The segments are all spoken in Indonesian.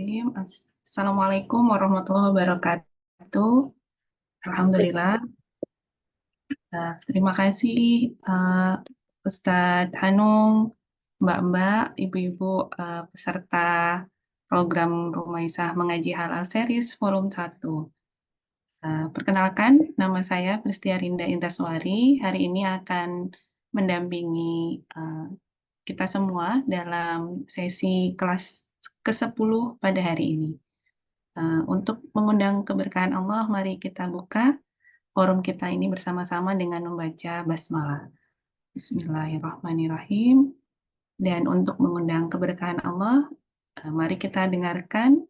Bismillahirrahmanirrahim. Assalamualaikum warahmatullahi wabarakatuh. Alhamdulillah. Terima kasih Ustadz Hanung, Mbak-mbak, ibu-ibu peserta program Rumaisah Mengaji Halal Series Volume 1. Perkenalkan, nama saya Pristiarinda Indraswari. Hari ini akan mendampingi kita semua dalam sesi kelas ke-10 pada hari ini. Untuk mengundang keberkahan Allah, mari kita buka forum kita ini bersama-sama dengan membaca basmalah. Bismillahirrahmanirrahim. Dan untuk mengundang keberkahan Allah, mari kita dengarkan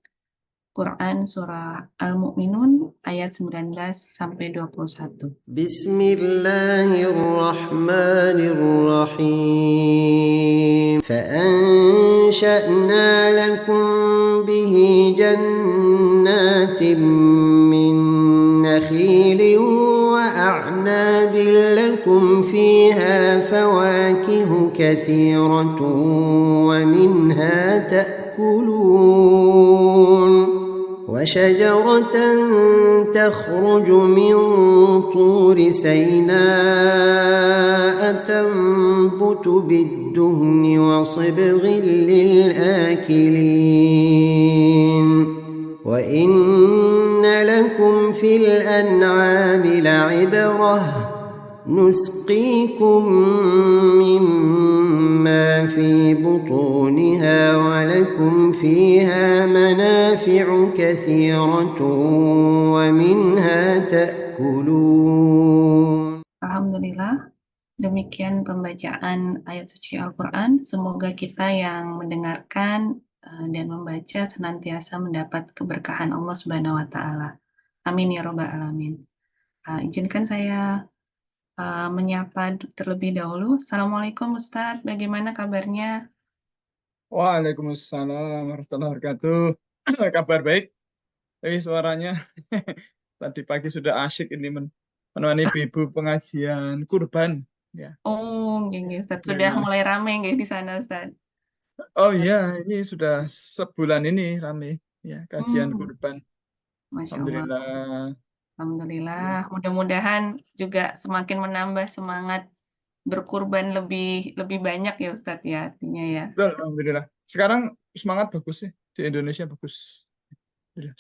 Quran Surah Al-Mu'minun ayat 19 sampai 21. Bismillahirrahmanirrahim. فأنشأنا لكم به جنات من نخيل وأعناب لكم فيها فواكه كثيرة ومنها تأكلون وشجرة تخرج من طور سيناء تنبت بالدهن وصبغ للآكلين وإن لكم في الأنعام لعبرة نسقيكم مما في بطونها ولكم فيها منافع كثيرة ومنها تأكلون. Alhamdulillah, demikian pembacaan ayat suci Al-Quran. Semoga kita yang mendengarkan dan membaca senantiasa mendapat keberkahan Allah Subhanahu wa Ta'ala. Amin ya Rabbal Alamin. Izinkan saya menyapa terlebih dahulu. Assalamualaikum Ustadz, bagaimana kabarnya? Waalaikumsalam warahmatullahi wabarakatuh. Kabar baik. Suaranya tadi pagi sudah asyik ini menemani ibu pengajian kurban. Ya. Oh, nggih, Ustadz. Sudah mulai ramai nggih di sana, Ustadz? Oh iya, ini sudah sebulan ini ramai ya kajian kurban. Masya Allah. Alhamdulillah. Alhamdulillah. Mudah-mudahan juga semakin menambah semangat berkurban lebih banyak ya Ustadz ya, artinya ya. Betul, alhamdulillah. Sekarang semangat bagus sih di Indonesia, bagus.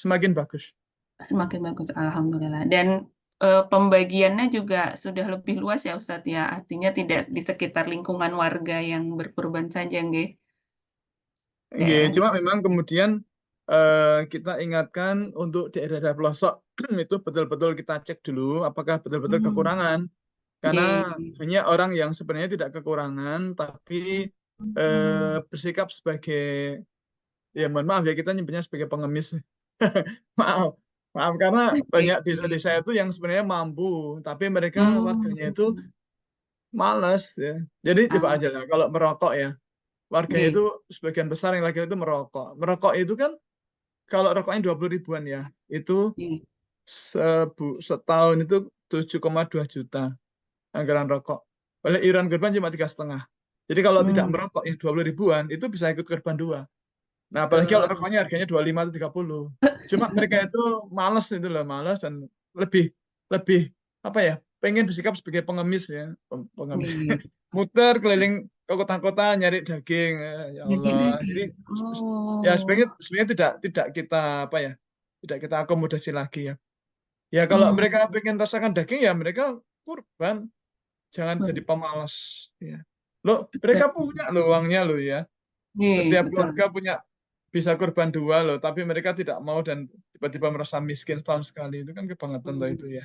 Semakin bagus. Semakin bagus, alhamdulillah. Dan pembagiannya juga sudah lebih luas ya Ustadz ya, artinya tidak di sekitar lingkungan warga yang berkurban saja, nggih. Iya, cuma memang kemudian kita ingatkan untuk daerah-daerah pelosok itu betul-betul kita cek dulu apakah betul-betul kekurangan. Karena hanya orang yang sebenarnya tidak kekurangan tapi bersikap sebagai, ya mohon maaf ya, kita nyebutnya sebagai pengemis. Maaf karena banyak desa-desa itu yang sebenarnya mampu tapi mereka warganya itu malas ya. Jadi coba aja lah kalau merokok ya. Warganya itu sebagian besar yang laki-laki itu merokok. Merokok itu kan kalau rokoknya 20 ribuan ya, itu setahun itu 7,2 juta anggaran rokok. Oleh iuran kurban cuma 3,5. Jadi kalau tidak merokok yang 20 ribuan itu bisa ikut kurban 2. Nah, apalagi kalau rokoknya harganya 25 atau 30. Cuma mereka itu malas itu loh, malas dan lebih apa ya, pengen bersikap sebagai pengemis ya, pengemis. Muter keliling ke kota-kota nyari daging, ya Allah. Jadi ya sebenarnya tidak kita apa ya, tidak kita akomodasi lagi ya. Ya kalau mereka pengen rasakan daging ya mereka kurban, jangan jadi pemalas ya. Loh, mereka punya loh uangnya loh ya. Setiap keluarga punya bisa kurban 2 loh, tapi mereka tidak mau dan tiba-tiba merasa miskin setahun sekali, itu kan kebangetan loh itu ya.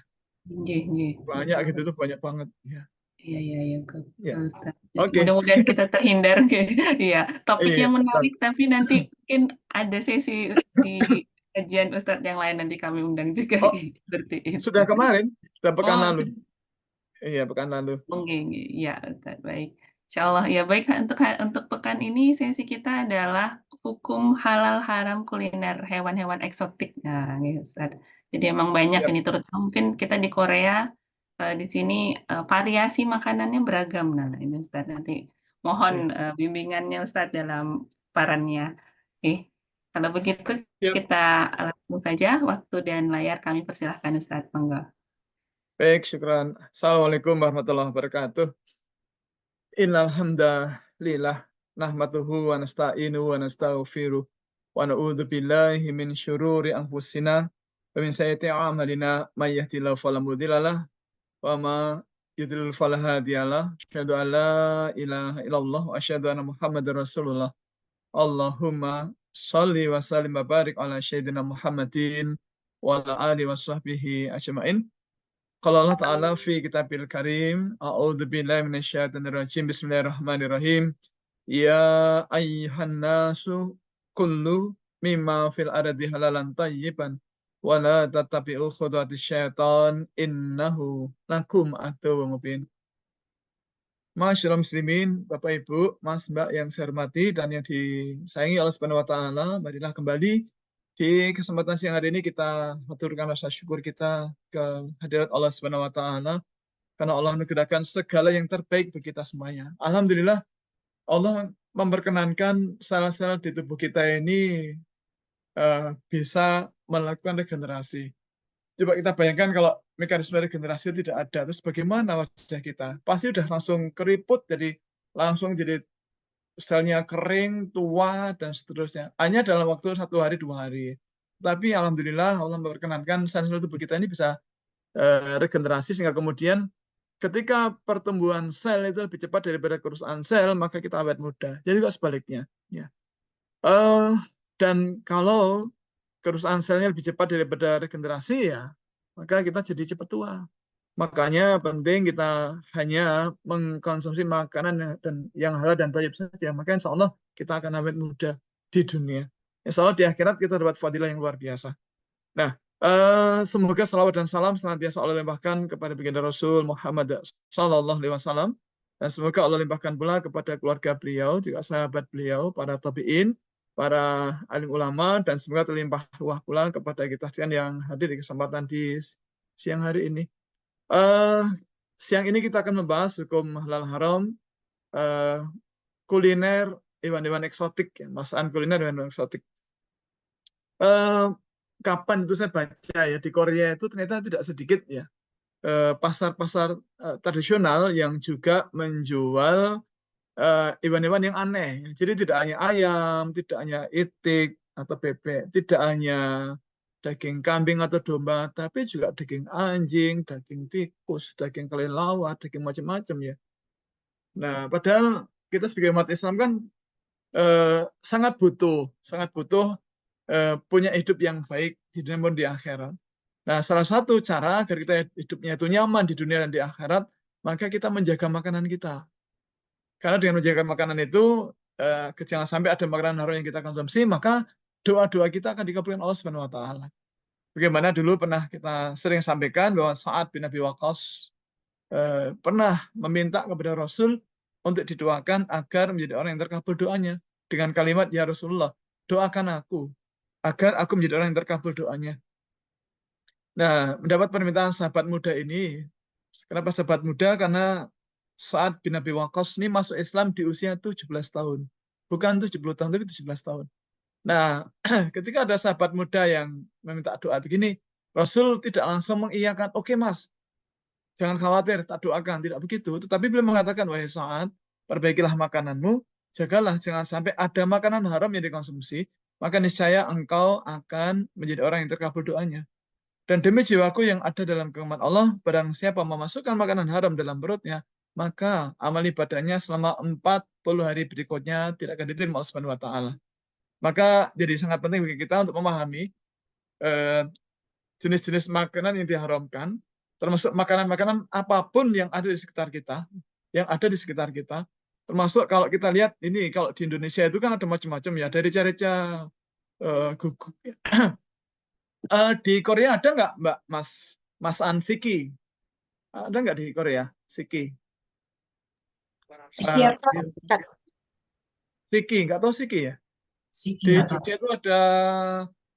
Banyak gitu tuh, banyak banget ya. Iya, Ya. Ustaz. Oke. Mudah-mudahan kita terhindar. Iya, topiknya Iya, menarik, tapi nanti mungkin ada sesi di kajian Ustadz yang lain, nanti kami undang juga. Oh, seperti itu. sudah kemarin, sudah pekan lalu. sudah. Iya, pekan lalu. Ya, Ustadz, baik. Insya Allah, ya baik. Untuk pekan ini sesi kita adalah hukum halal haram kuliner hewan-hewan eksotik. Nah, ini Ustadz. Jadi emang banyak ini, terutama mungkin kita di Korea, di sini variasi makanannya beragam. Nah, ini Ustadz, nanti mohon bimbingannya Ustadz dalam parannya. Kalau begitu Siap. kita langsung saja waktu dan layar kami persilahkan Ustadz. Monggo. Baik, syukran. Assalamualaikum warahmatullahi wabarakatuh. Innal hamdalillah nahmaduhu wa nasta'inu wa nastaghfiruh wa na'udzu billahi min syururi anfusina wa min sayyiati a'malina may yahdihillahu fala mudhillalah wa ma yudlil fala hadiyalah. Asyhadu an la ilaha illallah wa asyhadu anna Muhammadar Rasulullah. Allahumma shalli wa sallim wa barik ala sayyidina Muhammadin wa ala alihi wa sahbihi ajma'in. Qala Allah Ta'ala fi kitabil karim, a'udzu billahi minasyaitonir rajim, bismillahirrahmanirrahim. Ya ayyuhan nasu kullu mimma fil ardi halalan tayyiban wa la tattabi'u khutuwatis syaitan innahu lakum aduwwum mubin. Masyaallah muslimin, Bapak Ibu, Mas Mbak yang saya hormati dan yang disayangi Allah Subhanahu wa taala, marilah kembali di kesempatan siang hari ini kita haturkan rasa syukur kita ke hadirat Allah Subhanahu wa taala karena Allah mengerahkan segala yang terbaik bagi kita semuanya. Alhamdulillah Allah memperkenankan sel-sel di tubuh kita ini bisa melakukan regenerasi. Coba kita bayangkan kalau mekanisme regenerasi tidak ada, terus bagaimana wajah kita? Pasti udah langsung keriput, jadi langsung jadi selnya kering, tua, dan seterusnya. Hanya dalam waktu 1 hari, 2 hari. Tapi Alhamdulillah Allah memperkenankan sel-sel tubuh kita ini bisa regenerasi, sehingga kemudian ketika pertumbuhan sel itu lebih cepat daripada kerusakan sel, maka kita awet muda. Jadi kok sebaliknya. Ya. Dan kalau kerusakan selnya lebih cepat daripada regenerasi, ya maka kita jadi cepat tua. Makanya penting kita hanya mengkonsumsi makanan yang halal dan thayyib saja. Maka insya Allah kita akan awet muda di dunia. Insya Allah di akhirat kita dapat fadilah yang luar biasa. Nah, semoga salawat dan salam senantiasa Allah limpahkan kepada baginda Rasul Muhammad Sallallahu Alaihi Wasallam, dan semoga Allah limpahkan pula kepada keluarga beliau, juga sahabat beliau, para tabiin, para alim ulama, dan semoga terlimpah ruah pula kepada kita sekalian yang hadir di kesempatan di siang hari ini. Siang ini kita akan membahas hukum halal haram, kuliner, hewan-hewan eksotik, ya, masakan kuliner hewan-hewan eksotik. Kapan itu saya baca ya di Korea itu ternyata tidak sedikit ya pasar-pasar tradisional yang juga menjual hewan-hewan yang aneh. Jadi tidak hanya ayam, tidak hanya itik atau bebek, tidak hanya daging kambing atau domba, tapi juga daging anjing, daging tikus, daging kelelawar, daging macam-macam ya. Nah, padahal kita sebagai umat Islam kan sangat butuh punya hidup yang baik di dunia maupun di akhirat. Nah, salah satu cara agar kita hidupnya itu nyaman di dunia dan di akhirat, maka kita menjaga makanan kita. Karena dengan menjaga makanan itu, jangan sampai ada makanan haram yang kita konsumsi, maka doa-doa kita akan dikabulkan Allah Subhanahu wa taala. Bagaimana dulu pernah kita sering sampaikan bahwa Sa'ad bin Abi Waqqas pernah meminta kepada Rasul untuk didoakan agar menjadi orang yang terkabul doanya dengan kalimat, ya Rasulullah, doakan aku agar aku menjadi orang yang terkabul doanya. Nah, mendapat permintaan sahabat muda ini. Kenapa sahabat muda? Karena Sa'ad bin Abi Waqqas ini masuk Islam di usia 17 tahun. Bukan 70 tahun, tapi 17 tahun. Nah, ketika ada sahabat muda yang meminta doa begini, Rasul tidak langsung mengiyakan, oke mas, jangan khawatir, tak doakan. Tidak begitu. Tetapi beliau mengatakan, wahai Sa'ad, perbaikilah makananmu, jagalah jangan sampai ada makanan haram yang dikonsumsi, maka niscaya engkau akan menjadi orang yang terkabul doanya. Dan demi jiwaku yang ada dalam genggaman Allah, barang siapa memasukkan makanan haram dalam perutnya, maka amal ibadahnya selama 40 hari berikutnya tidak akan diterima Allah Subhanahu wa taala. Maka jadi sangat penting bagi kita untuk memahami jenis-jenis makanan yang diharamkan, termasuk makanan-makanan apapun yang ada di sekitar kita, termasuk kalau kita lihat ini, kalau di Indonesia itu kan ada macam-macam ya, dari rica-rica guguk. Di Korea ada nggak Mbak Mas Ansiki? Ada nggak di Korea? Siki? Siapa? Siki, nggak tahu Siki ya? Siki Di nggak tahu. Jogja itu ada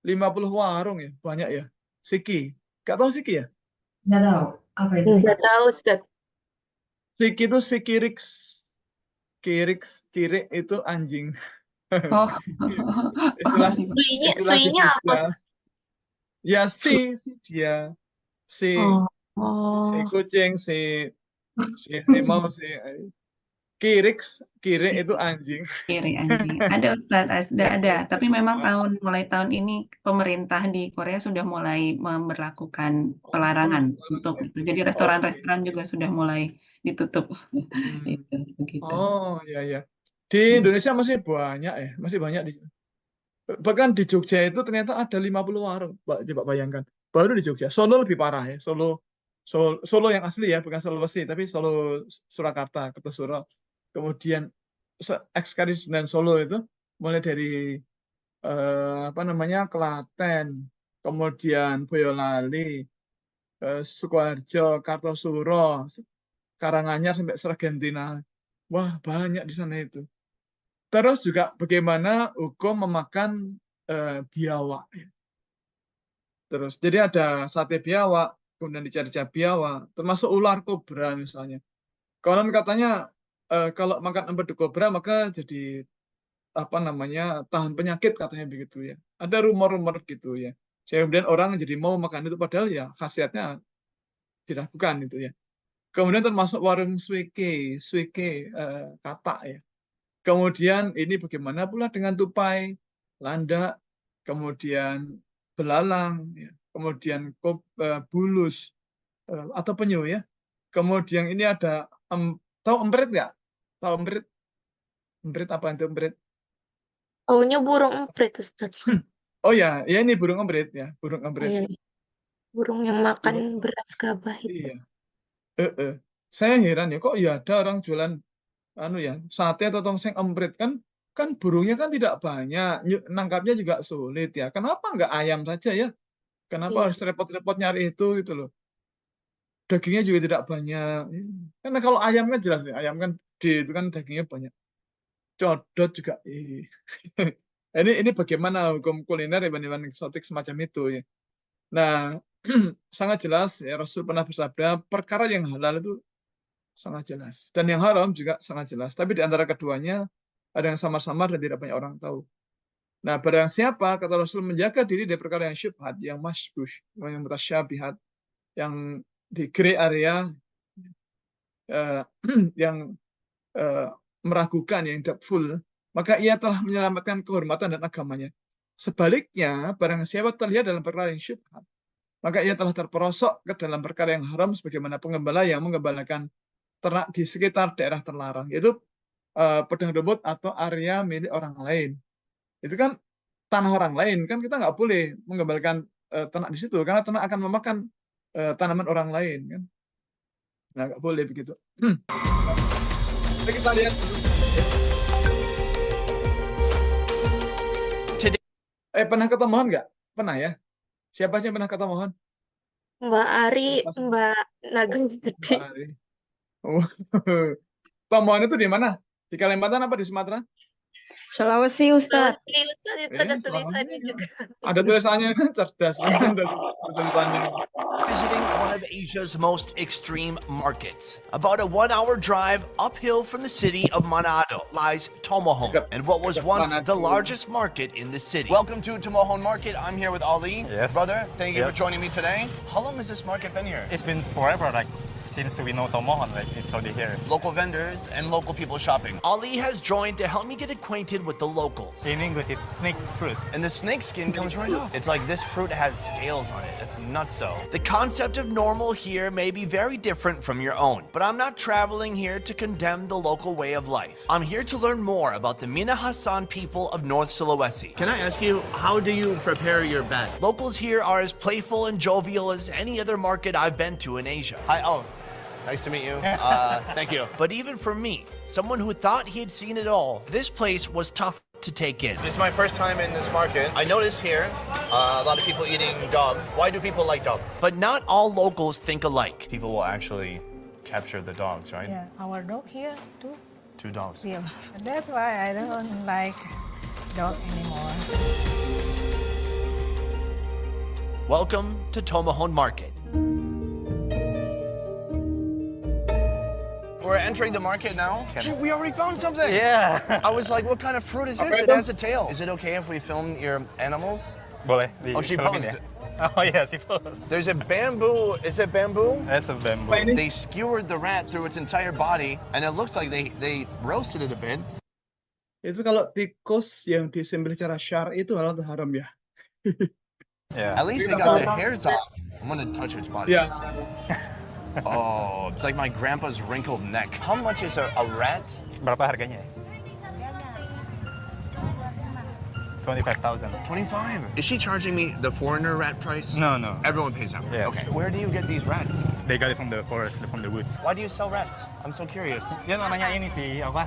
50 warung ya, banyak ya. Siki, nggak tahu Siki ya? Nggak tahu. Apa itu? Nggak tahu, Ustaz. Siki itu Sikirix, kirik itu anjing. Oh, Istilah Suinya, istilah di suinya apa? Jogja. Ya si dia, si Oh, si oh, kucing, si harimau, si kirik itu anjing. kiri anjing. Ada Ustadz, ada. Tapi memang mulai tahun ini pemerintah di Korea sudah mulai memberlakukan Oh, pelarangan larang untuk ya. itu. Jadi Oke. restoran-restoran juga sudah mulai ditutup. Hmm. Itu begitu. Oh, ya ya. Di Hmm. Indonesia masih banyak ya, masih banyak di bahkan di Jogja itu ternyata ada 50 warung, Mbak, coba bayangkan. Baru di Jogja. Solo lebih parah ya. Solo yang asli ya, bukan Sulawesi, tapi Solo Surakarta, Kertosuro. Kemudian Ekskadisi dan Solo itu mulai dari apa namanya Klaten, kemudian Boyolali, Sukoharjo, Kartosuro, Karanganyar sampai Sragentina. Wah, banyak di sana itu. Terus juga bagaimana hukum memakan biawak. Ya. Terus, jadi ada sate biawak, kemudian dicari-cari biawak, termasuk ular kobra misalnya. Konon katanya kalau makan empedu kobra maka jadi apa namanya tahan penyakit katanya begitu ya. Ada rumor-rumor gitu ya. Sehingga kemudian orang jadi mau makan itu padahal ya khasiatnya dilakukan itu ya. Kemudian termasuk warung suike katak ya. Kemudian ini bagaimana pula dengan tupai, landak, kemudian belalang, ya. Kemudian bulus atau penyu ya. Kemudian ini ada tahu emprit nggak? Tahu emprit? Emprit apa itu emprit? taunya burung emprit, Ustaz. Oh ya, ya ini burung emprit ya, burung emprit. Iya, burung yang makan Burung, beras gabah itu. iya. Saya heran ya, kok ya ada orang jualan anu ya sate atau tongseng emprit kan burungnya kan tidak banyak, nangkapnya juga sulit ya. Kenapa nggak ayam saja ya? Kenapa Iya, harus repot-repot nyari itu gitu loh? Dagingnya juga tidak banyak. Karena kalau ayam kan jelas ya, ayam kan itu kan dagingnya banyak. Codot juga. Ini bagaimana hukum kuliner hewan-hewan eksotik semacam itu ya. Nah, sangat jelas ya Rasul pernah bersabda, perkara yang halal itu sangat jelas. Dan yang haram juga sangat jelas. Tapi di antara keduanya ada yang samar-samar dan tidak banyak orang tahu. Nah, barang siapa, kata Rasul, menjaga diri dari perkara yang syubhat, yang masbush, yang mutasyabihat, yang di gray area, yang meragukan, yang doubtful, maka ia telah menyelamatkan kehormatan dan agamanya. Sebaliknya, barang siapa terlihat dalam perkara yang syubhat, maka ia telah terperosok ke dalam perkara yang haram, sebagaimana pengembala yang mengembalakan ternak di sekitar daerah terlarang, yaitu padang rumput atau area milik orang lain. Itu kan tanah orang lain, kan kita nggak boleh mengembalikan ternak di situ, karena ternak akan memakan tanaman orang lain. Kan? Nah, nggak boleh begitu. Jadi kita lihat dulu. Pernah ke Tomohon nggak? Pernah ya? Siapa sih yang pernah ke Tomohon? Mbak Ari, Mbak Nageng Mbak Gede. Ari. Oh. Tomohon itu di mana? Di Kalimantan apa di Sumatera? Sulawesi, Ustadz. Sulawesi, Ustaz, itu ada tulisannya juga. Ada tulisannya, cerdas. Ada tulisannya. Visiting one of Asia's most extreme markets. About a 1-hour drive uphill from the city of Manado lies Tomohon, and what was once the largest market in the city. Welcome to Tomohon Market. I'm here with Ali. Yes. Brother, thank you Yep. for joining me today. How long has this market been here? It's been forever, like since we know Tomohon, like it's already here. Local vendors and local people shopping. Ali has joined to help me get acquainted with the locals. In English, it's snake fruit. And the snake skin comes right off. It's like this fruit has scales on it. It's nutso. The concept of normal here may be very different from your own, but I'm not traveling here to condemn the local way of life. I'm here to learn more about the Minahasan people of North Sulawesi. Can I ask you, how do you prepare your bag? Locals here are as playful and jovial as any other market I've been to in Asia. Hi, nice to meet you. Thank you. But even for me, someone who thought he had seen it all, this place was tough to take in. This is my first time in this market. I noticed here a lot of people eating dog. Why do people like dog? But not all locals think alike. People will actually capture the dogs, right? Yeah, our dog here too. 2 dogs. Still. That's why I don't like dog anymore. Welcome to Tomohon Market. we're entering the market now. Gee, we already found something. Yeah. I was like, what kind of fruit is this? It has a tail. Is it okay if we film your animals? Boleh. Oh, she filmin posed. ya? Oh yeah, she posed. There's a bamboo. Is it bamboo? That's a bamboo. They skewered the rat through its entire body, and it looks like they roasted it a bit. Itu kalau tikus yang disembelih secara syar'i itu halal atau haram ya? Yeah. At least they got the hairs off. I'm gonna touch its body. Ya. Oh, it's like my grandpa's wrinkled neck. How much is a rat? Berapa harganya? 25,000. 25. Is she charging me the foreigner rat price? No, no. Everyone pays that. Yes. Okay. Where do you get these rats? They got it from the forest, from the woods. Why do you sell rats? I'm so curious. Dia nanya ini sih, apa?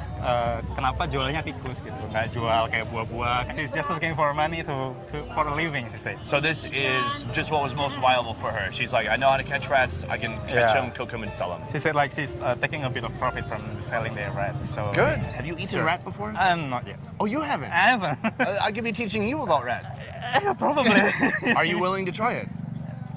Kenapa jualnya tikus gitu? Nggak jual kayak buah-buah. She's just looking for money for a living, she said. So this is just what was most viable for her. She's like, I know how to catch rats. I can catch them, cook them, and sell them. She said like she's taking a bit of profit from selling their rats. So Good. Have you eaten rat before? Not yet. Oh, you haven't? I haven't. I could be teaching you about rat. Probably. Are you willing to try it?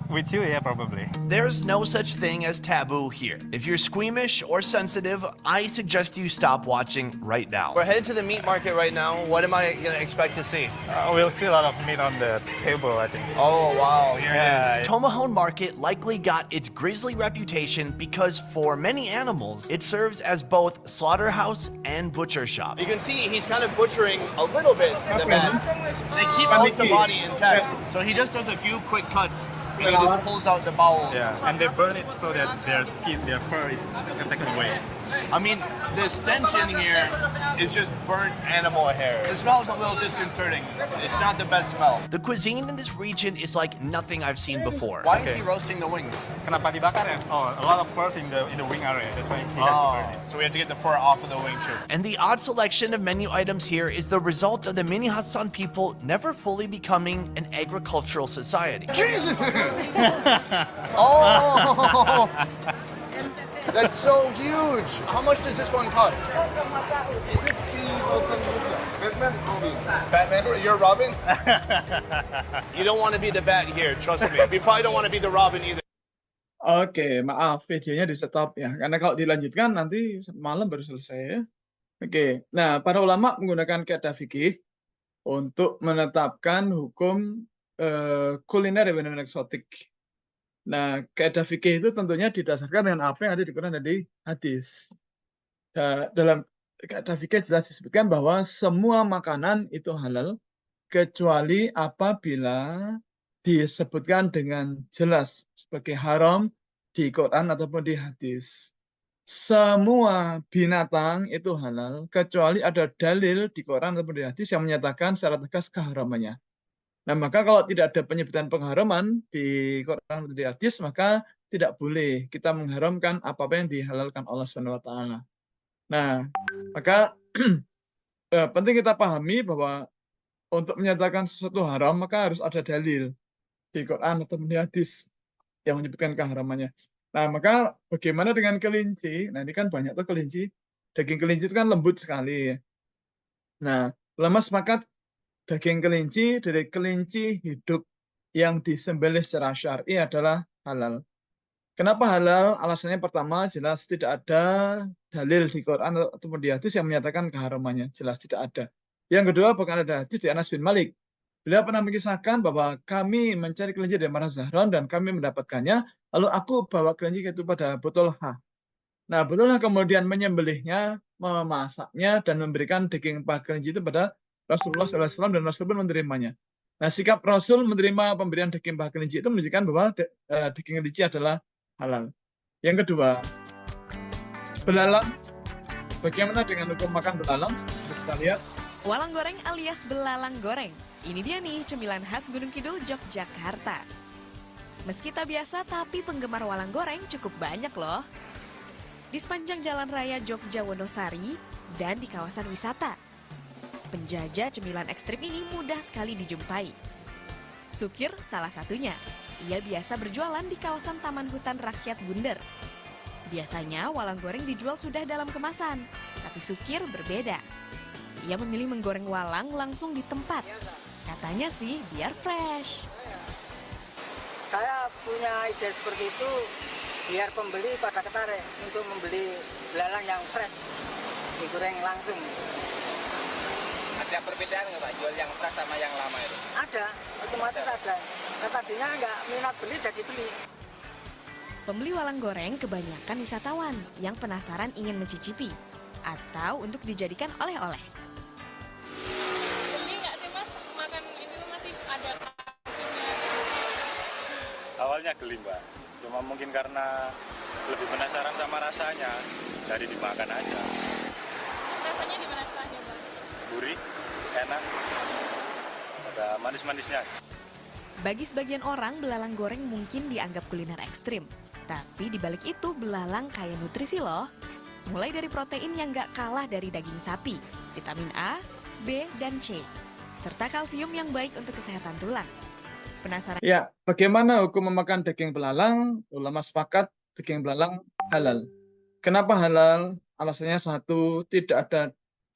With you, yeah, probably. There's no such thing as taboo here. If you're squeamish or sensitive, I suggest you stop watching right now. We're headed to the meat market right now. What am I gonna expect to see? We'll see a lot of meat on the table, I think. Oh wow, here it is. Tomahawk Market likely got its grisly reputation because for many animals, it serves as both slaughterhouse and butcher shop. You can see he's kind of butchering a little bit the back. They keep most of the body intact, so he just does a few quick cuts. And he just pulls out the bowels. Yeah, and they burn it so that their skin, their fur is taken away. I mean, the stench in here is just burnt animal hair. The smell is a little disconcerting. It's not the best smell. The cuisine in this region is like nothing I've seen before. Why is he roasting the wings? Kenapa dibakar ya? Oh, a lot of furs in the wing area. That's why he has to burn it. So we have to get the fur off of the wing too. And the odd selection of menu items here is the result of the Minahasa people never fully becoming an agricultural society. Jesus! Oh! That's so huge. How much does this one cost? 60,000 Batman Robin. Batman, you're Robin? You don't want to be the bat here, trust me. You probably don't want to be the Robin either. Oke, maaf videonya di stop ya. Karena kalau dilanjutkan nanti malam baru selesai ya. Oke, nah para ulama menggunakan kaidah fikih untuk menetapkan hukum kuliner yang benar-benar eksotik. Nah, kaidah fikih itu tentunya didasarkan dengan apa yang ada di Quran dan di hadis. Dalam kaidah fikih jelas disebutkan bahwa semua makanan itu halal kecuali apabila disebutkan dengan jelas sebagai haram di Quran ataupun di hadis. Semua binatang itu halal kecuali ada dalil di Quran ataupun di hadis yang menyatakan secara tegas keharamannya. Nah, maka kalau tidak ada penyebutan pengharaman di Quran atau di hadis, maka tidak boleh kita mengharamkan apa-apa yang dihalalkan Allah SWT. Nah, maka penting kita pahami bahwa untuk menyatakan sesuatu haram, maka harus ada dalil di Quran atau di hadis yang menyebutkan keharamannya. Nah, maka bagaimana dengan kelinci? Nah, ini kan banyak tuh kelinci. Daging kelinci itu kan lembut sekali. Nah, ulama sepakat daging kelinci dari kelinci hidup yang disembelih secara syar'i adalah halal. Kenapa halal? Alasannya pertama jelas tidak ada dalil di Quran ataupun di hadis yang menyatakan keharamannya. Jelas tidak ada. Yang kedua, bahkan ada hadis di Anas bin Malik. Beliau pernah mengisahkan bahwa kami mencari kelinci dari Marah Zahran dan kami mendapatkannya. Lalu aku bawa kelinci itu pada Butulha. Nah, Butulha kemudian menyembelihnya, memasaknya, dan memberikan daging paha kelinci itu pada Rasulullah SAW dan Rasul pun menerimanya. Nah, sikap Rasul menerima pemberian daging paha kelinci itu menunjukkan bahwa daging kelinci adalah halal. Yang kedua, belalang. Bagaimana dengan hukum makan belalang? Kita lihat. Walang goreng alias belalang goreng. Ini dia nih cemilan khas Gunung Kidul, Yogyakarta. Meski tak biasa, tapi penggemar walang goreng cukup banyak loh. Di sepanjang jalan raya Jogja Wonosari dan di kawasan wisata. Penjajah cemilan ekstrim ini mudah sekali dijumpai. Sukir salah satunya. Ia biasa berjualan di kawasan Taman Hutan Rakyat Bunder. Biasanya walang goreng dijual sudah dalam kemasan, tapi Sukir berbeda. Ia memilih menggoreng walang langsung di tempat. Katanya sih biar fresh. Saya punya ide seperti itu biar pembeli pada ketarik untuk membeli belalang yang fresh, digoreng langsung. Ada perbedaan nggak Pak, jual yang fresh sama yang lama itu? Ada, otomatis ada. Nah, tadinya nggak minat beli jadi beli. Pembeli walang goreng kebanyakan wisatawan yang penasaran ingin mencicipi atau untuk dijadikan oleh-oleh. Beli nggak sih Mas? Makan ini tuh masih ada. Awalnya geli Mbak, cuma mungkin karena lebih penasaran sama rasanya dari dimakan aja. Rasanya di mana setelahnya Bang? Gurih, enak, ada manis-manisnya. Bagi sebagian orang, belalang goreng mungkin dianggap kuliner ekstrim. Tapi di balik itu, belalang kaya nutrisi loh. Mulai dari protein yang gak kalah dari daging sapi, vitamin A, B, dan C, serta kalsium yang baik untuk kesehatan tulang. Penasaran? Ya, bagaimana hukum memakan daging belalang? Ulama sepakat daging belalang halal. Kenapa halal? Alasannya satu, tidak ada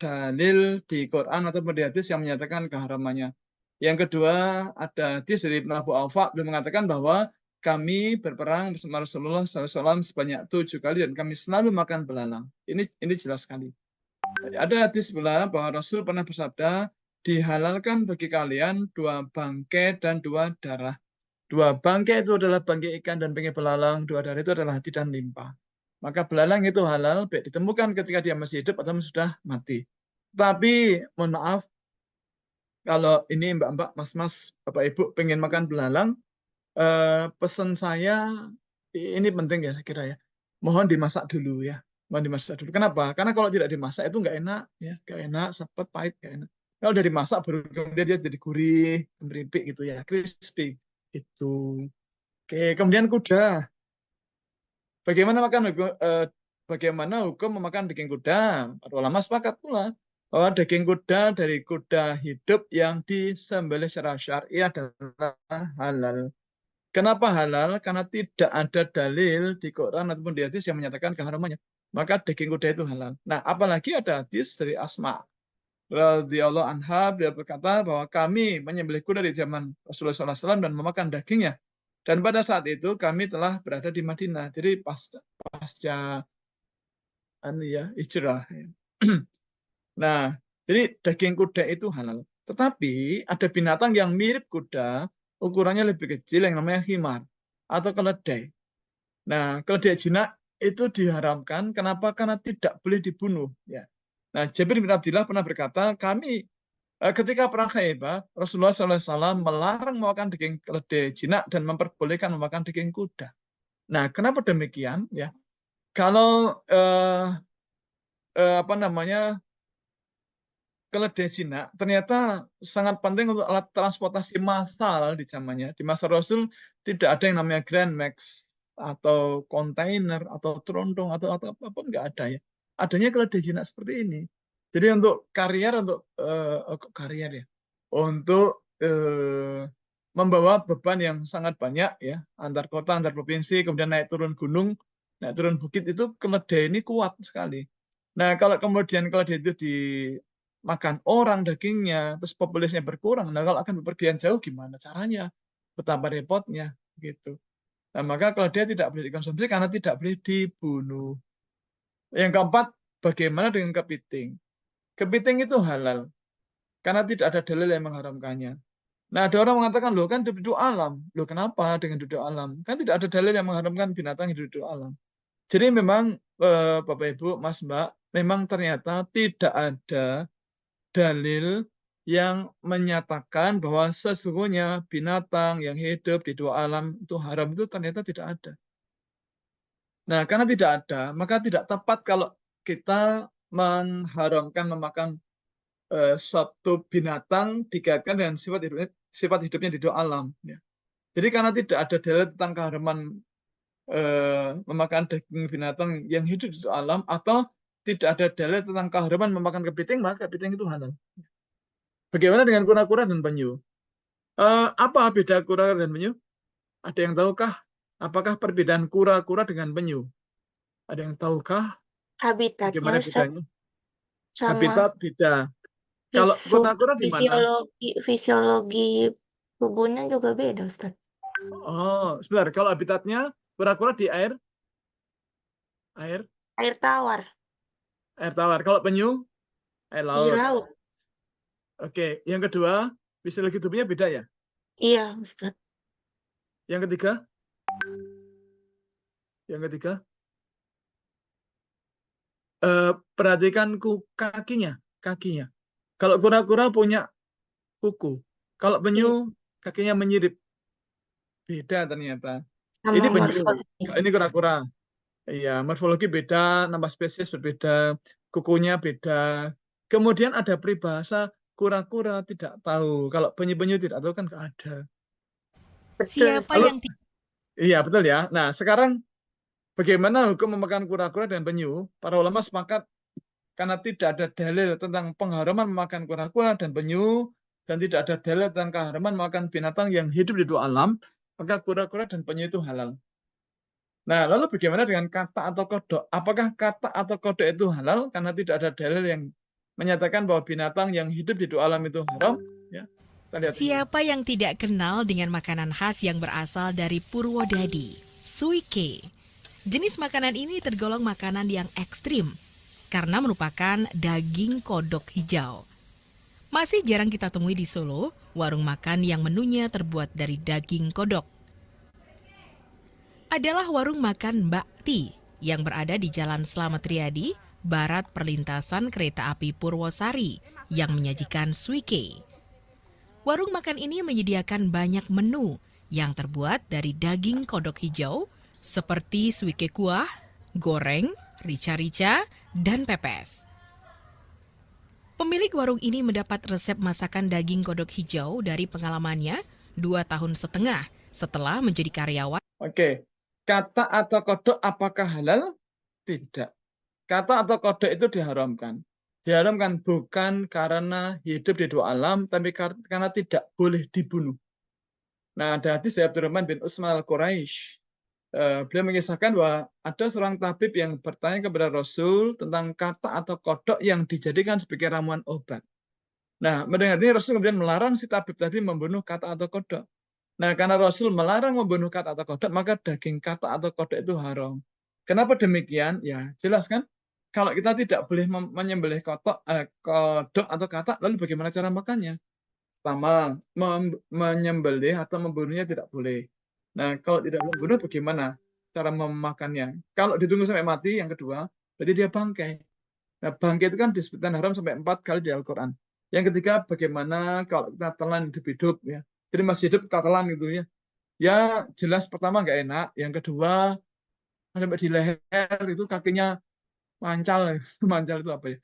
dalil di Quran atau di hadis yang menyatakan keharamannya. Yang kedua, ada hadis dari Ibnu Abu Aufa beliau mengatakan bahwa kami berperang bersama Rasulullah SAW sebanyak 7 kali dan kami selalu makan belalang. Ini jelas sekali. Ada hadis pula bahwa Rasul pernah bersabda, dihalalkan bagi kalian 2 bangkai dan 2 darah. 2 bangkai itu adalah bangkai ikan dan bangkai belalang, 2 darah itu adalah hati dan limpa. Maka belalang itu halal, baik ditemukan ketika dia masih hidup atau sudah mati. Tapi, mohon maaf, kalau ini mbak-mbak, mas-mas, bapak-ibu pengen makan belalang, pesan saya, ini penting ya kira ya, mohon dimasak dulu ya. Mohon dimasak dulu. Kenapa? Karena kalau tidak dimasak itu nggak enak, ya, nggak enak, sepet, pahit, nggak enak. Kalau udah dimasak baru kemudian dia jadi gurih, keripik gitu ya, crispy. Itu. Oke, kemudian kuda. Bagaimana hukum memakan daging kuda? Para ulama sepakat pula bahwa daging kuda dari kuda hidup yang disembelih secara syar'i adalah halal. Kenapa halal? Karena tidak ada dalil di Quran ataupun di hadis yang menyatakan keharamannya. Maka daging kuda itu halal. Nah, apalagi ada hadis dari Asma radhiyallahu anha, beliau berkata bahwa kami menyembelih kuda di zaman Rasulullah SAW dan memakan dagingnya. Dan pada saat itu kami telah berada di Madinah. Jadi pasca hijrah. Nah, jadi daging kuda itu halal. Tetapi ada binatang yang mirip kuda, ukurannya lebih kecil yang namanya himar atau keledai. Nah, keledai jinak itu diharamkan. Kenapa? Karena tidak boleh dibunuh. Ya. Nah, Jabir bin Abdillah pernah berkata, ketika perang Khaybar, Rasulullah SAW melarang memakan daging keledai jinak dan memperbolehkan memakan daging kuda. Nah, kenapa demikian? Ya, kalau keledai jinak ternyata sangat penting untuk alat transportasi massal di zamannya. Di masa Rasul tidak ada yang namanya Grand Max atau kontainer atau tronton atau apapun, nggak ada ya. Adanya keledai jinak seperti ini. Jadi untuk untuk membawa beban yang sangat banyak ya, antar kota, antar provinsi, kemudian naik turun gunung, naik turun bukit, itu keledai ini kuat sekali. Nah, kalau kemudian keledai itu makan orang dagingnya, terus populasinya berkurang. Nah, kalau akan bepergian jauh gimana caranya? Betapa repotnya gitu. Nah, maka keledai tidak boleh dikonsumsi karena tidak boleh dibunuh. Yang keempat, bagaimana dengan kepiting? Kepiting itu halal karena tidak ada dalil yang mengharamkannya. Nah, ada orang mengatakan, loh kan hidup alam. Loh kenapa dengan hidup alam? Kan tidak ada dalil yang mengharamkan binatang hidup alam. Jadi memang Bapak Ibu, Mas Mbak, memang ternyata tidak ada dalil yang menyatakan bahwa sesungguhnya binatang yang hidup di 2 alam itu haram, itu ternyata tidak ada. Nah, karena tidak ada, maka tidak tepat kalau kita mengharamkan memakan suatu binatang dikaitkan dengan sifat hidupnya di 2 alam. Ya. Jadi karena tidak ada dalil tentang keharaman memakan daging binatang yang hidup di 2 alam, atau tidak ada dalil tentang keharaman memakan kepiting, maka kepiting itu halal. Bagaimana dengan kura-kura dan penyu? Apa beda kura-kura dan penyu? Ada yang tahukah? Apakah perbedaan kura-kura dengan penyu? Ada yang tahukah? Habitatnya, Bagaimana Ustaz, bedanya? sama Habitat beda. Kalau kura-kura di mana? fisiologi tubuhnya juga beda, Ustaz. Oh, sebentar. Kalau habitatnya kura-kura di air Air tawar. Air tawar. Kalau penyu? Air Di laut. laut. Oke, yang kedua, fisiologi tubuhnya beda ya? Iya, Ustaz. Yang ketiga? Yang ketiga? Perhatikan kakinya. Kalau kura-kura punya kuku. Kalau penyu, kakinya menyirip. Beda ternyata. Sama Ini penyu, morfologi. ini kura-kura. Iya, morfologi beda, nama spesies berbeda, kukunya beda. Kemudian ada peribahasa kura-kura tidak tahu. Kalau penyu-penyu tidak tahu kan nggak ada. Siapa Lalu, yang iya, betul ya. Nah, sekarang bagaimana hukum memakan kura-kura dan penyu? Para ulama sepakat karena tidak ada dalil tentang pengharaman memakan kura-kura dan penyu, dan tidak ada dalil tentang keharaman memakan binatang yang hidup di dua alam, maka kura-kura dan penyu itu halal. Nah, lalu bagaimana dengan kata atau kodok? Apakah kata atau kodok itu halal? Karena tidak ada dalil yang menyatakan bahwa binatang yang hidup di dua alam itu haram. Ya, kita lihat. Siapa yang tidak kenal dengan makanan khas yang berasal dari Purwodadi, suike? Jenis makanan ini tergolong makanan yang ekstrim karena merupakan daging kodok hijau. Masih jarang kita temui di Solo, warung makan yang menunya terbuat dari daging kodok. Adalah warung makan Mbak Ti yang berada di Jalan Slamet Riyadi, barat perlintasan kereta api Purwosari yang menyajikan suike. Warung makan ini menyediakan banyak menu yang terbuat dari daging kodok hijau seperti suike kuah, goreng, rica-rica, dan pepes. Pemilik warung ini mendapat resep masakan daging kodok hijau dari pengalamannya 2,5 tahun setelah menjadi karyawan. Oke, kata atau kodok apakah halal? Tidak. Kata atau kodok itu diharamkan. Diharamkan bukan karena hidup di dua alam, tapi karena tidak boleh dibunuh. Nah, ada hadis dari Abdurrahman bin Utsman al-Quraisy. Beliau mengisahkan bahwa ada seorang tabib yang bertanya kepada Rasul tentang kata atau kodok yang dijadikan sebagai ramuan obat. Nah, mendengar ini Rasul kemudian melarang si tabib tadi membunuh kata atau kodok. Nah, karena Rasul melarang membunuh kata atau kodok, maka daging kata atau kodok itu haram. Kenapa demikian? Ya, jelas kan? Kalau kita tidak boleh menyembelih kodok atau kata, lalu bagaimana cara makannya? Pertama, menyembelih atau membunuhnya tidak boleh. Nah, kalau tidak membunuh, bagaimana cara memakannya? Kalau ditunggu sampai mati, yang kedua, berarti dia bangkai. Nah, bangkai itu kan disebutkan haram sampai 4 kali di Al-Quran. Yang ketiga, bagaimana kalau kita telan hidup-hidup, ya. Jadi masih hidup, kita telan gitu ya. Ya, jelas pertama nggak enak. Yang kedua, sampai di leher itu kakinya mancal. Mancal itu apa ya?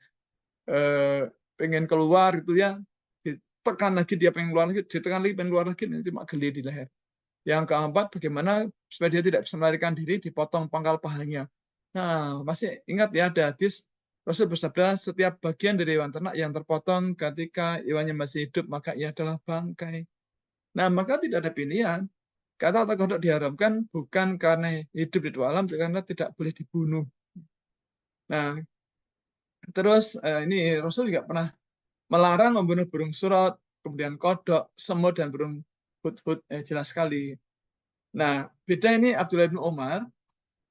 Pengen keluar gitu ya. Ditekan lagi, dia pengen keluar lagi. Ditekan lagi, pengen keluar lagi. Cuma geli di leher. Yang keempat, bagaimana supaya dia tidak bisa melarikan diri, dipotong pangkal pahanya. Nah, masih ingat ya, ada hadis Rasul bersabda, setiap bagian dari hewan ternak yang terpotong ketika hewannya masih hidup, maka ia adalah bangkai. Nah, maka tidak ada pilihan. Kata atau kodok diharamkan bukan karena hidup di dua alam, karena tidak boleh dibunuh. Nah, terus ini Rasul juga pernah melarang membunuh burung surot, kemudian kodok, semut, dan burung hut-hut, jelas sekali. Nah, beda ini Abdullah bin Umar,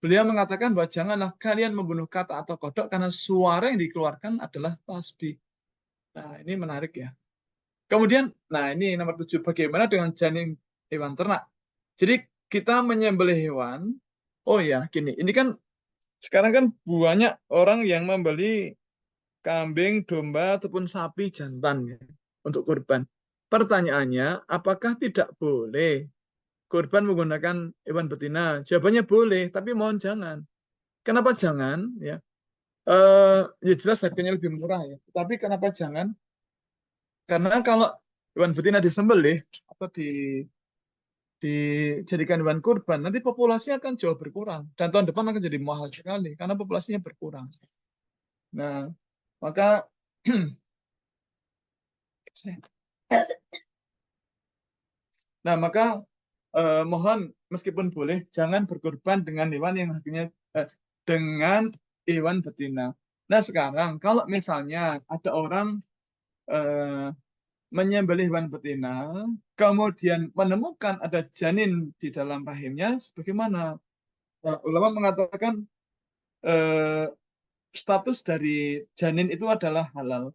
beliau mengatakan bahwa janganlah kalian membunuh kata atau kodok karena suara yang dikeluarkan adalah tasbih. Nah, ini menarik ya. Kemudian, nah ini nomor 7, bagaimana dengan janin hewan ternak? Jadi kita menyembelih hewan, oh ya gini, ini kan sekarang kan banyak orang yang membeli kambing, domba, ataupun sapi jantan ya, untuk kurban. Pertanyaannya, apakah tidak boleh kurban menggunakan hewan betina? Jawabannya boleh, tapi mohon jangan. Kenapa jangan? Ya, ya jelas harganya lebih murah ya. Tapi kenapa jangan? Karena kalau hewan betina disembelih atau dijadikan hewan kurban, nanti populasinya akan jauh berkurang. Dan tahun depan akan jadi mahal sekali, karena populasinya berkurang. Nah, maka mohon meskipun boleh jangan berkorban dengan hewan yang harganya dengan hewan betina. Nah sekarang kalau misalnya ada orang menyembelih hewan betina, kemudian menemukan ada janin di dalam rahimnya, bagaimana? Ulama mengatakan status dari janin itu adalah halal.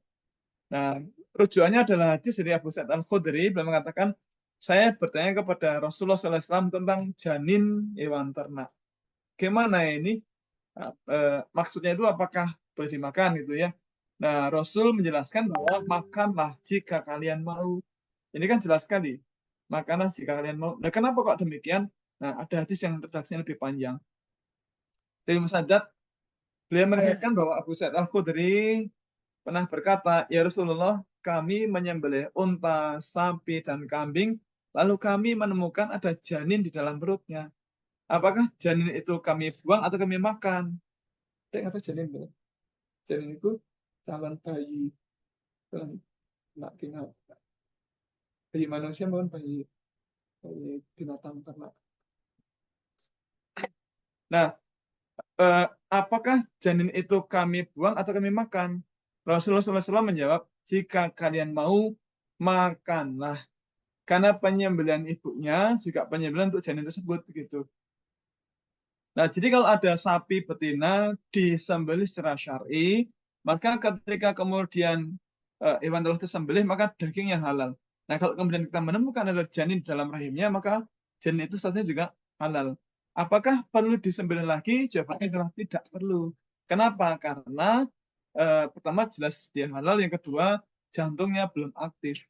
Nah, rujukannya adalah hadis dari Abu Sa'id Al-Khudri, beliau mengatakan, saya bertanya kepada Rasulullah SAW tentang janin hewan ternak. Gimana ini? Maksudnya itu apakah boleh dimakan gitu ya? Nah, Rasul menjelaskan bahwa makanlah jika kalian mau. Ini kan jelas sekali. Makanlah jika kalian mau. Nah, kenapa kok demikian? Nah, ada hadis yang redaksinya lebih panjang. Dari Musnad, beliau meriwayatkan bahwa Abu Sa'id Al-Khudri pernah berkata, ya Rasulullah, kami menyembelih unta, sapi, dan kambing, lalu kami menemukan ada janin di dalam perutnya. Apakah janin itu kami buang atau kami makan? Dek, atau janin itu? Janin itu calon bayi. Bayi manusia maupun bayi binatang ternak. Nah, apakah janin itu kami buang atau kami makan? Rasulullah SAW menjawab, jika kalian mau, makanlah. Karena penyembelihan ibunya juga penyembelihan untuk janin tersebut. Begitu. Nah, jadi kalau ada sapi betina disembelih secara syar'i, maka ketika kemudian hewan telah disembelih, maka dagingnya halal. Nah, kalau kemudian kita menemukan ada janin di dalam rahimnya, maka janin itu statusnya juga halal. Apakah perlu disembelih lagi? Jawabannya adalah tidak perlu. Kenapa? Karena pertama jelas dia halal, yang kedua jantungnya belum aktif.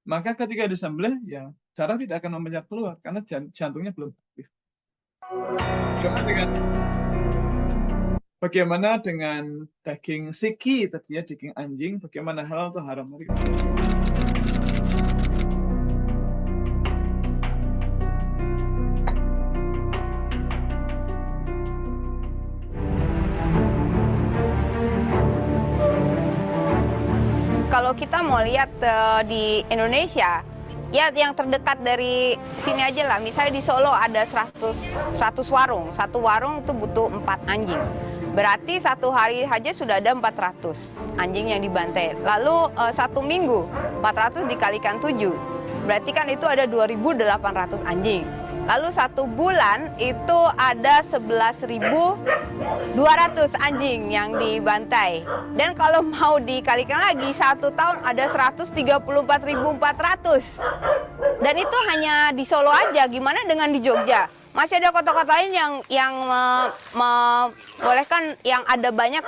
Maka ketika disembelih, ya darah tidak akan memancar keluar karena jantungnya belum aktif. Bagaimana dengan daging siki tadi ya, daging anjing, bagaimana halal atau haram? Kalau kita mau lihat di Indonesia, ya yang terdekat dari sini aja lah. Misalnya di Solo ada 100 warung. Satu warung itu butuh 4 anjing. Berarti satu hari saja sudah ada 400 anjing yang dibantai. Lalu 1 minggu 400 dikalikan 7. Berarti kan itu ada 2.800 anjing. Lalu 1 bulan itu ada 11.200 anjing yang dibantai. Dan kalau mau dikalikan lagi 1 tahun ada 134.400. Dan itu hanya di Solo aja. Gimana dengan di Jogja? Masih ada kota-kota lain yang membolehkan yang ada banyak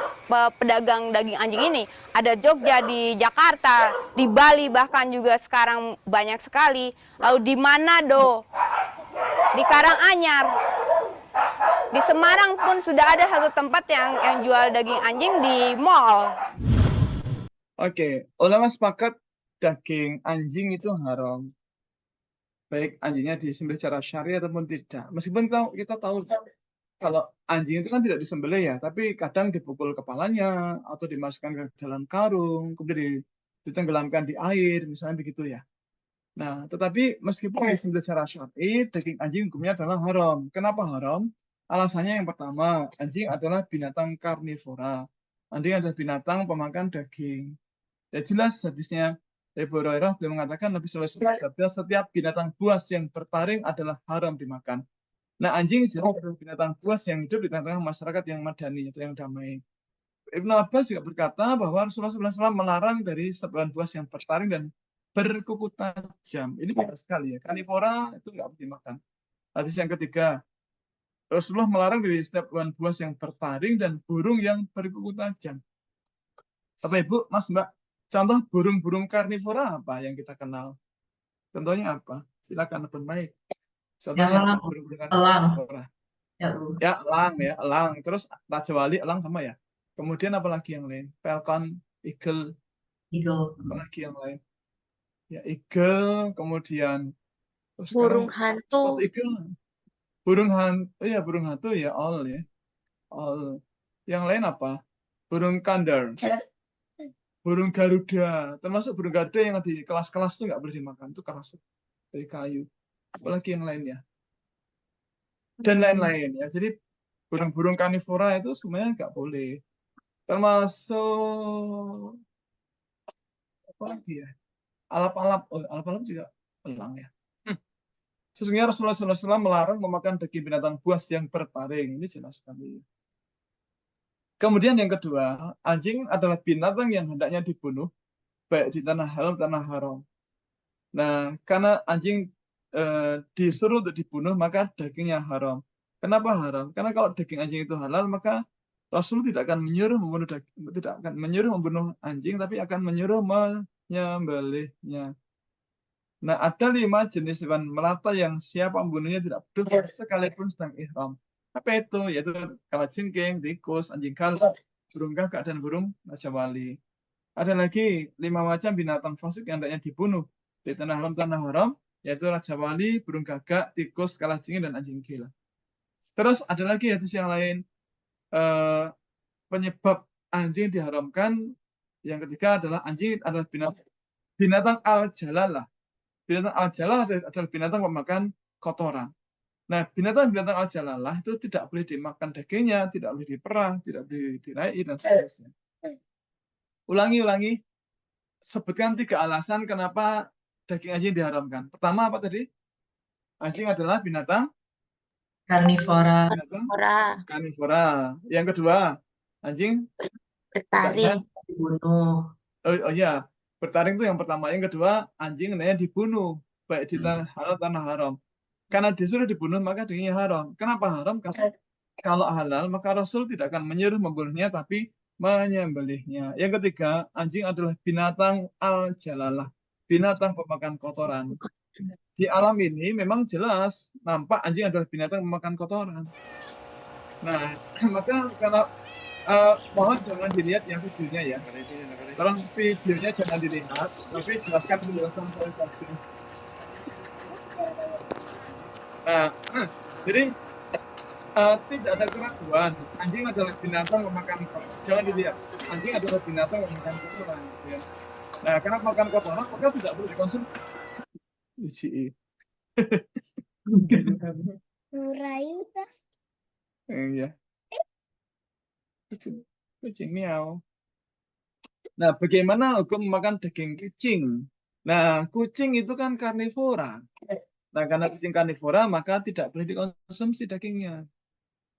pedagang daging anjing ini. Ada Jogja, di Jakarta, di Bali bahkan juga sekarang banyak sekali. Lalu di Manado, di Karanganyar, di Semarang pun sudah ada satu tempat yang jual daging anjing di mall. Oke, ulama sepakat daging anjing itu haram. Baik anjingnya disembelih secara syar'i ataupun tidak. Meskipun kita tahu kalau anjing itu kan tidak disembelih ya, tapi kadang dipukul kepalanya atau dimasukkan ke dalam karung, kemudian ditenggelamkan di air, misalnya begitu ya. Nah, tetapi meskipun disembelih secara syar'i, daging anjing hukumnya adalah haram. Kenapa haram? Alasannya yang pertama, anjing adalah binatang karnivora. Anjing adalah binatang pemakan daging. Ya jelas hadisnya Abu Hurairah beliau mengatakan Nabi SAW bersabda, setiap binatang buas yang bertaring adalah haram dimakan. Nah, anjing adalah binatang buas yang hidup di tengah-tengah masyarakat yang madani atau yang damai. Ibnu Abbas juga berkata bahwa Rasulullah SAW melarang dari setiap buas yang bertaring dan berkuku tajam. Ini benar sekali ya. Karnivora itu nggak boleh dimakan. Hadis yang ketiga, Rasulullah melarang dari setiap hewan buas yang bertaring dan burung yang berkuku tajam. Bapak Ibu, Mas Mbak, contoh burung-burung karnivora apa yang kita kenal? Contohnya apa? Silakan lebih baik. Contohnya burung-burung karnivora. Ya, elang. Terus Raja Wali, elang sama ya. Kemudian apa lagi yang lain? Falcon, eagle. Apa lagi yang lain? Ya, eagle, kemudian burung hantu. Burung hantu ya, owl ya. Owl. Yang lain apa? Burung kandar. Burung Garuda, termasuk burung Garuda yang di kelas-kelas itu nggak boleh dimakan, itu keras dari kayu. Apalagi yang lainnya. Dan lain-lain ya. Jadi burung-burung karnivora itu semuanya nggak boleh. Termasuk apa lagi ya? Alap-alap juga elang ya. Sesungguhnya Rasulullah SAW melarang memakan daging binatang buas yang bertaring. Ini jelas sekali. Kemudian yang kedua, anjing adalah binatang yang hendaknya dibunuh, baik di tanah halal tanah haram. Nah, karena anjing disuruh untuk dibunuh, maka dagingnya haram. Kenapa haram? Karena kalau daging anjing itu halal, maka Rasul tidak akan menyuruh membunuh anjing, tapi akan menyuruh menyembelihnya. Nah, ada 5 jenis hewan melata yang siapa membunuhnya tidak berdosa sekalipun sedang ihram. Apa itu? Yaitu kalajengking, tikus, anjing kala, burung gagak, dan burung raja wali. Ada lagi 5 macam binatang fasik yang hendaknya dibunuh di tanah haram, yaitu raja wali, burung gagak, tikus, kalajengking, dan anjing gila. Terus ada lagi hadis yang lain, penyebab anjing diharamkan. Yang ketiga adalah anjing adalah binatang al-jalalah. Binatang al-jalalah adalah binatang pemakan kotoran. Nah, binatang-binatang al-jalalah itu tidak boleh dimakan dagingnya, tidak boleh diperah, tidak boleh diraih, dan seterusnya. Ulangi. Sebutkan 3 alasan kenapa daging anjing diharamkan. Pertama apa tadi? Anjing adalah binatang Karnivora. Karnivora. Yang kedua, anjing bertaring. Dibunuh. Oh ya, bertaring itu yang pertama. Yang kedua, anjing hendaknya dibunuh, baik di tanah halal tanah haram. Karena disuruh dibunuh, maka dagingnya haram. Kenapa haram? Karena kalau halal, maka Rasul tidak akan menyuruh membunuhnya, tapi menyembelihnya. Yang ketiga, anjing adalah binatang al-jalalah, binatang pemakan kotoran. Di alam ini memang jelas nampak anjing adalah binatang pemakan kotoran. Nah, maka karena mohon jangan dilihat yang videonya ya. Tolong videonya jangan dilihat, tapi jelaskan penjelasan saya saja. Nah, jadi tidak ada keraguan. Anjing adalah binatang pemakan kotoran. Jangan dilihat. Anjing adalah binatang pemakan kotoran. Ya. Nah, karena makan kotoran, maka tidak boleh dikonsumsi. Iya. Kucing miau. Nah, bagaimana hukum makan daging kucing? Nah, kucing itu kan karnivora. Nah, karena kucing karnivora, maka tidak boleh dikonsumsi dagingnya.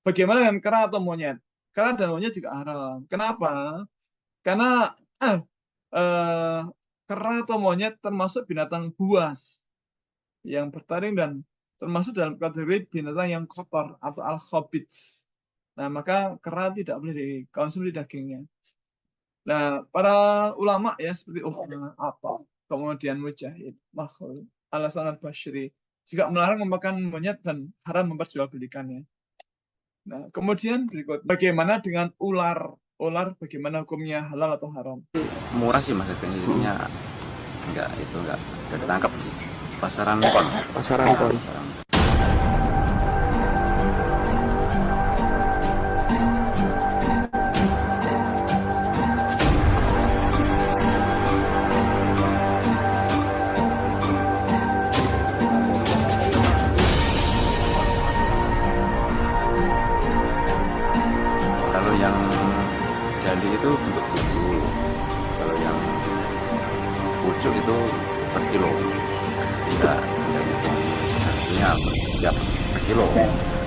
Bagaimana dengan kera atau monyet? Kera dan monyet juga haram. Kenapa? Karena kera atau monyet termasuk binatang buas yang bertaring dan termasuk dalam kategori binatang yang kotor atau al-khabits. Nah, maka kera tidak boleh dikonsumsi dagingnya. Nah, para ulama ya seperti apa, kemudian Mujahid, Makhlul, Al-Hasan al-Bashri juga melarang memakan monyet dan haram memperjualbelikannya. Nah, kemudian berikut, bagaimana dengan ular? Ular bagaimana hukumnya, halal atau haram? Murah sih mas, harganya enggak ditangkap pasaran pon. Kalau yang jadi itu untuk kuku, kalau yang pucuk itu per kilo. Tidak artinya per kilo.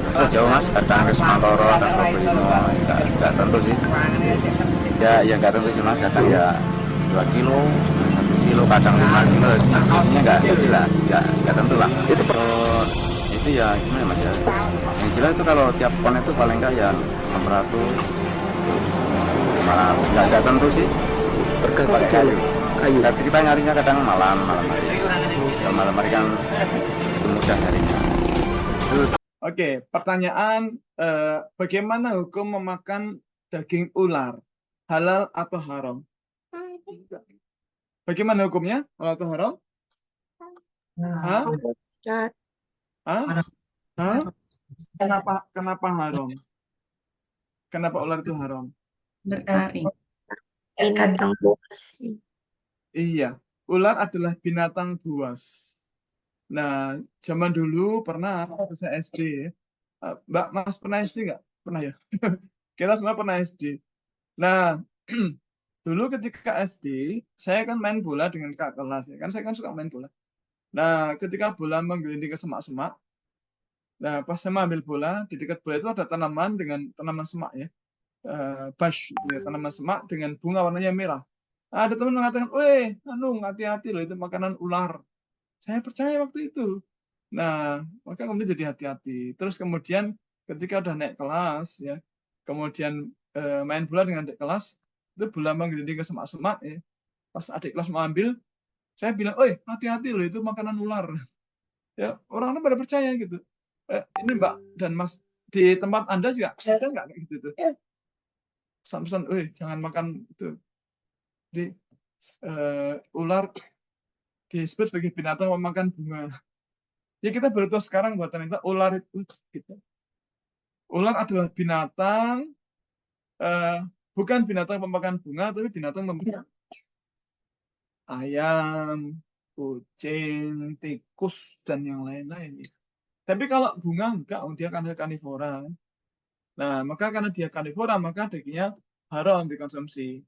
Itu jauh mas, kadang ke Semantoro dan Probolinggo, enggak tentu sih. Ya enggak tentu sih mas, kadang ya 2 kilo, 1 kilo, kadang 5 kilo, intinya enggak jelas, enggak tentu lah. Itu ya gimana mas ya? Yang jelas itu kalau tiap pon itu paling enggak ya 600, malah enggak tentu sih. Tergantung kayu. Tapi kita nyarinya kadang malam hari. Ya, malam hari kan itu mudah nyarinya. Oke, pertanyaan bagaimana hukum memakan daging ular? Halal atau haram? Bagaimana hukumnya? Halal atau haram? Kenapa haram? Kenapa ular itu haram? Bertaring. Binatang buas. Iya, ular adalah binatang buas. Nah, zaman dulu pernah saya SD, Mbak Mas pernah SD nggak? Pernah ya? Kita semua pernah SD. Nah, dulu ketika SD, saya kan main bola dengan kakak kelas ya kan, saya kan suka main bola. Nah, ketika bola menggelinding ke semak-semak, nah pas saya ambil bola, di dekat bola itu ada tanaman dengan tanaman semak ya. bush, ya, tanaman semak dengan bunga warnanya merah. Ada teman mengatakan, "Weh, hati-hati loh itu makanan ular." Saya percaya waktu itu. Nah, maka kemudian jadi hati-hati. Terus kemudian ketika udah naik kelas, ya, kemudian main bola dengan adik kelas, itu bola menggelinding ke semak-semak, ya. Pas adik kelas mau ambil, saya bilang, "Oi, hati-hati loh itu makanan ular." Ya, orang-orang pada percaya gitu. Ini Mbak dan Mas, di tempat Anda juga ada nggak kayak gitu tuh? Pesan-pesan, "Weh, jangan makan itu." Jadi ular disebut sebagai binatang pemakan bunga. Ya kita baru tahu sekarang buat ternyata ular itu gitu. Ular adalah binatang, bukan binatang pemakan bunga, tapi binatang pemakan ayam, kucing, tikus, dan yang lain-lain. Tapi kalau bunga enggak, dia kan karnivora. Nah, maka karena dia karnivora, maka dagingnya haram dikonsumsi.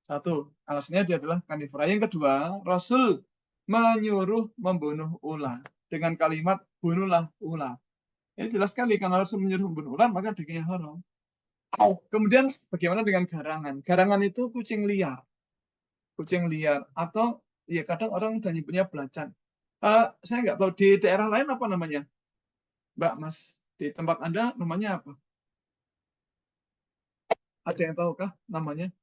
Satu, alasannya dia adalah karnivora. Yang kedua, Rasul menyuruh membunuh ular dengan kalimat bunuhlah ular. Ini jelas sekali karena Rasul menyuruh membunuh ular, maka dagingnya haram. Kemudian bagaimana dengan garangan? Garangan itu kucing liar. Kucing liar atau ya kadang orang udah nyebutnya belacan. Saya nggak tahu di daerah lain apa namanya, Mbak, Mas, di tempat Anda namanya apa? Ada yang tahukah namanya?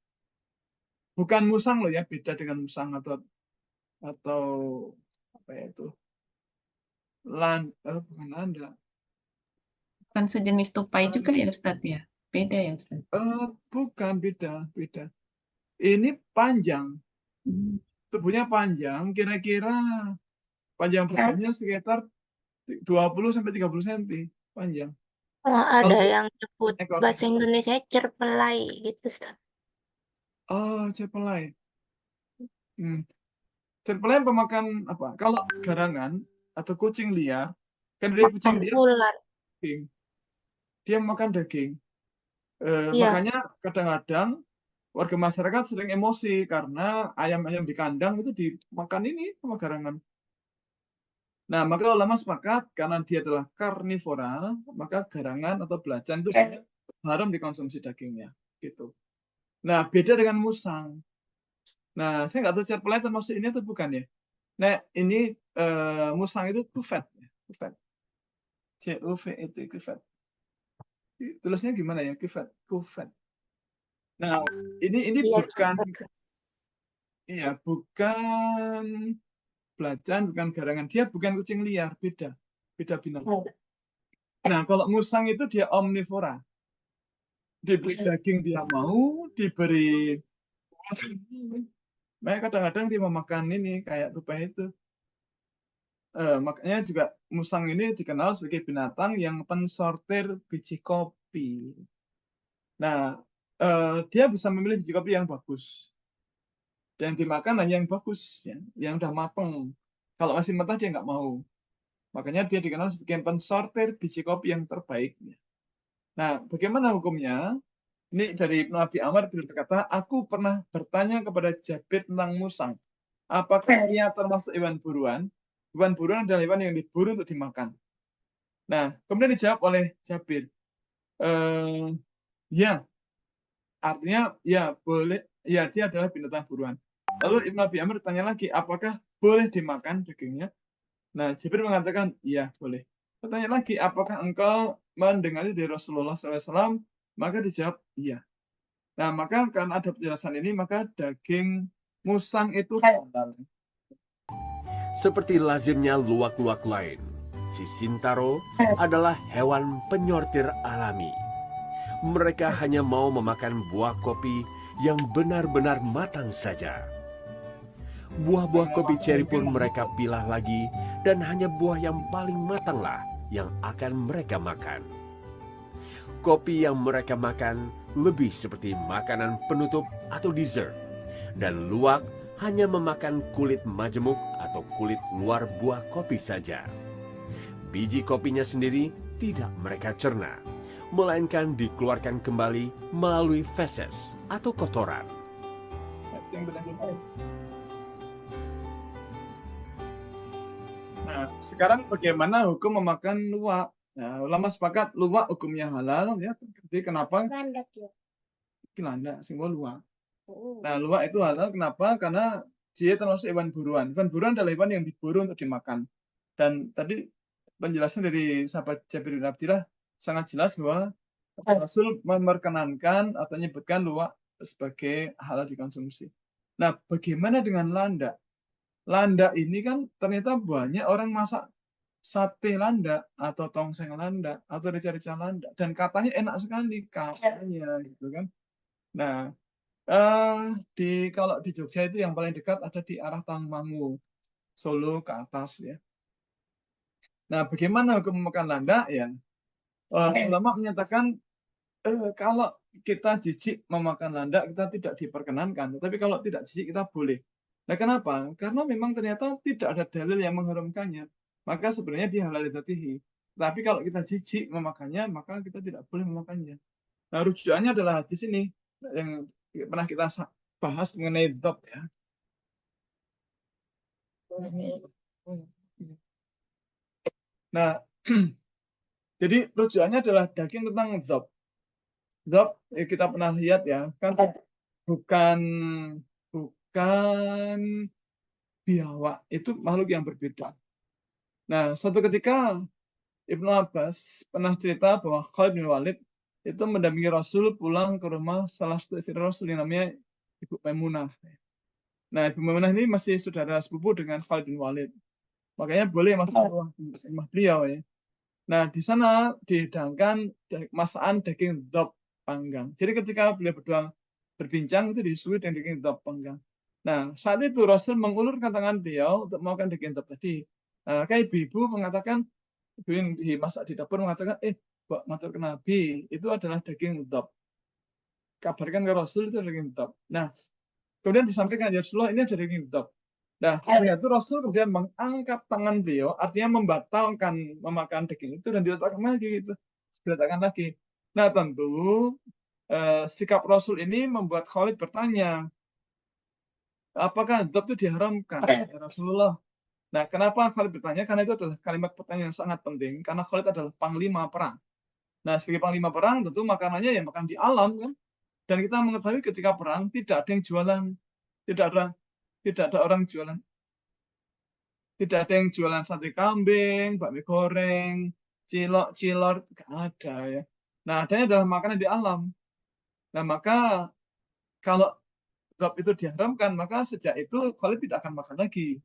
Bukan musang loh ya, beda dengan musang atau apa ya itu? Bukan landa. Bukan sejenis tupai juga ya Ustadz ya? Beda ya Ustadz? Bukan, beda. Ini panjang. Tubuhnya panjang, kira-kira panjang badannya sekitar 20-30 cm panjang. Ada yang nyebut bahasa Indonesia cerpelai gitu, Ustaz. Oh, cerpelai. Cerpelai pemakan apa? Kalau garangan atau kucing liar, kan dia kucing liar, ular. Dia makan daging. Makanya kadang-kadang warga masyarakat sering emosi karena ayam-ayam di kandang itu dimakan ini sama garangan. Nah, maka ulama sepakat karena dia adalah karnivora, maka garangan atau belacan itu haram dikonsumsi dagingnya, gitu. Nah, beda dengan musang. Nah, saya nggak tahu cerpelai termasuk ini atau bukan ya. Nah, ini musang itu kufet, kufet. C-U-V-E-T, kufet. Tulisnya gimana ya, kufet. Nah, ini bukan, bukan belacan, bukan garangan. Dia bukan kucing liar, beda binatang. Nah, kalau musang itu dia omnivora. Diberi daging dia mau, diberi makanya kadang-kadang dia memakan ini kayak tupai itu. Makanya juga musang ini dikenal sebagai binatang yang pensortir biji kopi. Nah, dia bisa memilih biji kopi yang bagus. Dan dimakan hanya yang bagus, ya, yang udah matang. Kalau masih mentah dia nggak mau. Makanya dia dikenal sebagai pensortir biji kopi yang terbaik. Nah, bagaimana hukumnya? Ini dari Ibnu Abi Amr berkata, "Aku pernah bertanya kepada Jabir tentang musang. Apakah ia termasuk hewan buruan? Hewan buruan adalah hewan yang diburu untuk dimakan." Nah, kemudian dijawab oleh Jabir, ya, artinya ya boleh, ya dia adalah binatang buruan. Lalu Ibnu Abi Amr tanya lagi, apakah boleh dimakan dagingnya? Nah, Jabir mengatakan, iya boleh. Bertanya lagi, apakah engkau mendengar dari Rasulullah SAW? Maka dijawab, iya. Nah, maka karena ada penjelasan ini, maka daging musang itu halal. Seperti lazimnya luwak-luwak lain, si Sintaro adalah hewan penyortir alami. Mereka hanya mau memakan buah kopi yang benar-benar matang saja. Buah-buah kopi ceri pun mereka pilah lagi, dan hanya buah yang paling matanglah yang akan mereka makan. Kopi yang mereka makan lebih seperti makanan penutup atau dessert, dan luwak hanya memakan kulit majemuk atau kulit luar buah kopi saja. Biji kopinya sendiri tidak mereka cerna, melainkan dikeluarkan kembali melalui feses atau kotoran. Nah, sekarang bagaimana hukum memakan luwak? Nah, ulama sepakat luwak hukumnya halal, ya. Jadi kenapa? ki landak, sing luwak. Nah, luwak itu halal kenapa? Karena dia termasuk hewan buruan. Hewan buruan adalah hewan yang diburu untuk dimakan. Dan tadi penjelasan dari sahabat Jabir bin Abdillah sangat jelas bahwa Rasul memperkenankan atau menyebutkan luwak sebagai halal dikonsumsi. Nah, bagaimana dengan landak? Landak ini kan ternyata banyak orang masak sate landak atau tongseng landak atau rica-rica landak dan katanya enak sekali katanya gitu kan. Nah, kalau di Jogja itu yang paling dekat ada di arah Tangmangu, Solo ke atas ya. Nah, bagaimana hukum memakan landak ya? Ulama menyatakan kalau kita jijik memakan landak kita tidak diperkenankan, tapi kalau tidak jijik kita boleh. Nah, kenapa? Karena memang ternyata tidak ada dalil yang mengharamkannya. Maka sebenarnya dihalal dzatihi. Tapi kalau kita jijik memakannya, maka kita tidak boleh memakannya. Nah, rujukannya adalah hadis ini yang pernah kita bahas mengenai dzab ya. Nah, jadi rujukannya adalah daging tentang dzab. Dzab kita pernah lihat ya, kan bukan biawak, itu makhluk yang berbeda. Nah, suatu ketika Ibnu Abbas pernah cerita bahwa Khalid bin Walid itu mendampingi Rasul pulang ke rumah salah satu istri Rasul yang namanya Ibu Maimunah. Nah, Ibu Maimunah ini masih saudara sepupu dengan Khalid bin Walid. Makanya boleh masuk rumah beliau ya. Nah, di sana dihidangkan masakan daging dzab panggang. Jadi ketika beliau berdua berbincang itu disuguhi dengan daging dzab panggang. Nah, saat itu Rasul mengulurkan tangan beliau untuk makan daging dzab tadi. Nah, kayak ibu-ibu mengatakan, ibu yang dimasak di dapur mengatakan, Mbak matur ke Nabi, itu adalah daging dzab. Kabarkan ke Rasul itu daging dzab. Nah, kemudian disampaikan, ya Rasulullah ini ada daging dzab. Nah, itu Rasul kemudian mengangkat tangan beliau, artinya membatalkan memakan daging itu dan diletakkan lagi gitu. Diletakkan lagi. Nah, tentu sikap Rasul ini membuat Khalid bertanya, apakah dzab itu diharamkan ya Rasulullah? Nah, kenapa Khalid bertanya? Karena itu adalah kalimat pertanyaan yang sangat penting, karena Khalid adalah panglima perang. Nah, sebagai panglima perang, tentu makanannya ya makan di alam kan. Dan kita mengetahui ketika perang tidak ada yang jualan, tidak ada orang jualan. Tidak ada yang jualan sate kambing, bakmi goreng, cilok, cilor, nggak ada ya. Nah, adanya adalah makanan di alam. Nah, maka kalau dzab itu diharamkan, maka sejak itu Khalid tidak akan makan lagi.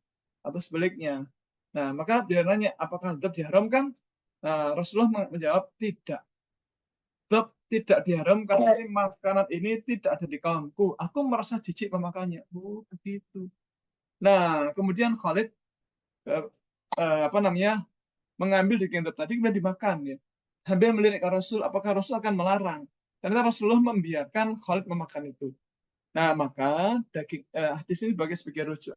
Atau sebaliknya. Nah, maka dia nanya, apakah dzab diharamkan? Nah, Rasulullah menjawab, tidak. Dzab tidak diharamkan, tapi makanan ini tidak ada di kaumku. Aku merasa jijik memakannya. Oh, begitu. Nah, kemudian Khalid mengambil daging dzab tadi kemudian dimakan ya. Sambil melirik ke Rasul, apakah Rasul akan melarang? Ternyata Rasulullah membiarkan Khalid memakan itu. Nah, maka daging hadis ini sebagai rujuk.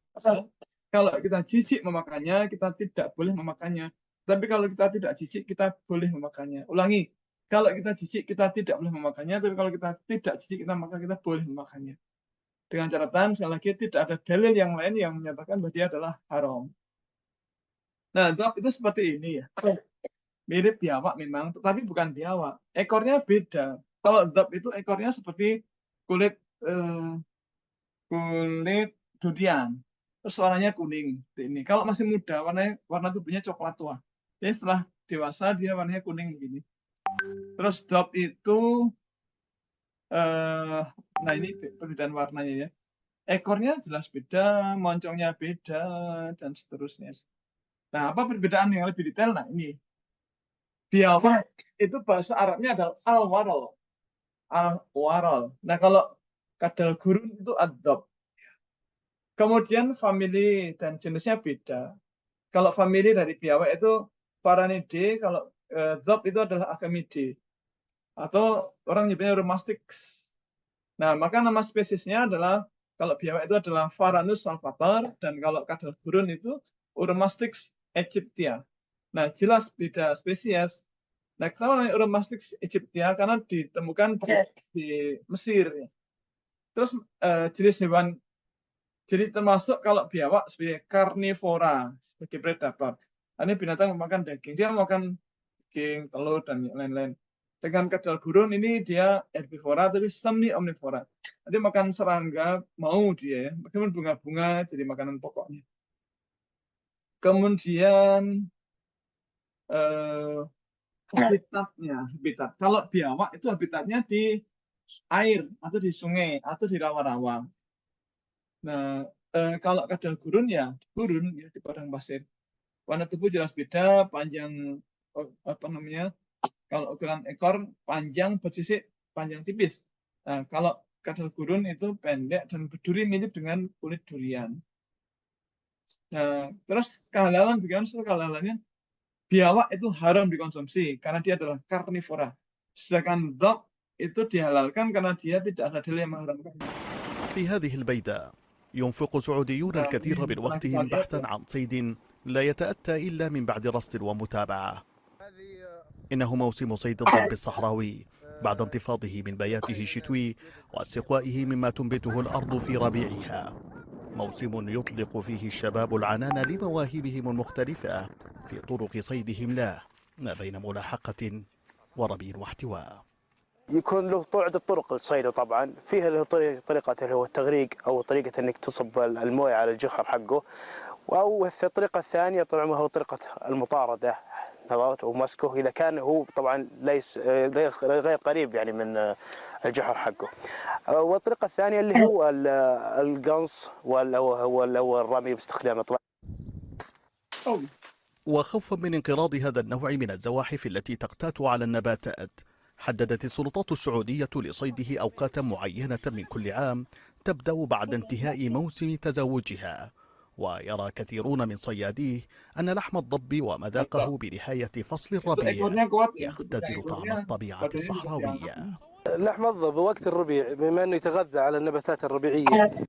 Kalau kita jijik memakannya, kita tidak boleh memakannya. Tapi kalau kita tidak jijik, kita boleh memakannya. Ulangi, kalau kita jijik, kita tidak boleh memakannya. Tapi kalau kita tidak jijik, maka kita boleh memakannya. Dengan catatan, sekali lagi, tidak ada dalil yang lain yang menyatakan bahwa dia adalah haram. Nah, dzab itu seperti ini ya. Mirip biawak memang, tetapi bukan biawak. Ekornya beda. Kalau dzab itu ekornya seperti kulit durian. Terus warnanya kuning. Ini. Kalau masih muda, warna tubuhnya coklat tua. Jadi setelah dewasa, dia warnanya kuning begini. Terus dzab itu, nah ini perbedaan warnanya ya. Ekornya jelas beda, moncongnya beda, dan seterusnya. Nah, apa perbedaan yang lebih detail? Nah, ini. Biawak itu bahasa Arabnya adalah al-waral. Al-waral. Nah, kalau kadal gurun itu ad-dzab. Kemudian famili dan jenisnya beda. Kalau famili dari biawak itu Paranidae, kalau dzab itu adalah Agamide. Atau orang nyebutnya Rumastix. Nah, maka nama spesiesnya adalah, kalau biawak itu adalah Varanus salvator, dan kalau kadal gurun itu Urmastix aegyptia. Nah, jelas beda spesies. Nah, kenapa namanya Urmastix aegyptia? Karena ditemukan di Mesir. Terus jenis hewan, jadi termasuk kalau biawak sebagai karnivora, sebagai predator. Ini binatang memakan daging. Dia makan daging, telur, dan lain-lain. Dengan kadal gurun ini dia herbivora tapi semi omnivora. Jadi makan serangga mau dia ya, meskipun bunga-bunga jadi makanan pokoknya. Kemudian habitat. Kalau biawak itu habitatnya di air atau di sungai atau di rawa-rawa. Nah, kalau kadal gurun ya di padang pasir. Warna tubuh jelas beda, panjang kalau ukuran ekor panjang bersisik, panjang tipis. Nah, kalau kadal gurun itu pendek dan berduri mirip dengan kulit durian. Nah, terus kehalalan bagaimana soal kehalalannya? Biawak itu haram dikonsumsi karena dia adalah karnivora. Sedangkan dog itu dihalalkan karena dia tidak ada dalil yang mengharamkan. في هذه البيداء ينفق سعوديون الكثير من وقتهم بحثا عن صيد لا يتأتى إلا من بعد رصد ومتابعة. إنه موسم صيد الضب الصحراوي بعد انتفاضه من بياته الشتوي واستقوائه مما تنبته الأرض في ربيعها. موسم يطلق فيه الشباب العنان لمواهبهم المختلفة في طرق صيدهم له ما بين ملاحقة وربي واحتواء. يكون له عدة طرق لصيده طبعا، فيها له طريقة اللي هو التغريق أو طريقة انك تصب المويه على الجحر حقه، أو الطريقة الثانية طبعا هو طريقة المطاردة ومسكه إذا كان هو طبعا ليس غير قريب يعني من الجحر حقه. والطريقة الثانية اللي هو القنص هو الرمي باستخدام اطلاق. وخوفا من انقراض هذا النوع من الزواحف التي تقتات على النباتات، حددت السلطات السعودية لصيده أوقاتا معينة من كل عام تبدأ بعد انتهاء موسم تزاوجها. ويرى كثيرون من صياديه أن لحم الضب ومذاقه بنهاية فصل الربيع يختزل طعم الطبيعة الصحراوية. لحم الضب وقت الربيع بما أنه يتغذى على النباتات الربيعية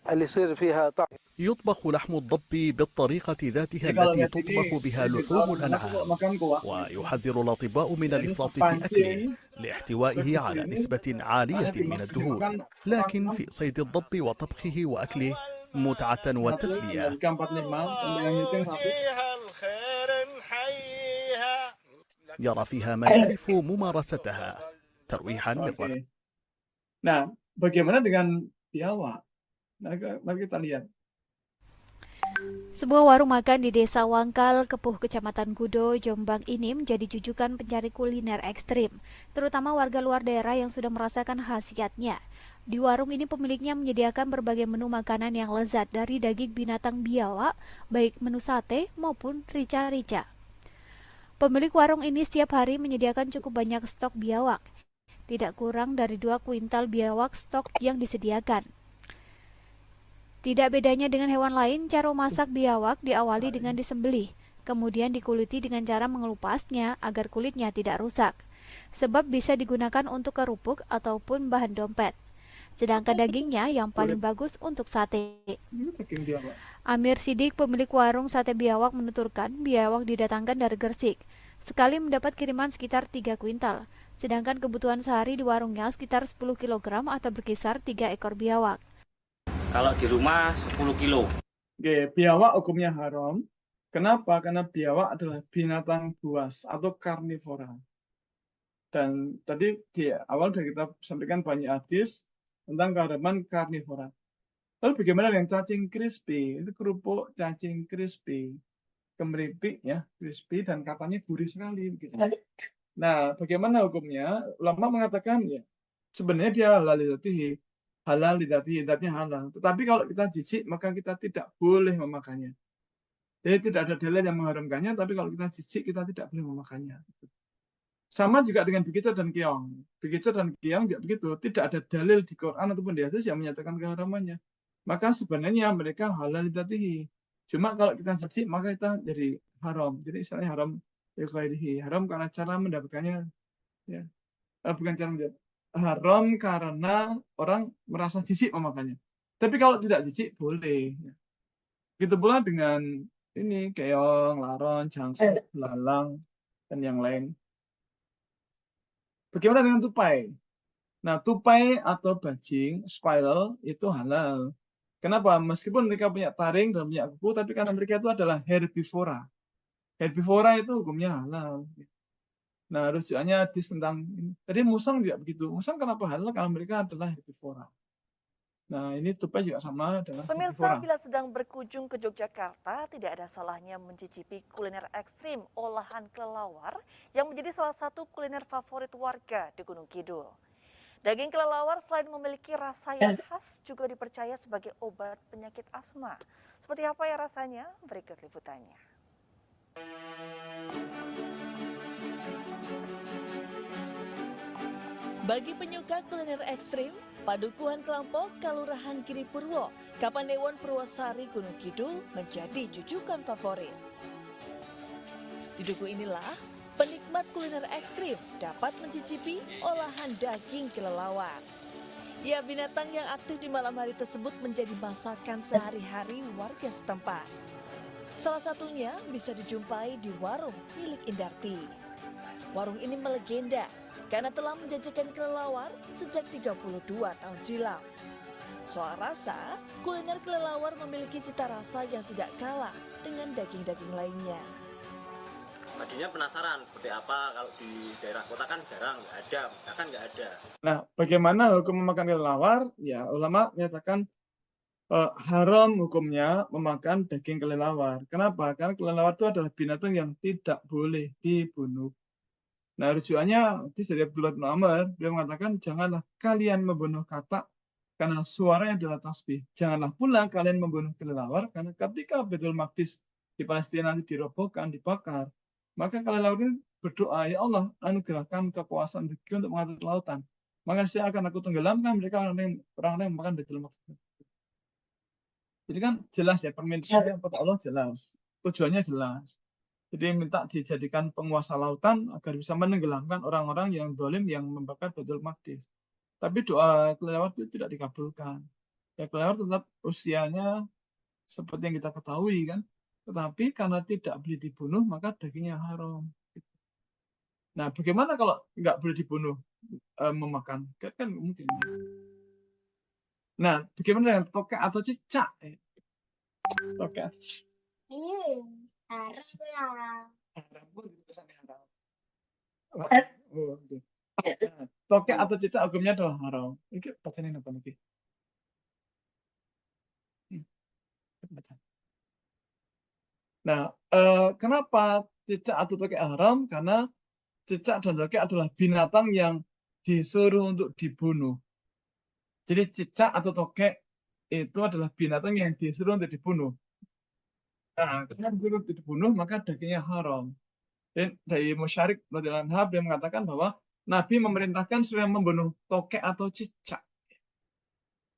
اللي يصير فيها طعم. يطبخ لحم الضب بالطريقة ذاتها التي تطبخ بها لحوم الأنعام، ويحذر الأطباء من الإفراط في أكله لاحتوائه على نسبة عالية من الدهون، لكن في صيد الضب وطبخه وأكله متعة وتسلية. يرى فيها من يعرف ممارستها ترويحا للرد. Nah, bagaimana dengan biawak? Mari kita lihat. Sebuah warung makan di Desa Wangkal, Kepuh, Kecamatan Gudo, Jombang ini menjadi jujukan pencari kuliner ekstrim, terutama warga luar daerah yang sudah merasakan khasiatnya. Di warung ini pemiliknya menyediakan berbagai menu makanan yang lezat dari daging binatang biawak, baik menu sate maupun rica-rica. Pemilik warung ini setiap hari menyediakan cukup banyak stok biawak, tidak kurang dari 2 kuintal biawak stok yang disediakan. Tidak bedanya dengan hewan lain, cara masak biawak diawali dengan disembelih, kemudian dikuliti dengan cara mengelupasnya agar kulitnya tidak rusak, sebab bisa digunakan untuk kerupuk ataupun bahan dompet. Sedangkan dagingnya yang paling bagus untuk sate. Amir Sidik, pemilik warung sate biawak, menuturkan biawak didatangkan dari Gresik. Sekali mendapat kiriman sekitar 3 kuintal, sedangkan kebutuhan sehari di warungnya sekitar 10 kg atau berkisar 3 ekor biawak. Kalau di rumah 10 kilo. Oke, biawak hukumnya haram. Kenapa? Karena biawak adalah binatang buas atau karnivora. Dan tadi di awal sudah kita sampaikan banyak hadis tentang keharaman karnivora. Lalu bagaimana dengan cacing crispy? Itu kerupuk cacing crispy. Kemeripik ya, crispy dan katanya gurih sekali. Gitu. Nah, bagaimana hukumnya? Ulama mengatakan ya, sebenarnya dia halal lidatihi, zatnya halal. Tetapi kalau kita jijik, maka kita tidak boleh memakannya. Jadi tidak ada dalil yang mengharamkannya, tapi kalau kita jijik, kita tidak boleh memakannya. Sama juga dengan bekicot dan keong. Bekicot dan keong juga begitu. Tidak ada dalil di Quran ataupun di hadis yang menyatakan keharamannya. Maka sebenarnya mereka halal lidatihi. Cuma kalau kita jijik, maka kita jadi haram. Jadi istilahnya haram lidatihi. Haram karena cara mendapatkannya. Ya. Bukan cara mendapatkannya. Haram karena orang merasa jijik memakannya. Tapi kalau tidak jijik boleh. Begitu pula dengan ini keong, laron, jangkrik, belalang dan yang lain. Bagaimana dengan tupai? Nah, tupai atau bajing, squirrel itu halal. Kenapa? Meskipun mereka punya taring dan punya kuku, tapi karena mereka itu adalah herbivora. Herbivora itu hukumnya halal. Nah, rujukannya hadis tentang ini. Jadi musang tidak begitu. Musang kenapa halal? Karena mereka adalah herbivora. Nah, ini tupai juga sama adalah Pemirsa, herbivora. bila sedang berkunjung ke Yogyakarta, tidak ada salahnya mencicipi kuliner ekstrim olahan kelelawar yang menjadi salah satu kuliner favorit warga di Gunung Kidul. Daging kelelawar selain memiliki rasa yang khas, juga dipercaya sebagai obat penyakit asma. Seperti apa ya rasanya? Berikut liputannya. Bagi penyuka kuliner ekstrim, Padukuhan Kelampok, Kalurahan Giripurwo, Kapanewon Purwosari, Gunung Kidul menjadi jujukan favorit. Di duku inilah, penikmat kuliner ekstrim dapat mencicipi olahan daging kelelawar. Ya, binatang yang aktif di malam hari tersebut menjadi masakan sehari-hari warga setempat. Salah satunya bisa dijumpai di warung milik Indarti. Warung ini melegenda karena telah menjajakan kelelawar sejak 32 tahun silam. Soal rasa, kuliner kelelawar memiliki cita rasa yang tidak kalah dengan daging-daging lainnya. Tadinya penasaran seperti apa, kalau di daerah kota kan jarang, nggak ada, bahkan nggak ada. Nah, bagaimana hukum memakan kelelawar? Ya, ulama menyatakan haram hukumnya memakan daging kelelawar. Kenapa? Karena kelelawar itu adalah binatang yang tidak boleh dibunuh. Nah, rujukannya dari Abdullah bin Amr, beliau mengatakan, janganlah kalian membunuh katak karena suaranya adalah tasbih. Janganlah pula kalian membunuh kelelawar karena ketika Baitul Maqdis di Palestina nanti dirobohkan, dibakar, maka kelelawar ini berdoa, ya Allah, anugerahkan kekuasaan bagi untuk mengatur lautan. Maka saya akan aku tenggelamkan mereka orang yang makan Baitul Maqdis. Jadi kan jelas ya, permintaan kepada Allah jelas, tujuannya jelas. Jadi minta dijadikan penguasa lautan agar bisa menenggelamkan orang-orang yang zalim yang membakar Baitul Maqdis. Tapi doa kelelawar itu tidak dikabulkan. Ya, kelelawar tetap usianya seperti yang kita ketahui kan. Tetapi karena tidak boleh dibunuh maka dagingnya haram. Nah, bagaimana kalau nggak boleh dibunuh memakan? Kan mungkin. Nah, bagaimana dengan tokek atau cicak? Tokek. Tokek atau cicak hukumnya adalah haram. Ini bacaan apa lagi? Nah, kenapa cicak atau tokek haram? Karena cicak dan tokek adalah binatang yang disuruh untuk dibunuh. Jadi cicak atau tokek itu adalah binatang yang disuruh untuk dibunuh. Nah, ketika disuruh dibunuh maka dagingnya haram. Dan dari Musyarik radhiyallahu anhu dia mengatakan bahwa Nabi memerintahkan supaya membunuh tokek atau cicak.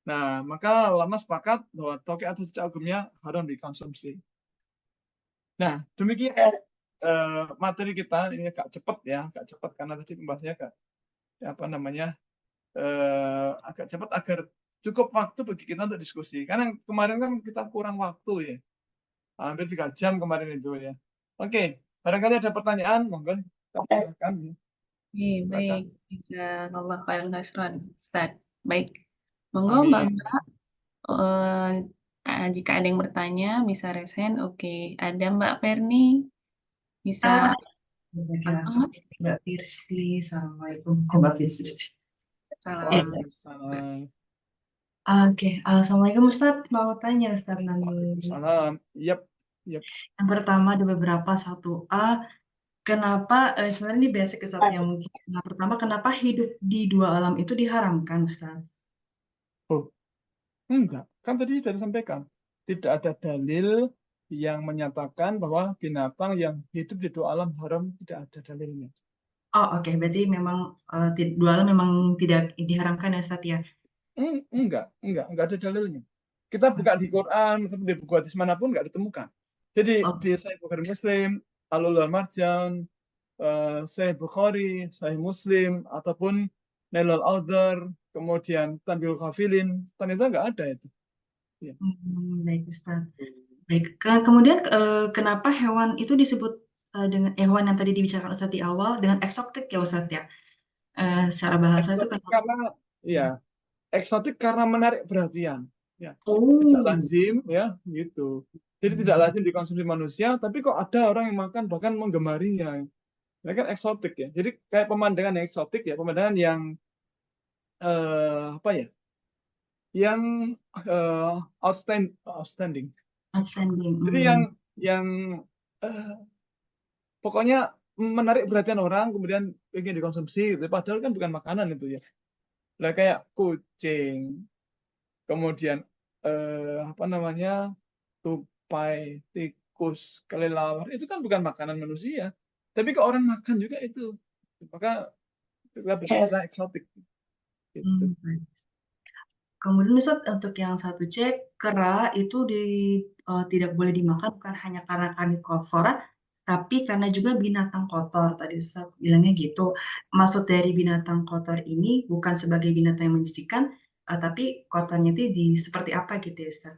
Nah, maka ulama sepakat bahwa tokek atau cicak hukumnya haram dikonsumsi. Nah, demikian materi kita ini agak cepat karena tadi pembahasannya agak cepat agar cukup waktu bagi kita untuk diskusi. Karena kemarin kan kita kurang waktu ya. Hampir 3 jam kemarin itu ya. Oke, barangkali ada pertanyaan, monggo silakan. Baik, jazakallahu khairan, Ustaz. Baik, monggo Mbak-mbak, jika ada yang bertanya bisa raise hand. Oke, ada Mbak Perni, bisa Mbak Firsi, Assalamualaikum. Mbak Firsi. Waalaikumsalam. Oke, Assalamualaikum Ustadz. Mau tanya Ustadz Nabil. Salam. Yap. Yang pertama ada beberapa 1A. Kenapa sebenarnya ini basic Ustadz yang mungkin. Yang pertama, kenapa hidup di 2 alam itu diharamkan Ustadz? Oh, enggak. Kan tadi sudah disampaikan. Tidak ada dalil yang menyatakan bahwa binatang yang hidup di 2 alam haram, tidak ada dalilnya. Oh, oke. Berarti memang 2 alam memang tidak diharamkan ya Ustadz ya? Enggak ada dalilnya. Kita buka di Quran atau di buku hadis manapun enggak ditemukan. Jadi di Sahih Bukhari Muslim, Al-Ulul Marjan, Sahih Bukhari, Sahih Muslim ataupun Nailul Awdar, kemudian Tanbihul Ghafilin, ternyata enggak ada itu. Ya. Baik Ustaz. Baik. Kemudian kenapa hewan itu disebut dengan hewan yang tadi dibicarakan Ustaz di awal dengan eksotik ya Ustaz ya? Secara bahasa itu karena ya eksotik karena menarik perhatian, ya. Tidak lazim, ya, gitu. Jadi tidak lazim dikonsumsi manusia, tapi kok ada orang yang makan bahkan menggemarinya. Mereka kan eksotik ya. Jadi kayak pemandangan yang eksotik ya, pemandangan yang apa ya? Yang outstanding. Outstanding. Jadi yang pokoknya menarik perhatian orang, kemudian ingin dikonsumsi, gitu. Padahal kan bukan makanan itu ya. Lah kayak kucing, kemudian apa namanya, tupai, tikus, kelelawar, itu kan bukan makanan manusia. Tapi ke orang makan juga itu. Maka kita bicara eksotik. Gitu. Kemudian Ustaz, untuk yang 1C, kera itu tidak boleh dimakan bukan hanya karena karnivora, tapi karena juga binatang kotor. Tadi Ustaz bilangnya gitu. Maksud dari binatang kotor ini bukan sebagai binatang yang menjijikan, tapi kotornya itu seperti apa gitu ya Ustaz?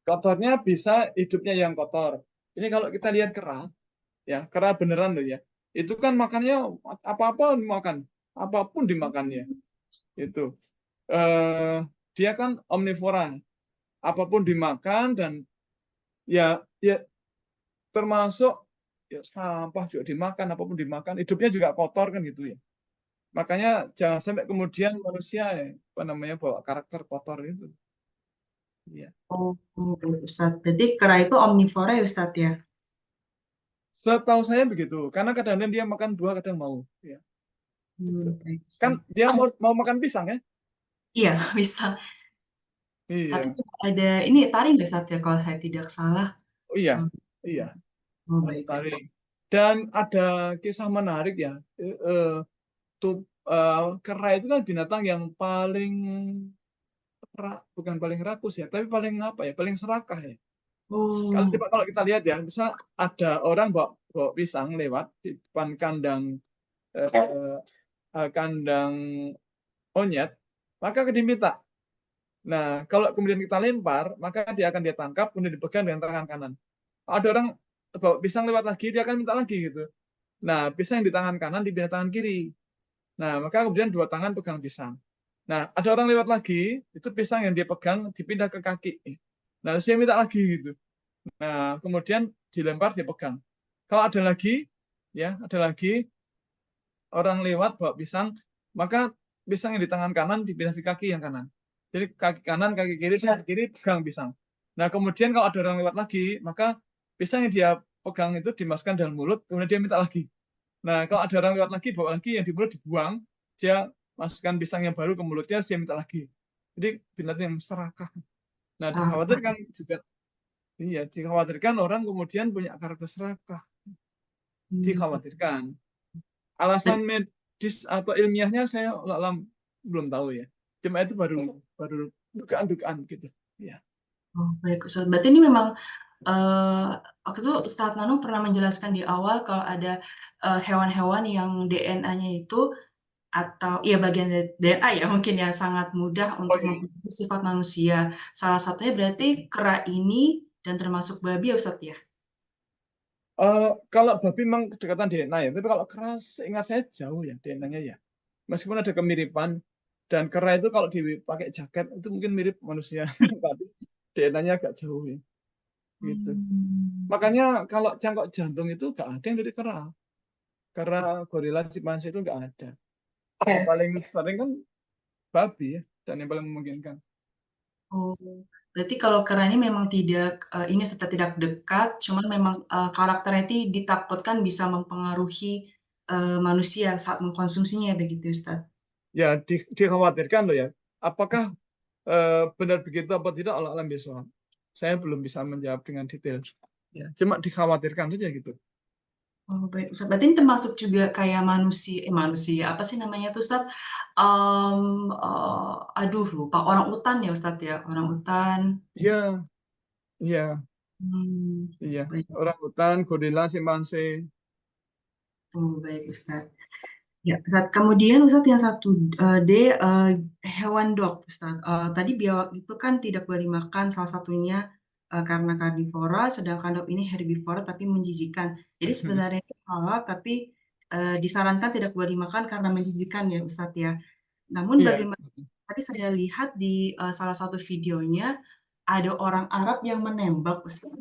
Kotornya bisa hidupnya yang kotor. Ini kalau kita lihat kera, ya kera beneran loh ya. Itu kan makannya apa-apa dimakan, apapun dimakannya. Itu. Dia kan omnivora, apapun dimakan dan ya termasuk ya, sampah juga dimakan, apapun dimakan, hidupnya juga kotor kan gitu ya. Makanya jangan sampai kemudian manusia apa namanya bawa karakter kotor itu. Iya. Oh, Ustaz. Berarti kera itu omnivora ya Ustaz ya? Setahu saya begitu, karena kadang-kadang dia makan buah, kadang mau. Ya. Kan dia mau makan pisang ya? Iya, bisa. Tapi Iya. juga ada ini taring nggak Ustaz ya kalau saya tidak salah? Oh iya, iya. Oh, baik. Taring. Dan ada kisah menarik ya. Kera itu kan binatang yang paling bukan paling rakus ya, tapi paling apa ya? Paling serakah ya. Kalau kita lihat ya, misalnya ada orang bawa pisang lewat di depan kandang monyet, maka diminta. Nah, kalau kemudian kita lempar, maka dia tangkap, kemudian dipegang dengan tangan kanan. Ada orang bawa pisang lewat lagi, dia akan minta lagi gitu. Nah, pisang yang di tangan kanan dipindah tangan kiri. Nah, maka kemudian dua tangan pegang pisang. Nah, ada orang lewat lagi, itu pisang yang dia pegang dipindah ke kaki. Nah, terus dia minta lagi gitu. Nah, kemudian dilempar, dia pegang. Kalau ada lagi, ya, ada lagi orang lewat bawa pisang, maka pisang yang di tangan kanan dipindah di kaki yang kanan. Jadi kaki kanan, kaki kiri pegang pisang. Nah, kemudian kalau ada orang lewat lagi, maka pisang yang dia pegang itu dimasukkan dalam mulut, kemudian dia minta lagi. Nah, kalau ada orang lewat lagi, bawa lagi, yang di mulut dibuang, dia masukkan pisang yang baru ke mulutnya, dia minta lagi. Jadi binatang yang serakah. Nah, dikhawatirkan juga, dikhawatirkan orang kemudian punya karakter serakah. Dikhawatirkan. Alasan medis atau ilmiahnya saya belum tahu ya. Cuma itu baru dugaan-dugaan gitu. Ya. Oh, baik Ustaz. Berarti ini memang waktu itu Ustaz Nano pernah menjelaskan di awal kalau ada hewan-hewan yang DNA-nya itu atau ya bagian dari DNA ya mungkin yang sangat mudah untuk mempengaruhi sifat manusia. Salah satunya berarti kera ini dan termasuk babi ya Ustaz ya? Kalau babi memang kedekatan DNA ya, tapi kalau kera ingat saya jauh ya DNA-nya ya. Meskipun ada kemiripan, dan kera itu kalau dipakai jaket itu mungkin mirip manusia, tapi DNA-nya agak jauh ya. Gitu. Makanya kalau cangkok jantung itu nggak ada yang dari kera. Karena gorila, cimpanse itu nggak ada. Yang paling sering kan babi ya, dan yang paling memungkinkan. Oh, berarti kalau kera ini memang tidak ini serta tidak dekat, cuman memang karakternya itu ditakutkan bisa mempengaruhi manusia saat mengkonsumsinya begitu Ustaz? Ya, dikhawatirkan loh ya. Apakah benar begitu apa tidak, Allah alam bisawab. Saya belum bisa menjawab dengan detail. Ya, cuma dikhawatirkan saja gitu. Oh, baik Ustaz. Berarti ini termasuk juga kayak manusia apa sih namanya tuh Ustaz? Aduh lupa, orang utan ya Ustaz ya? Orang utan. Iya. Iya. Iya, orang utan, gorila, cimpanse. Oh, baik Ustaz. Ya, Ustaz. Kemudian Ustaz yang 1D hewan dog Ustaz. Tadi biawak itu kan tidak boleh dimakan salah satunya karena karnivora, sedangkan dog ini herbivora tapi menjijikan. Jadi sebenarnya itu halal tapi disarankan tidak boleh dimakan karena menjijikan ya Ustaz ya. Namun bagaimana tadi saya lihat di salah satu videonya ada orang Arab yang menembak Ustaz.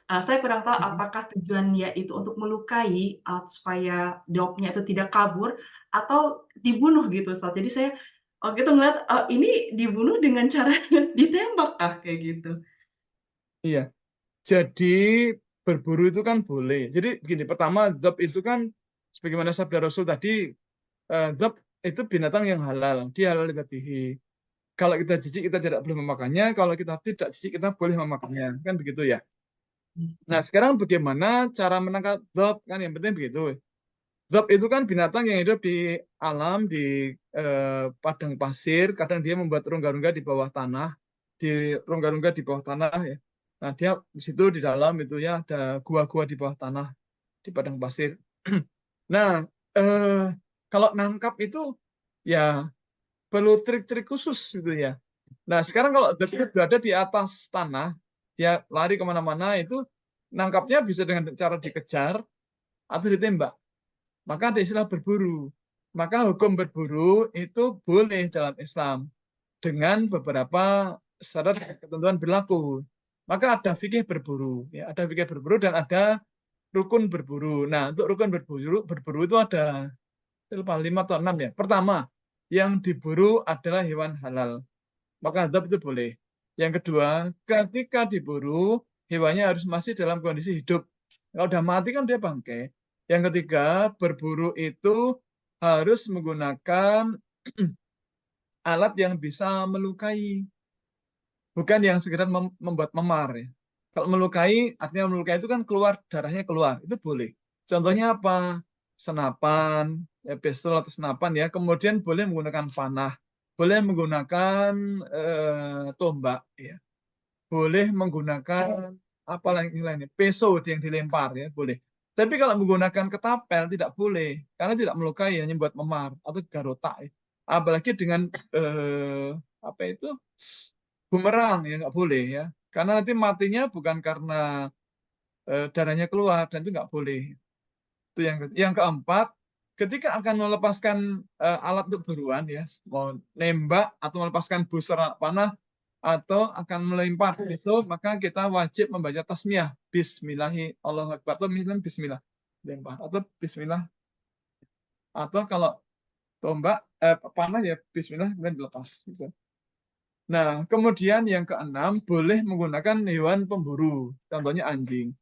Saya kurang tahu apakah tujuannya itu untuk melukai supaya dognya itu tidak kabur atau dibunuh gitu Ustaz. Jadi saya waktu itu ngeliat, oh ini dibunuh dengan cara ditembak kah? Kayak gitu. Iya. Jadi berburu itu kan boleh. Jadi begini, pertama dzab itu kan sebagaimana sabda Rasul tadi, dzab itu binatang yang halal, dia halal dzatihi. Kalau kita jijik kita tidak boleh memakannya, kalau kita tidak jijik kita boleh memakannya, kan begitu ya. Nah, sekarang bagaimana cara menangkap dzab, kan yang penting begitu. Dzab itu kan binatang yang hidup di alam, di padang pasir, kadang dia membuat rongga-rongga di bawah tanah, di rongga-rongga di bawah tanah ya. Nah, dia di situ di dalam itu ya ada gua-gua di bawah tanah di padang pasir. Nah, kalau nangkap itu ya perlu trik-trik khusus gitu ya. Nah, sekarang kalau dzab itu berada di atas tanah, dia lari kemana-mana itu nangkapnya bisa dengan cara dikejar atau ditembak. Maka ada istilah berburu. Maka hukum berburu itu boleh dalam Islam dengan beberapa syarat dan ketentuan berlaku. Maka ada fikih berburu, ya, ada fikih berburu dan ada rukun berburu. Nah, untuk rukun berburu itu ada 5 atau 6 ya. Pertama, yang diburu adalah hewan halal. Maka dzab itu boleh. Yang kedua, ketika diburu, hewannya harus masih dalam kondisi hidup. Kalau udah mati kan dia bangkai. Yang ketiga, berburu itu harus menggunakan alat yang bisa melukai. Bukan yang sekedar membuat memar. Ya. Kalau melukai, artinya melukai itu kan keluar, darahnya keluar. Itu boleh. Contohnya apa? Senapan, ya, pistol atau senapan ya. Kemudian boleh menggunakan panah. Boleh menggunakan tombak. Ya. Boleh menggunakan apa lagi lainnya? Peso yang dilempar ya, boleh. Tapi kalau menggunakan ketapel tidak boleh, karena tidak melukai, hanya buat memar atau garotak. Ya. Apalagi dengan apa itu bumerang ya nggak boleh ya, karena nanti matinya bukan karena darahnya keluar dan itu nggak boleh. Itu yang keempat, ketika akan melepaskan alat untuk buruan ya, mau nembak atau melepaskan busur panah atau akan melempar pisau, maka kita wajib membaca tasmiyah, Bismillahi Allahu Akbar atau Bismillah lempar atau Bismillah, atau kalau tombak panah ya Bismillah kemudian dilepas gitu. Nah, kemudian yang keenam, boleh menggunakan hewan pemburu, contohnya anjing.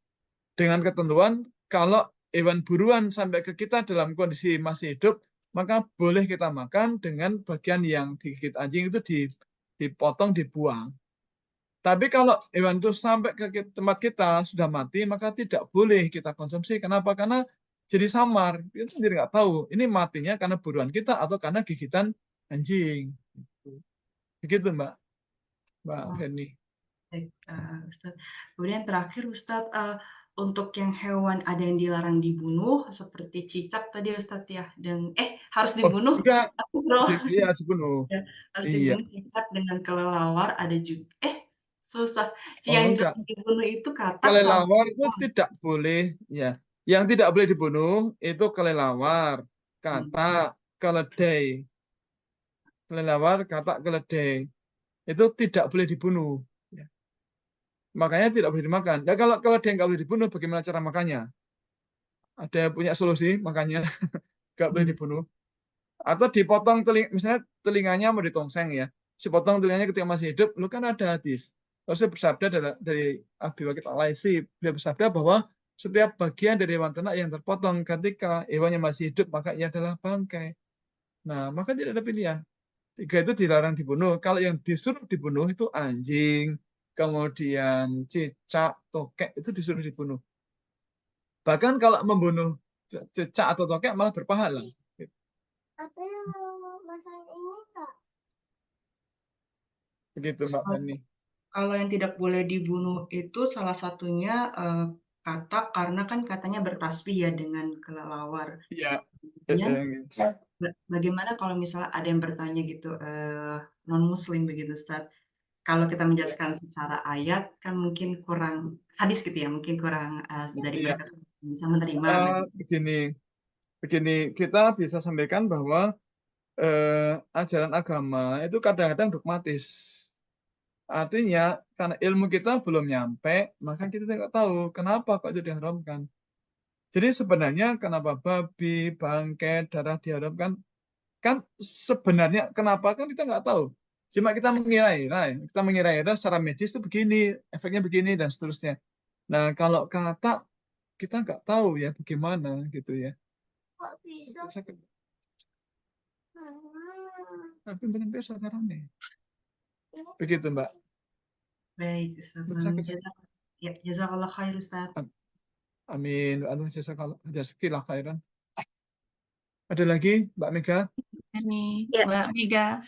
Dengan ketentuan, kalau hewan buruan sampai ke kita dalam kondisi masih hidup, maka boleh kita makan dengan bagian yang digigit anjing itu dipotong, dibuang. Tapi kalau hewan itu sampai ke tempat kita sudah mati, maka tidak boleh kita konsumsi. Kenapa? Karena jadi samar. Kita sendiri nggak tahu, ini matinya karena buruan kita atau karena gigitan anjing. Begitu, Mbak Henny. Baik, Ustadz. Kemudian terakhir Ustadz, untuk yang hewan ada yang dilarang dibunuh seperti cicak tadi Ustadz ya, dan harus dibunuh. Juga, Iya, dibunuh. ya, harus Iya. dibunuh cicak dengan kelelawar ada juga. Susah. Oh, Yang enggak. dibunuh itu katak Kelelawar itu sama tidak boleh ya. Yang tidak boleh dibunuh itu kelelawar, katak, keledai. Kelelawar, katak, keledai. Itu tidak boleh dibunuh. Ya. Makanya tidak boleh dimakan. Ya, kalau keledai nggak boleh dibunuh, bagaimana cara makannya? Ada yang punya solusi makanya nggak boleh dibunuh. Atau dipotong misalnya telinganya mau ditongseng ya. Dipotong telinganya ketika masih hidup, lu kan ada hadis. Rasul bersabda dari Abi Waqid Al-Laitsi, beliau bersabda bahwa setiap bagian dari hewan ternak yang terpotong ketika hewannya masih hidup, maka ia adalah bangkai. Nah, maka tidak ada pilihan. 3 itu dilarang dibunuh. Kalau yang disuruh dibunuh itu anjing, kemudian cicak, tokek, itu disuruh dibunuh. Bahkan kalau membunuh cicak atau tokek malah berpahala. Ada yang masak ini enggak? Begitu, Mbak Fani. Kalau yang tidak boleh dibunuh itu salah satunya katak, karena kan katanya bertasbih ya dengan kelelawar. Iya. Kemudian bagaimana kalau misalnya ada yang bertanya gitu, non-muslim begitu Ustaz, kalau kita menjelaskan secara ayat kan mungkin kurang, hadis gitu ya, mungkin kurang dari mereka bisa menerima. Begini, kita bisa sampaikan bahwa ajaran agama itu kadang-kadang dogmatis. Artinya karena ilmu kita belum nyampe, maka kita tidak tahu kenapa kok itu diharamkan. Jadi sebenarnya kenapa babi, bangkai, darah diharamkan, kan sebenarnya kenapa kan kita nggak tahu. Cuma kita mengira-ira secara medis itu begini, efeknya begini dan seterusnya. Nah kalau kata kita nggak tahu ya bagaimana gitu ya. Kok bisa? Tapi benar biasa caranya. Begitu Mbak. Baik, Ustaz. Ya, jazakallah khair, Ustaz. Amin. Jazakallah khairan. Ada lagi Mbak Mega? Ini Ya. Mbak Mega.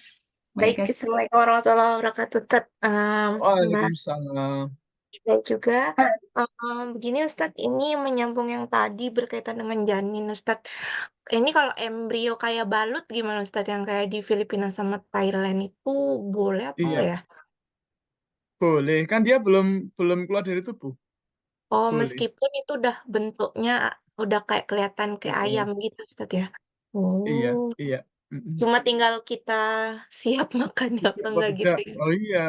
Baik, Assalamualaikum warahmatullahi wabarakatuh, Ustaz. Mbak Waalaikumsalam. dan juga begini Ustadz, ini menyambung yang tadi berkaitan dengan janin Ustadz. Ini kalau embrio kayak balut gimana Ustadz, yang kayak di Filipina sama Thailand itu boleh apa enggak ya? Boleh, kan dia belum keluar dari tubuh. Oh, Boleh. meskipun itu udah bentuknya udah kayak kelihatan kayak ayam gitu Ustadz ya. Iya, Oh. iya. Cuma tinggal kita siap makannya apa enggak gitu ya. Oh iya,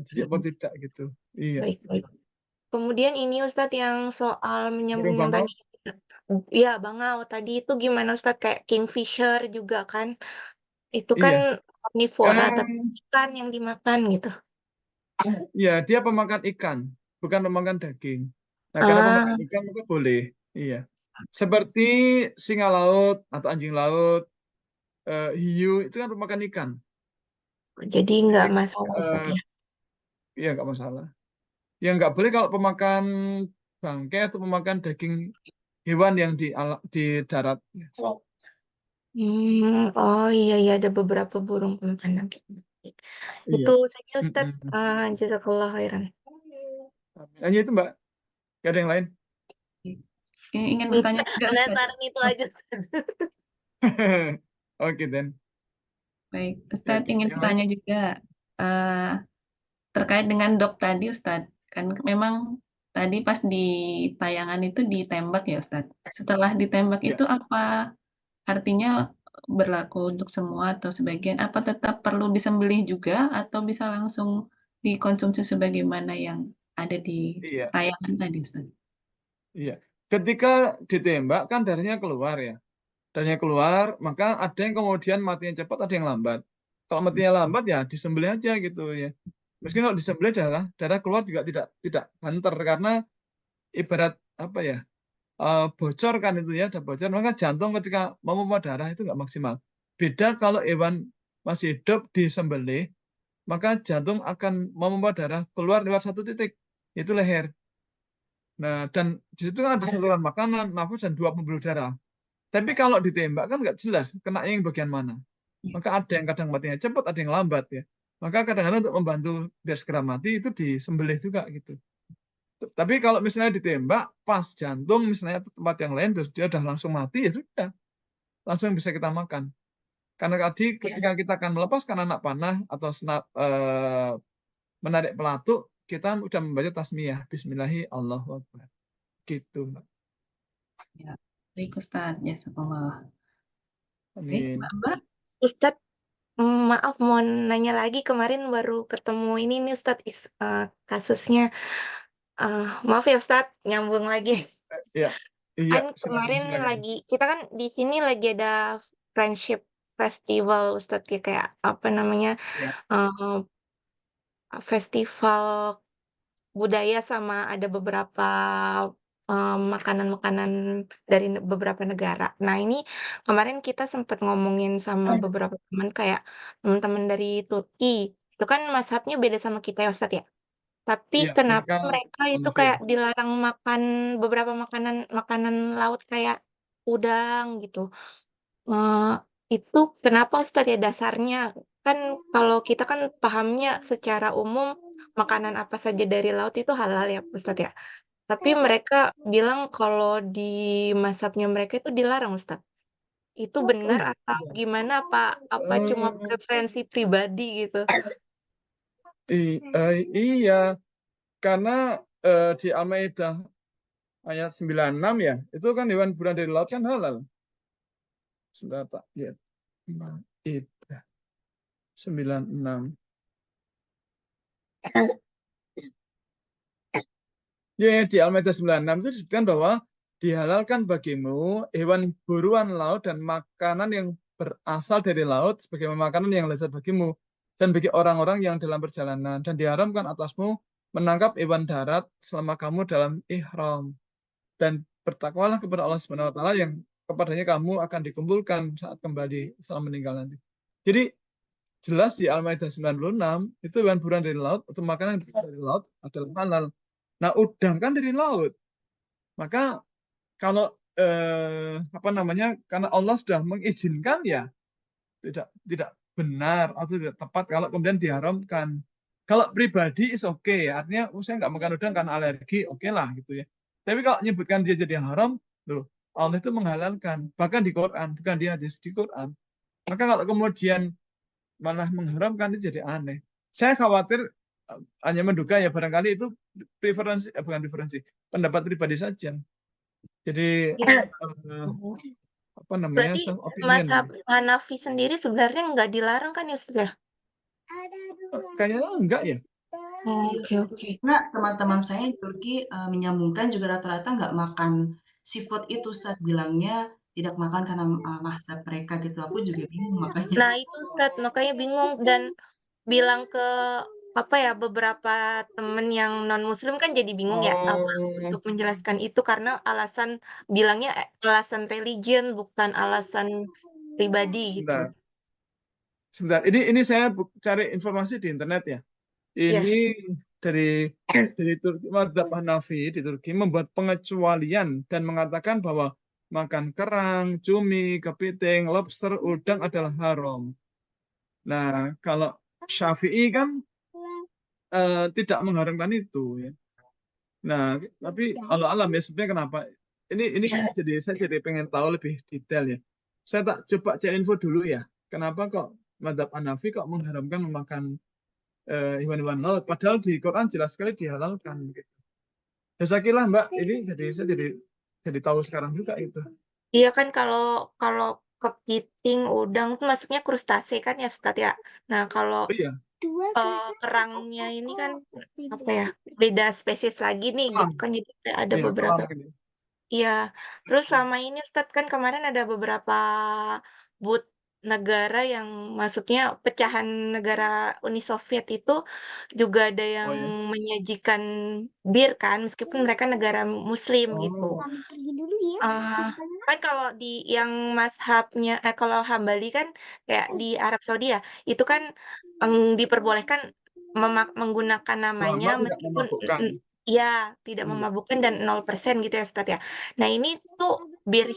siap apa tidak gitu. Iya. Baik, baik. Kemudian ini Ustadz yang soal menyambung yang bangau? tadi. Iya, bangau tadi itu gimana Ustadz, kayak kingfisher juga kan? Itu kan Iya. omnivora, tapi ikan yang dimakan gitu. Iya, dia pemakan ikan, bukan pemakan daging. Nah, karena pemakan ikan maka boleh. Iya. Seperti singa laut atau anjing laut, hiu itu kan pemakan ikan. Jadi nggak masalah Ustadz ya? Iya, nggak masalah. Yang nggak boleh kalau pemakan bangkai atau pemakan daging hewan yang di darat. Oh iya, iya ada beberapa burung pemakan daging. Iya. Itu saja Ustadz. Jazakallah khairan. Hanya itu Mbak. Gak ada yang lain? Ingin bertanya juga Ustaz. Penasaran itu aja. Oke, Dan. Baik, Ustadz ingin yang bertanya juga terkait dengan dok tadi Ustadz. Kan memang tadi pas di tayangan itu ditembak ya Ustadz. Setelah ditembak itu apa artinya berlaku untuk semua atau sebagian? Apa tetap perlu disembelih juga atau bisa langsung dikonsumsi sebagaimana yang ada di tayangan tadi Ustadz? Iya. Ketika ditembak kan darahnya keluar ya. Darahnya keluar, maka ada yang kemudian matinya cepat, ada yang lambat. Kalau matinya lambat ya disembelih aja gitu ya. Meskipun kalau disembelih darah keluar juga tidak banter karena ibarat apa ya? Bocor kan itu ya, ada bocor, maka jantung ketika memompa darah itu nggak maksimal. Beda kalau hewan masih hidup disembelih, maka jantung akan memompa darah keluar lewat satu titik, itu leher. Nah, dan di situ kan ada saluran makanan, nafas, dan dua pembuluh darah. Tapi kalau ditembak kan nggak jelas kena yang bagian mana. Maka ada yang kadang matinya cepat, ada yang lambat ya. Maka kadang-kadang untuk membantu biar segera mati itu disembelih juga gitu. Tapi kalau misalnya ditembak pas jantung misalnya tempat yang lain terus dia udah langsung mati ya sudah. Langsung bisa kita makan. Karena tadi ketika kita akan melepaskan anak panah atau menarik pelatuk, kita udah membaca tasmiyah Bismillahi Allahu Akbar. Gitu, Mbak. Ya, baik Ustadz, jazakallah. Baik, Amin. Mbak. Ustadz, maaf mau nanya lagi, kemarin baru ketemu ini nih Ustadz, kasusnya. Maaf ya Ustadz, nyambung lagi. Iya. Kan kemarin kita kan di sini lagi ada friendship festival Ustadz ya, kayak apa namanya, festival budaya sama ada beberapa makanan-makanan dari beberapa negara. Nah ini kemarin kita sempat ngomongin sama beberapa teman, kayak teman-teman dari Turki, itu kan mazhabnya beda sama kita ya Ustadz ya. Tapi kenapa mereka itu kayak dilarang makan beberapa makanan laut kayak udang gitu. Itu kenapa Ustadz ya dasarnya? Kan kalau kita kan pahamnya secara umum makanan apa saja dari laut itu halal ya Ustadz ya. Tapi mereka bilang kalau di mazhabnya mereka itu dilarang Ustadz. Itu benar atau gimana? Apa cuma preferensi pribadi gitu? Iya, karena di Al-Maidah ayat 96 ya, itu kan hewan buruan dari laut kan halal. Sebentar tak lihat. Maidah 96. Ya, di Al-Maidah 96 itu disebutkan bahwa dihalalkan bagimu hewan buruan laut dan makanan yang berasal dari laut sebagai makanan yang lezat bagimu dan bagi orang-orang yang dalam perjalanan, dan diharamkan atasmu menangkap hewan darat selama kamu dalam ihram, dan bertakwalah kepada Allah Subhanahu wa taala yang kepadanya kamu akan dikumpulkan saat kembali setelah meninggal nanti. Jadi jelas di Al-Maidah 96 itu hewan buruan dari laut atau makanan dari laut adalah halal. Nah, udang kan dari laut. Maka kalau karena Allah sudah mengizinkan, ya tidak benar atau tidak tepat kalau kemudian diharamkan. Kalau pribadi is okay, artinya saya nggak makan udang karena alergi, oke lah gitu ya. Tapi kalau menyebutkan dia jadi haram, loh, Allah itu menghalalkan, bahkan di Quran, bukan di hadis, di Quran. Maka kalau kemudian malah mengharamkan itu jadi aneh. Saya khawatir hanya menduga ya barangkali itu bukan preferensi, pendapat pribadi saja. Jadi apa namanya, Berarti self opinion. mazhab Hanafi sendiri sebenarnya nggak dilarang kan ya Ustaz ya? Kayaknya enggak ya. Oke. Nah, teman-teman saya di Turki menyambungkan juga rata-rata nggak makan seafood itu, Ustaz bilangnya tidak makan karena mazhab mereka gitu. Aku juga bingung makanya. Nah itu Ustaz, makanya bingung dan bilang ke beberapa temen yang non muslim kan jadi bingung ya untuk menjelaskan itu karena bilangnya alasan religion bukan alasan pribadi gitu. Sebentar. Ini saya cari informasi di internet ya. Ini dari Turki, mazhab Hanafi di Turki membuat pengecualian dan mengatakan bahwa makan kerang, cumi, kepiting, lobster, udang adalah haram. Nah, kalau Syafi'i kan tidak mengharamkan itu ya. Nah, tapi Allah alam ya sebenarnya kenapa? Ini saya jadi pengen tahu lebih detail ya. Saya tak coba cek info dulu ya. Kenapa kok mazhab Hanafi kok mengharamkan memakan hewan-hewan laut? Padahal di Quran jelas sekali dihalalkan. Gitu. Ya saya kira Mbak, ini saya jadi tahu sekarang juga itu. Iya kan kalau kepiting, udang itu masuknya krustase kan ya Ustaz ya. Nah kalau kerangnya ini kan beda spesies lagi nih gitu kan, jadi ada beberapa. Iya, terus sama ini Ustaz kan kemarin ada beberapa negara yang maksudnya pecahan negara Uni Soviet itu juga ada yang menyajikan bir kan meskipun mereka negara muslim gitu. Kan kalau di yang mazhabnya kalau Hambali kan kayak di Arab Saudi ya, itu kan diperbolehkan menggunakan namanya meskipun tidak memabukkan dan 0% gitu ya Ustaz ya. Nah ini tuh bir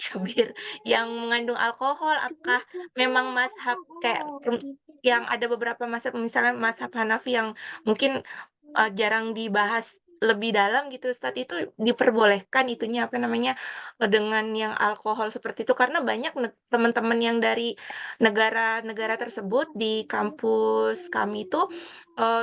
yang mengandung alkohol, apakah memang mazhab kayak yang ada beberapa mazhab misalnya mazhab Hanafi yang mungkin jarang dibahas lebih dalam gitu Ustaz, itu diperbolehkan itunya dengan yang alkohol seperti itu karena banyak teman-teman yang dari negara-negara tersebut di kampus kami itu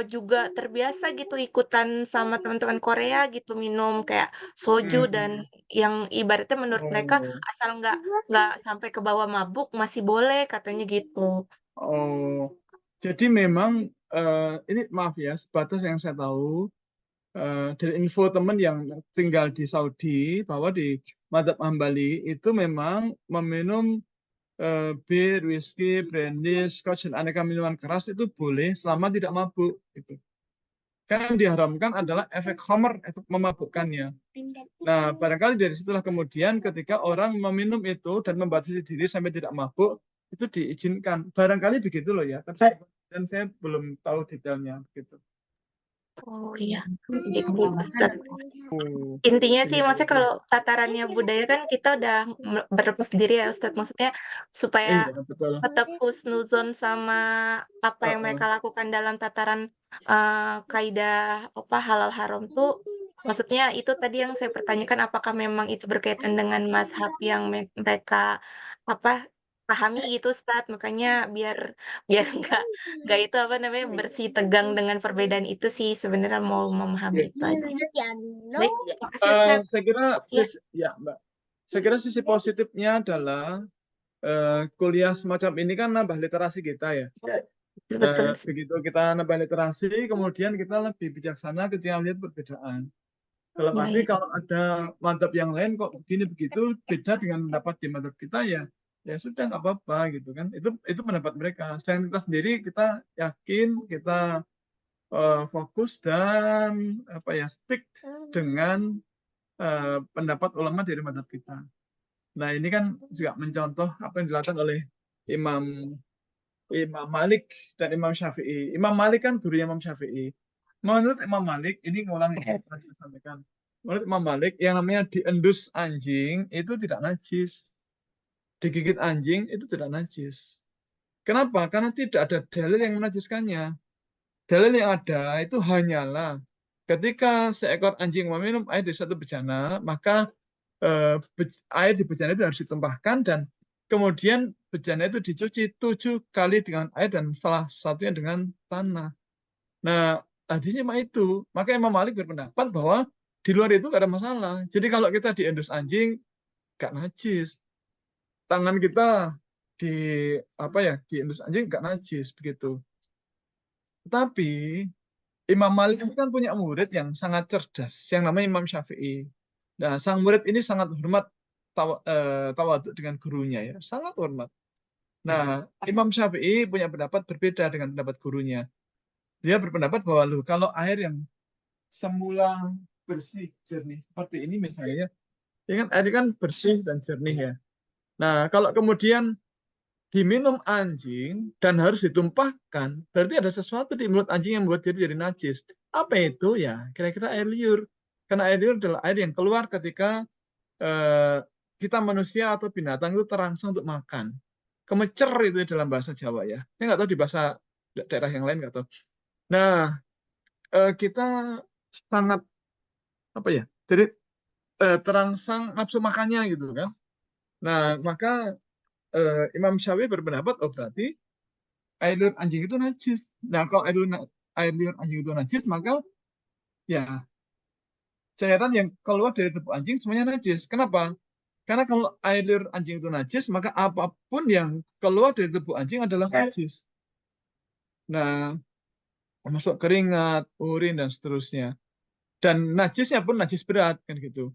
juga terbiasa gitu ikutan sama teman-teman Korea gitu minum kayak soju dan yang ibaratnya menurut mereka asal nggak sampai ke bawah mabuk masih boleh katanya gitu. Jadi memang ini maaf ya sebatas yang saya tahu dari info teman yang tinggal di Saudi bahwa di mazhab Hambali itu memang meminum bir, whisky, brandy, scotch dan aneka minuman keras itu boleh selama tidak mabuk gitu. Kan yang diharamkan adalah efek khamr, efek memabukkannya. Nah, barangkali dari situlah kemudian ketika orang meminum itu dan membatasi diri sampai tidak mabuk itu diizinkan. Barangkali begitu loh ya. Dan saya belum tahu detailnya gitu. Oh iya, intinya sih maksudnya kalau tatarannya budaya kan kita udah berlepas diri ya Ustadz, maksudnya supaya tetap husnuzon sama apa yang mereka lakukan dalam tataran kaidah halal haram tuh, maksudnya itu tadi yang saya pertanyakan apakah memang itu berkaitan dengan mazhab yang mereka pahami gitu Ustadz, makanya biar nggak itu bersih tegang dengan perbedaan itu sih sebenarnya mau memahami itu aja. Baik, makasih saya kira Mbak. Saya kira sisi positifnya adalah kuliah semacam ini kan nambah literasi kita ya. betul. Begitu kita nambah literasi, kemudian kita lebih bijaksana ketika melihat perbedaan. Dalam arti Baik. kalau ada madzhab yang lain kok begini begitu beda dengan pendapat di madzhab kita, ya sudah nggak apa-apa gitu kan. Itu pendapat mereka. Sedangkan kita sendiri kita yakin, kita fokus dan stick dengan pendapat ulama dari madzhab kita. Nah, ini kan juga mencontoh apa yang dilakukan oleh Imam Malik dan Imam Syafi'i. Imam Malik kan guru Imam Syafi'i. Menurut Imam Malik, ini ngulang yang tadi saya sampaikan. Menurut Imam Malik, yang namanya diendus anjing itu tidak najis. Digigit anjing itu tidak najis. Kenapa? Karena tidak ada dalil yang menajiskannya. Dalil yang ada itu hanyalah ketika seekor anjing meminum air dari satu bejana, maka air di bejana itu harus ditumpahkan dan kemudian bejana itu dicuci 7 kali dengan air dan salah satunya dengan tanah. Nah, hadisnya mah itu. Maka Imam Malik berpendapat bahwa di luar itu nggak ada masalah. Jadi kalau kita diendus anjing, nggak najis. Tangan kita diendus anjing nggak najis begitu. Tapi Imam Malik kan punya murid yang sangat cerdas, yang namanya Imam Syafi'i. Nah, sang murid ini sangat hormat tawadhu dengan gurunya, ya, sangat hormat. Nah, Imam Syafi'i punya pendapat berbeda dengan pendapat gurunya. Dia berpendapat bahwa kalau air yang semula bersih, jernih seperti ini misalnya, ya kan air kan bersih dan jernih ya. Nah, kalau kemudian diminum anjing dan harus ditumpahkan, berarti ada sesuatu di mulut anjing yang membuat dia jadi najis. Apa itu? Ya, kira-kira air liur. Karena air liur adalah air yang keluar ketika kita manusia atau binatang itu terangsang untuk makan. Kemecer itu dalam bahasa Jawa ya. Saya nggak tahu di bahasa daerah yang lain nggak tahu. Nah, kita sangat jadi terangsang nafsu makannya gitu kan. Nah, maka Imam Syafi'i berpendapat, berarti air liur anjing itu najis. Nah, kalau air liur anjing itu najis, maka ya cairan yang keluar dari tubuh anjing semuanya najis. Kenapa? Karena kalau air liur anjing itu najis, maka apapun yang keluar dari tubuh anjing adalah najis. Nah, termasuk keringat, urin, dan seterusnya. Dan najisnya pun najis berat, kan gitu.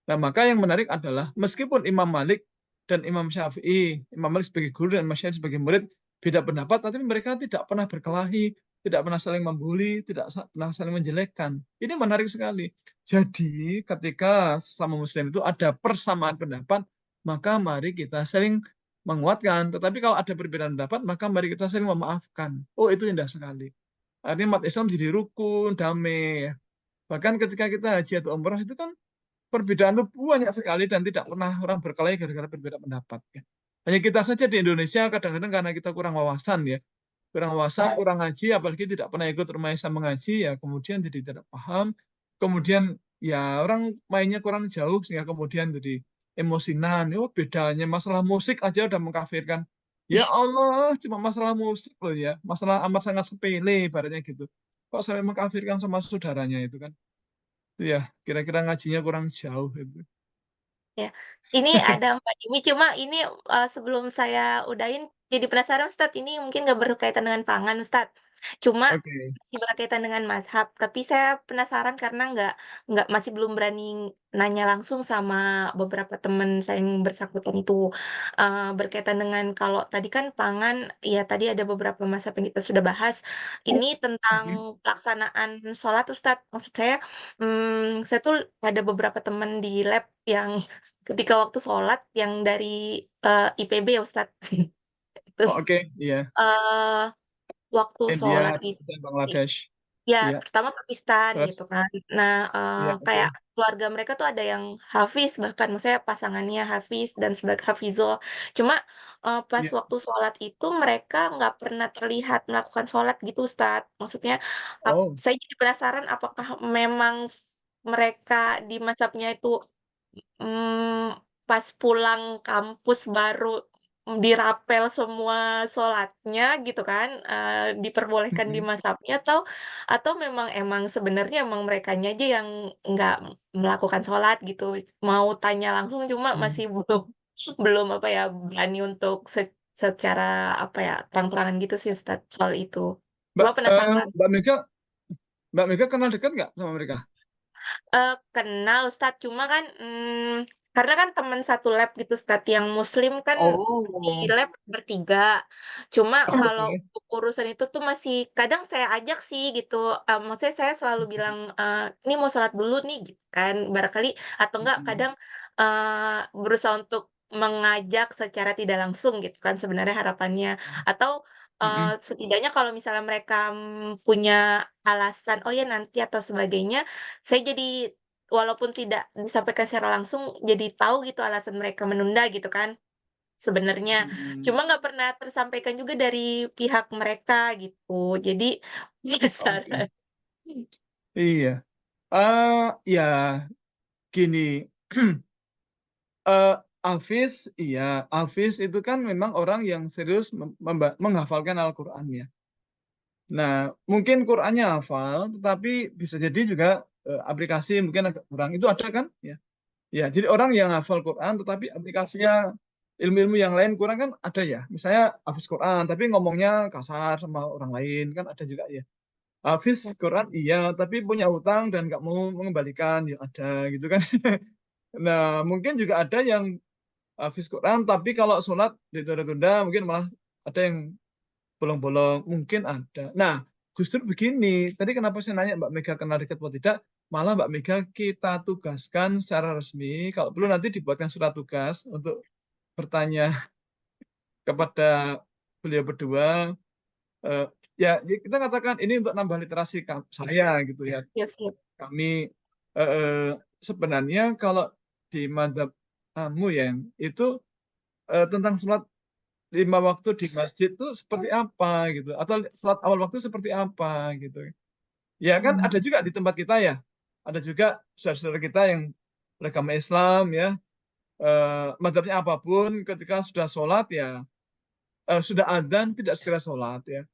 Nah, maka yang menarik adalah, meskipun Imam Malik dan Imam Syafi'i, Imam Malik sebagai guru dan Imam Syafi'i sebagai murid, beda pendapat, tapi mereka tidak pernah berkelahi, tidak pernah saling membuli, tidak pernah saling menjelekkan. Ini menarik sekali. Jadi, ketika sesama Muslim itu ada persamaan pendapat, maka mari kita saling menguatkan. Tetapi kalau ada perbedaan pendapat, maka mari kita saling memaafkan. Oh, itu indah sekali. Artinya umat Islam jadi rukun, damai. Bahkan ketika kita haji atau umrah itu kan perbedaan itu banyak sekali dan tidak pernah orang berkelahi gara-gara berbeda pendapat. Ya. Hanya kita saja di Indonesia kadang-kadang karena kita kurang wawasan ya, kurang wawasan, kurang ngaji, apalagi tidak pernah ikut rumah Islam mengaji ya, kemudian jadi tidak paham, kemudian ya orang mainnya kurang jauh sehingga kemudian jadi emosinan. Oh, bedanya masalah musik aja udah mengkafirkan. Ya Allah, cuma masalah musik loh ya, masalah amat sangat sepele ibaratnya gitu. Kok sampai mengkafirkan sama saudaranya itu kan? Ya, kira-kira ngajinya kurang jauh itu. Ya, ini ada Mbak Dimi, cuma ini sebelum saya udahin, jadi penasaran Ustadz, ini mungkin nggak berkaitan dengan pangan Ustadz, cuma masih berkaitan dengan mazhab, tapi saya penasaran karena masih belum berani nanya langsung sama beberapa teman saya yang bersangkutan itu berkaitan dengan kalau tadi kan pangan, ya tadi ada beberapa mazhab yang kita sudah bahas, ini tentang pelaksanaan sholat Ustadz, maksud saya tuh ada beberapa teman di lab yang ketika waktu sholat yang dari IPB ya Ustadz. Itu. Iya. Waktu sholat India itu dan Bangladesh. ya pertama Pakistan Terus? gitu kan. Nah, kayak keluarga mereka tuh ada yang hafiz, bahkan maksudnya pasangannya hafiz dan sebagai hafizol. Cuma pas waktu sholat itu mereka nggak pernah terlihat melakukan sholat gitu Ustadz. Maksudnya saya jadi penasaran apakah memang mereka di mazhabnya itu pas pulang kampus baru dirapel semua sholatnya gitu kan, diperbolehkan di mazhabnya atau emang sebenarnya merekanya aja yang nggak melakukan sholat gitu. Mau tanya langsung cuma masih belum berani untuk secara apa ya, terang-terangan gitu sih Ustadz soal itu. Mbak, Cuma penasaran. Mbak Mega kenal dekat nggak sama mereka? Kenal Ustadz, cuma kan karena kan teman satu lab gitu Ustadz, yang muslim kan di Oh, lab bertiga. Cuma kalau oke. untuk urusan itu tuh masih kadang saya ajak sih gitu. Maksudnya saya selalu bilang, ini mau sholat dulu nih gitu kan, barangkali atau enggak kadang berusaha untuk mengajak secara tidak langsung gitu kan sebenarnya harapannya. Atau setidaknya kalau misalnya mereka punya alasan, oh ya nanti atau sebagainya, saya jadi walaupun tidak disampaikan secara langsung, jadi tahu gitu alasan mereka menunda gitu kan sebenarnya. Cuma nggak pernah tersampaikan juga dari pihak mereka gitu. Jadi Oke. penasaran. Iya. Ya gini. Hafiz, iya. Hafiz itu kan memang orang yang serius menghafalkan Al-Quran ya. Nah, mungkin Qurannya hafal, tetapi bisa jadi juga aplikasi mungkin agak kurang. Itu ada kan? Ya. Ya, jadi orang yang hafal Quran, tetapi aplikasinya ilmu-ilmu yang lain kurang kan ada ya. Misalnya hafiz Quran, tapi ngomongnya kasar sama orang lain kan ada juga ya. Hafiz Quran iya, tapi punya hutang dan nggak mau mengembalikan ya ada gitu kan. Nah, mungkin juga ada yang hafiz Quran, tapi kalau sholat ditunda-tunda mungkin malah ada yang bolong-bolong, mungkin ada. Nah, justru begini, tadi kenapa saya nanya Mbak Mega kenal dekat atau tidak, malah Mbak Mega kita tugaskan secara resmi, kalau perlu nanti dibuatkan surat tugas untuk bertanya kepada beliau berdua. Ya, kita katakan ini untuk nambah literasi saya gitu ya. Siap-siap. Kami sebenarnya kalau di madzhab kamu ya, itu tentang sholat 5 waktu di masjid itu seperti apa gitu, atau sholat awal waktu seperti apa gitu. Ya kan ada juga di tempat kita ya, ada juga saudara-saudara kita yang beragama Islam ya, madzhabnya apapun, ketika sudah sholat ya sudah adzan tidak segera sholat ya.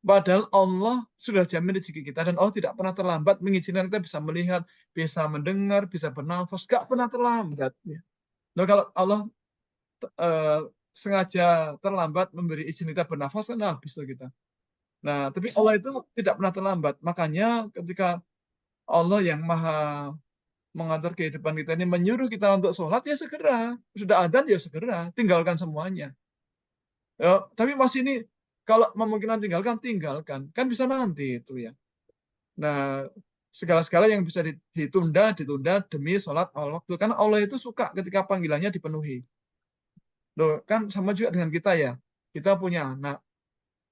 Padahal Allah sudah jamin rezeki kita dan Allah tidak pernah terlambat mengizinkan kita bisa melihat, bisa mendengar, bisa bernafas, gak pernah terlambat ya. Nah, kalau Allah sengaja terlambat memberi izin kita bernafas, kan habis tuh kita. Nah, tapi Allah itu tidak pernah terlambat. Makanya ketika Allah yang maha mengatur kehidupan kita ini menyuruh kita untuk sholat, ya segera. Sudah adzan, ya segera. Tinggalkan semuanya. Ya, tapi masih ini, kalau memungkinkan tinggalkan. Kan bisa nanti itu ya. Nah, segala-segala yang bisa ditunda demi sholat awal waktu. Karena Allah itu suka ketika panggilannya dipenuhi. Loh, kan sama juga dengan kita ya. Kita punya anak.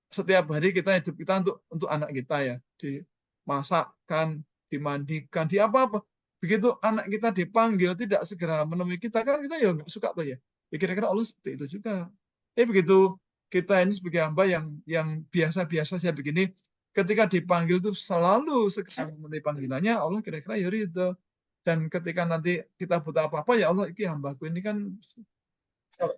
Setiap hari kita hidup kita untuk anak kita ya. Dimasakkan, dimandikan, di apa-apa. Begitu anak kita dipanggil tidak segera menemui kita, kan kita ya nggak suka tuh ya. Kira-kira Allah seperti itu juga. Begitu kita ini sebagai hamba yang biasa-biasa saja begini, ketika dipanggil tuh selalu segera memenuhi panggilannya, Allah kira-kira ya ridho. Dan ketika nanti kita butuh apa-apa, ya Allah, iki hambaku ini kan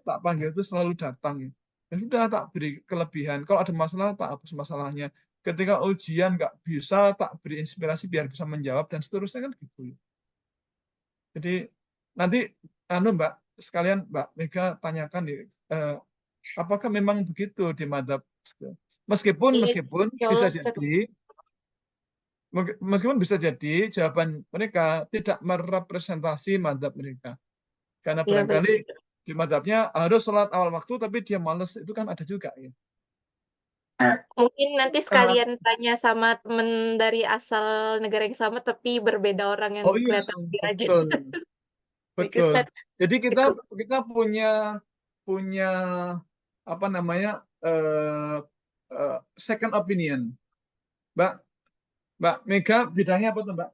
tak panggil itu selalu datang ya. Ya sudah, tak beri kelebihan. Kalau ada masalah, tak hapus masalahnya. Ketika ujian nggak bisa, tak beri inspirasi biar bisa menjawab dan seterusnya kan gitu. Jadi nanti Mbak sekalian Mbak Mega tanyakan apakah memang begitu di madzhab. Meskipun bisa jadi jawaban mereka tidak merepresentasi madzhab mereka. Karena barangkali di madzhabnya harus sholat awal waktu, tapi dia males, itu kan ada juga ya. Mungkin nanti sekalian tanya sama temen dari asal negara yang sama tapi berbeda orang yang kelihatan lebih rajin. Betul. Jadi kita punya apa namanya second opinion. Mbak Mega bidangnya apa tuh Mbak?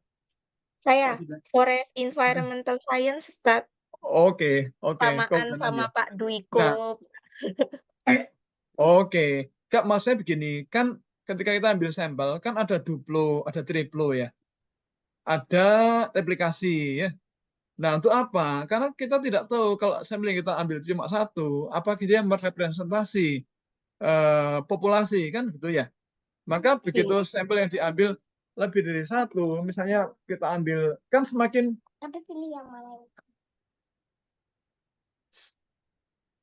Saya Forest Environmental Science, Ustaz. Oke. Samaan sama Pak Dwiko. Oke. Kak, maksudnya begini, kan ketika kita ambil sampel, kan ada duplo, ada triplo ya. Ada replikasi ya. Nah, untuk apa? Karena kita tidak tahu kalau sampel yang kita ambil cuma satu, apakah dia merepresentasi populasi, kan gitu ya. Maka begitu sampel yang diambil lebih dari satu, misalnya kita ambil, kan semakin... Tapi pilih yang mana?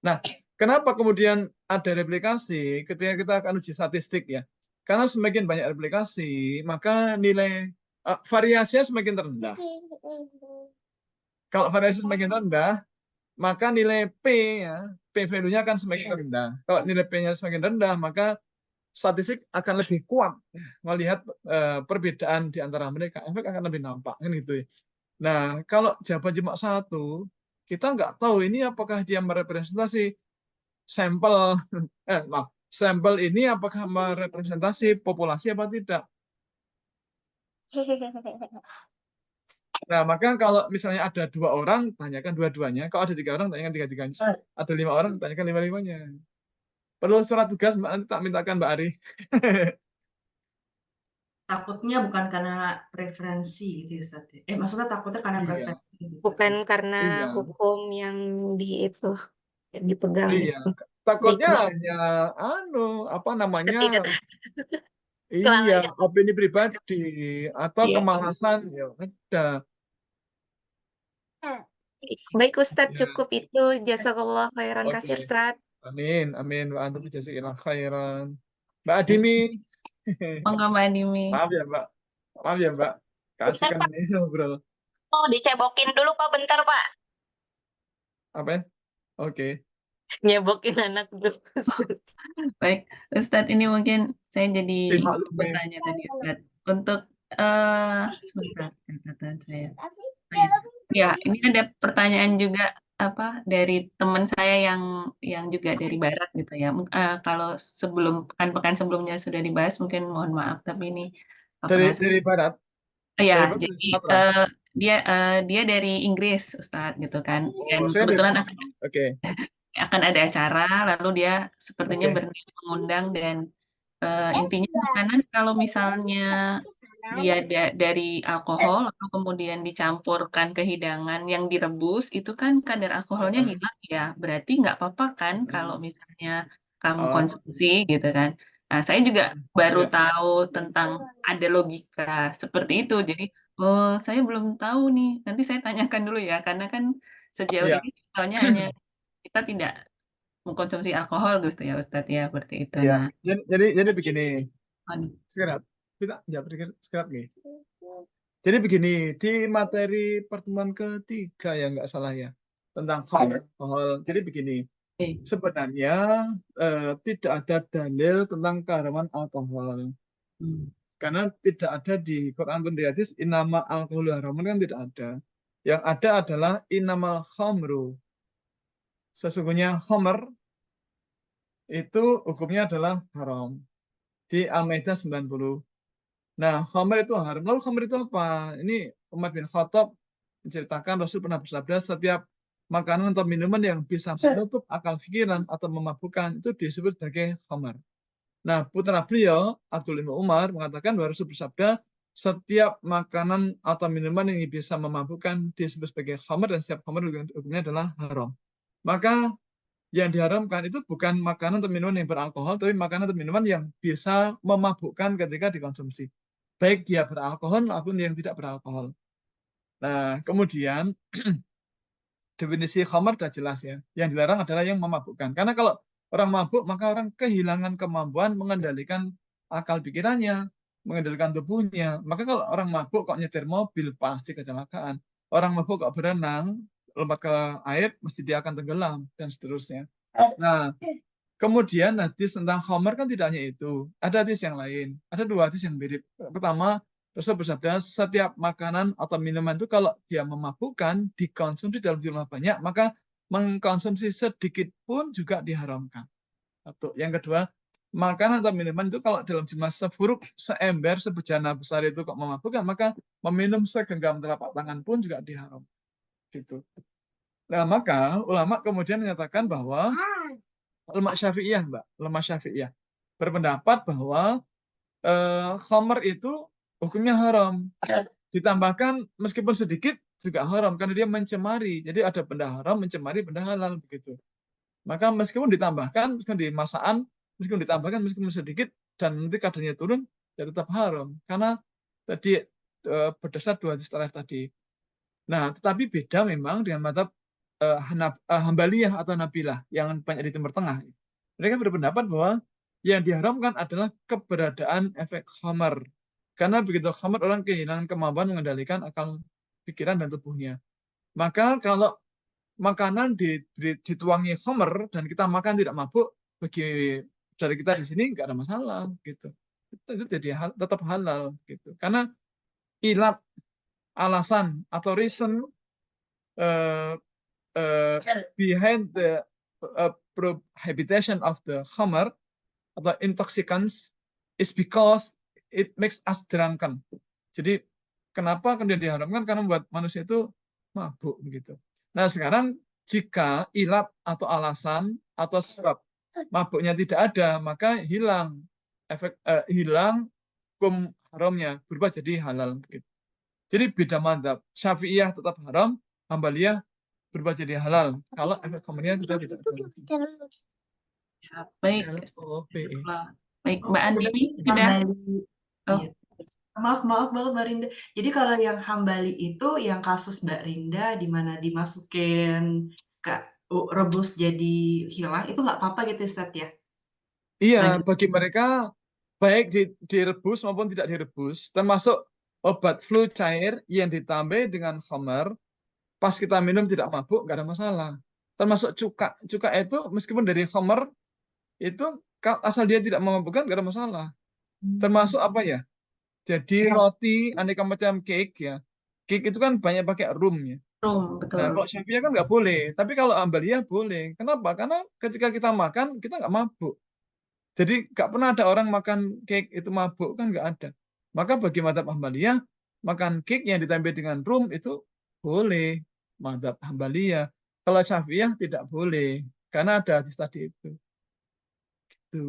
Nah, Kenapa kemudian ada replikasi ketika kita akan uji statistik ya? Karena semakin banyak replikasi, maka nilai variasinya semakin rendah. Kalau variasi semakin rendah, maka nilai P ya, P value-nya akan semakin rendah. Kalau nilai P-nya semakin rendah, maka statistik akan lebih kuat melihat perbedaan di antara mereka. Efek akan lebih nampak kan gitu ya. Nah, kalau jawaban cuma satu, kita nggak tahu ini apakah dia merepresentasi sampel sampel ini apakah merepresentasi populasi apa tidak. Nah, maka kalau misalnya ada 2 orang, tanyakan dua-duanya. Kalau ada 3 orang, tanyakan tiga-tiganya. Ada 5 orang, tanyakan lima-limanya. Perlu surat tugas, Mbak, nanti tak mintakan Mbak Ari. Takutnya bukan karena preferensi gitu ya, Ustaz. Maksudnya takutnya karena Iya. preferensi gitu, Ustaz. Bukan karena Iya. hukum yang dipegang Iya. gitu. Takutnya hanya apa namanya? Iya, Kelalaian. opini pribadi atau Iya. kemalasan ya ada. Baik Ustadz, Ya. cukup itu. Jazakallah khairan Oke. kasir, Ustadz. Amin, amin. Wa antum jazakallahu khairan. Mbak Adimi. Monggo Mbak Adimi. Maaf ya, Mbak. Maaf ya, Mbak. Kasih kan ini ngobrol. Oh, dicebokin dulu Pak, bentar Pak. Apa ya? Oke. Nyebokin anak dulu. Baik, Ustadz, ini mungkin saya jadi Dimaklumi. bertanya tadi Ustadz. Untuk sebentar catatan saya. Ya, ini ada pertanyaan juga dari teman saya yang juga dari barat gitu ya. Kalau pekan sebelumnya sudah dibahas mungkin mohon maaf, tapi ini Dari barat. ya, Dari jadi Sumatera. dia dari Inggris Ustadz gitu kan. Dan Saya dari kebetulan Sumatera. Oke. akan ada acara, lalu dia sepertinya Oke. berniat mengundang dan intinya makanan kalau misalnya dia dari alkohol lalu kemudian dicampurkan ke hidangan yang direbus, itu kan kadar alkoholnya hilang ya. Berarti nggak apa-apa kan kalau misalnya kamu konsumsi gitu kan. Nah, saya juga baru Ya. tahu tentang ada logika seperti itu. Jadi, oh saya belum tahu nih. Nanti saya tanyakan dulu ya, karena kan sejauh Iya. ini soalnya hanya kita tidak mengkonsumsi alkohol gitu ya Ustadz ya, seperti itu. Iya. Nah, Jadi begini. Sekarang kita jawab sekarang nih. Jadi begini, di materi pertemuan ketiga ya nggak salah ya, tentang alkohol. Jadi begini, sebenarnya tidak ada dalil tentang keharaman alkohol. Karena tidak ada di Quran pun di hadis innamal alkoholu haramun kan tidak ada. Yang ada adalah innamal khamru. Sesungguhnya khamr itu hukumnya adalah haram. Di Al-Maidah 90. Nah, khamr itu haram. Lalu khamr itu apa? Ini Umar bin Khattab menceritakan Rasul pernah bersabda setiap makanan atau minuman yang bisa menutup akal pikiran atau memabukkan itu disebut sebagai khamr. Nah, putra beliau Abdul bin Umar mengatakan bahwa Rasul bersabda setiap makanan atau minuman yang bisa memabukkan disebut sebagai khamr dan setiap khamr hukumnya adalah haram. Maka yang diharamkan itu bukan makanan atau minuman yang beralkohol, tapi makanan atau minuman yang bisa memabukkan ketika dikonsumsi. Baik dia beralkohol maupun yang tidak beralkohol. Nah, kemudian definisi khamr sudah jelas ya. Yang dilarang adalah yang memabukkan. Karena kalau orang mabuk, maka orang kehilangan kemampuan mengendalikan akal pikirannya, mengendalikan tubuhnya. Maka kalau orang mabuk kok nyetir mobil, pasti kecelakaan. Orang mabuk kok berenang, lompat ke air, mesti dia akan tenggelam, dan seterusnya. Nah, kemudian hadis tentang khamr kan tidak hanya itu. Ada hadis yang lain. Ada 2 hadis yang mirip. Pertama, Rasul bersabda, setiap makanan atau minuman itu kalau dia memabukkan, dikonsumsi dalam jumlah banyak, maka mengkonsumsi sedikit pun juga diharamkan. Satu. Yang kedua, makanan atau minuman itu kalau dalam jumlah seburuk, seember, sebejana besar itu kok memabukkan, maka meminum segenggam telapak tangan pun juga diharamkan. Gitu. Nah, maka ulama kemudian menyatakan bahwa ulama Syafi'iyah, Mbak, ulama Syafi'iyah berpendapat bahwa khamr itu hukumnya haram. Ditambahkan meskipun sedikit juga haram karena dia mencemari. Jadi ada benda haram mencemari benda halal begitu. Maka meskipun ditambahkan, meskipun di masakan, meskipun ditambahkan meskipun sedikit dan nanti kadarnya turun, ya tetap haram. Karena tadi berdasar 2 hadis terakhir tadi. Nah, tetapi beda memang dengan mazhab Hambaliyah atau Nabilah yang banyak di Timur Tengah. Mereka berpendapat bahwa yang diharamkan adalah keberadaan efek khamar. Karena begitu khamar orang kehilangan kemampuan mengendalikan akal pikiran dan tubuhnya. Maka kalau makanan dituangi khamar dan kita makan tidak mabuk, bagi dari kita di sini nggak ada masalah gitu. Itu jadi tetap halal gitu. Karena ilat, alasan atau reason behind the prohibition of the khamar atau intoxicants is because it makes us drunken. Jadi kenapa kemudian diharamkan? Karena membuat manusia itu mabuk begitu. Nah sekarang jika ilat atau alasan atau sebab mabuknya tidak ada, maka hilang hilang hukum haramnya, berubah jadi halal begitu. Jadi beda madzhab. Syafi'iyah tetap haram, Hambaliyah berubah jadi halal. Kalau efek khamrnya sudah tidak ada. Ya, baik. Baik, Mbak Andini sudah. Hambali. Oh. Iya. Maaf banget Mbak Rinda. Jadi kalau yang Hambali itu yang kasus Mbak Rinda di mana dimasukin ke rebus jadi hilang, itu nggak apa-apa gitu Ustaz ya? Iya, bagi mereka baik direbus maupun tidak direbus, termasuk obat flu cair yang ditambah dengan khamar, pas kita minum tidak mabuk, nggak ada masalah. Termasuk cuka. Cuka itu meskipun dari khamar, itu asal dia tidak memabukkan, nggak ada masalah. Termasuk apa ya? Jadi roti, aneka macam cake ya. Cake itu kan banyak pakai rum ya. Rum, betul. Nah, kalau Syafi'iyah kan nggak boleh. Tapi kalau Hambaliyah boleh. Kenapa? Karena ketika kita makan, kita nggak mabuk. Jadi nggak pernah ada orang makan cake itu mabuk, kan nggak ada. Maka bagi madzhab Hambaliyah, makan cake yang ditambah dengan rum itu boleh. Madzhab Hambaliyah. Kalau Syafi'iyah tidak boleh. Karena ada hadis tadi itu. Gitu.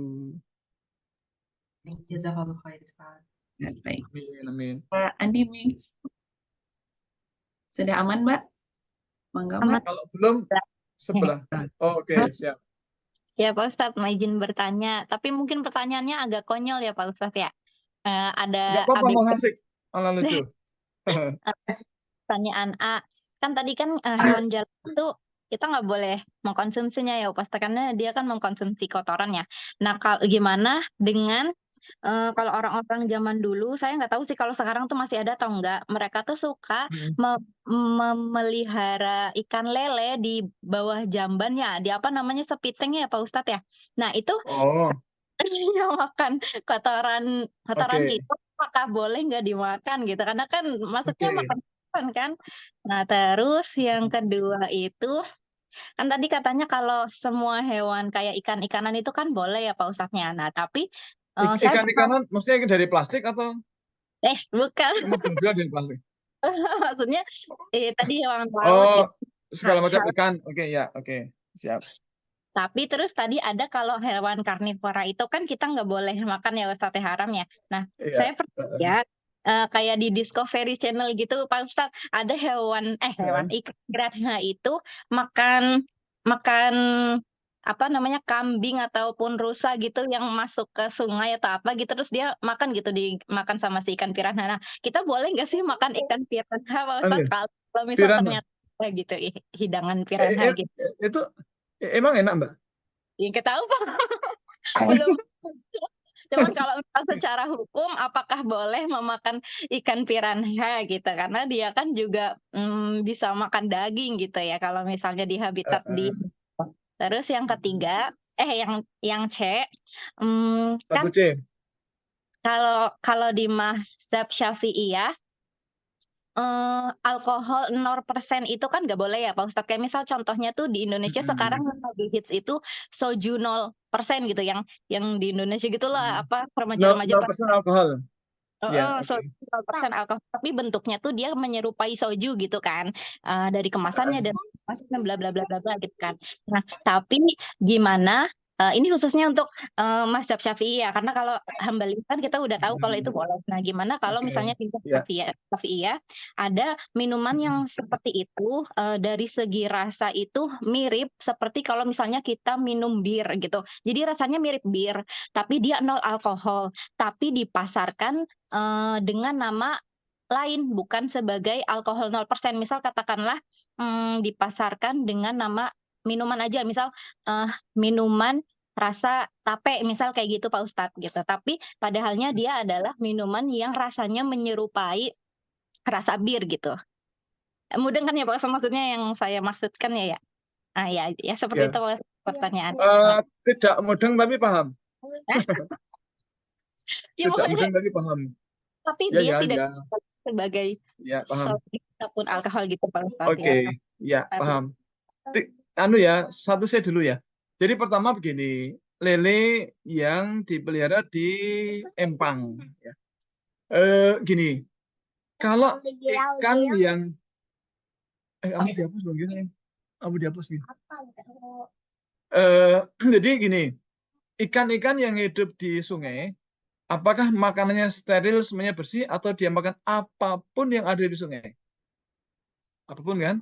Jazakallah khair Ustaz. Baik. Amin. Mbak Andini. Sudah aman, Mbak? Mangga, Mbak. Kalau belum, sebelah. Oh, oke, siap. Ya Pak Ustadz, mau izin bertanya, tapi mungkin pertanyaannya agak konyol ya Pak Ustadz ya. Ada Nggak apa-apa, mau asik. Malah lucu. Pertanyaan A, kan tadi kan hewan jalan itu kita nggak boleh mengkonsumsinya ya Pak Ustadz, karena dia kan mengkonsumsi kotorannya. Nah, gimana dengan kalau orang-orang zaman dulu, saya nggak tahu sih kalau sekarang tuh masih ada atau enggak, mereka tuh suka memelihara ikan lele di bawah jambannya, di apa namanya, sepitengnya ya Pak Ustadz ya. Nah itu dia makan kotoran kita, apakah boleh nggak dimakan gitu? Karena kan maksudnya makan ikan kan. Nah terus yang kedua itu, kan tadi katanya kalau semua hewan kayak ikan-ikanan itu kan boleh ya Pak Ustadznya. Nah tapi Ikan-ikanan maksudnya dari plastik atau? Bukan. Dari plastik. Maksudnya tadi hewan laut. Oh, gitu. segala macam ikan. Oke, ya, oke. Siap. Tapi terus tadi ada kalau hewan karnivora itu kan kita nggak boleh makan ya Ustadz, haram ya. Nah, saya pernah ya kayak di Discovery Channel gitu Pak Ustadz, ada hewan ikan piranha itu makan apa namanya, kambing ataupun rusa gitu yang masuk ke sungai atau apa gitu, terus dia makan gitu, dimakan sama si ikan piranha. Nah, kita boleh nggak sih makan ikan piranha Pak Ustadz, kalau misal ternyata gitu hidangan piranha gitu? Itu emang enak Mbak? Ya kita tahu Pak. Belum. Cuman kalau secara hukum apakah boleh memakan ikan piranha gitu, karena dia kan juga bisa makan daging gitu ya kalau misalnya di habitat di. Terus yang ketiga, yang C, kan C. kalau di mazhab Syafi'iyah, alkohol 0% itu kan nggak boleh ya Pak Ustadz. Kayak misal contohnya tuh di Indonesia sekarang yang lagi hits itu soju 0% gitu, yang di Indonesia gitulah, apa, remaja-remaja 0% alkohol. Soju 0% alkohol, tapi bentuknya tuh dia menyerupai soju gitu kan, dari kemasannya dan maksudnya bla bla bla bla bla gitu kan. Nah, tapi gimana ini khususnya untuk mazhab Syafi'i ya, karena kalau Hambali kan kita udah tahu kalau itu boleh. Nah, gimana kalau misalnya di Syafi'iyah ada minuman yang seperti itu, dari segi rasa itu mirip seperti kalau misalnya kita minum bir gitu. Jadi rasanya mirip bir, tapi dia 0 alkohol, tapi dipasarkan dengan nama lain, bukan sebagai alkohol 0%. Misal katakanlah dipasarkan dengan nama minuman aja, misal minuman rasa tape, misal kayak gitu Pak Ustadz gitu. Tapi padahalnya dia adalah minuman yang rasanya menyerupai rasa bir gitu. Mudeng kan ya Pak Ustadz, maksudnya yang saya maksudkan ya? Ya seperti Ya. itu Pak Ustadz, pertanyaan. Tidak mudeng tapi paham. Ya Tidak pokoknya, mudeng tapi paham. tapi Ya, dia ya, tidak ya. sebagai Ya, paham. soft drink ataupun alkohol gitu Pak Ustadz ya. Oke, ya, paham. Anu ya, satu saya dulu ya. Jadi pertama begini, lele yang dipelihara di empang. Ya. Gini, kalau ikan yang kamu dihapus dong gitu, kamu dihapus gitu. Jadi gini, ikan-ikan yang hidup di sungai, apakah makanannya steril, semuanya bersih, atau dia makan apapun yang ada di sungai? Apapun kan?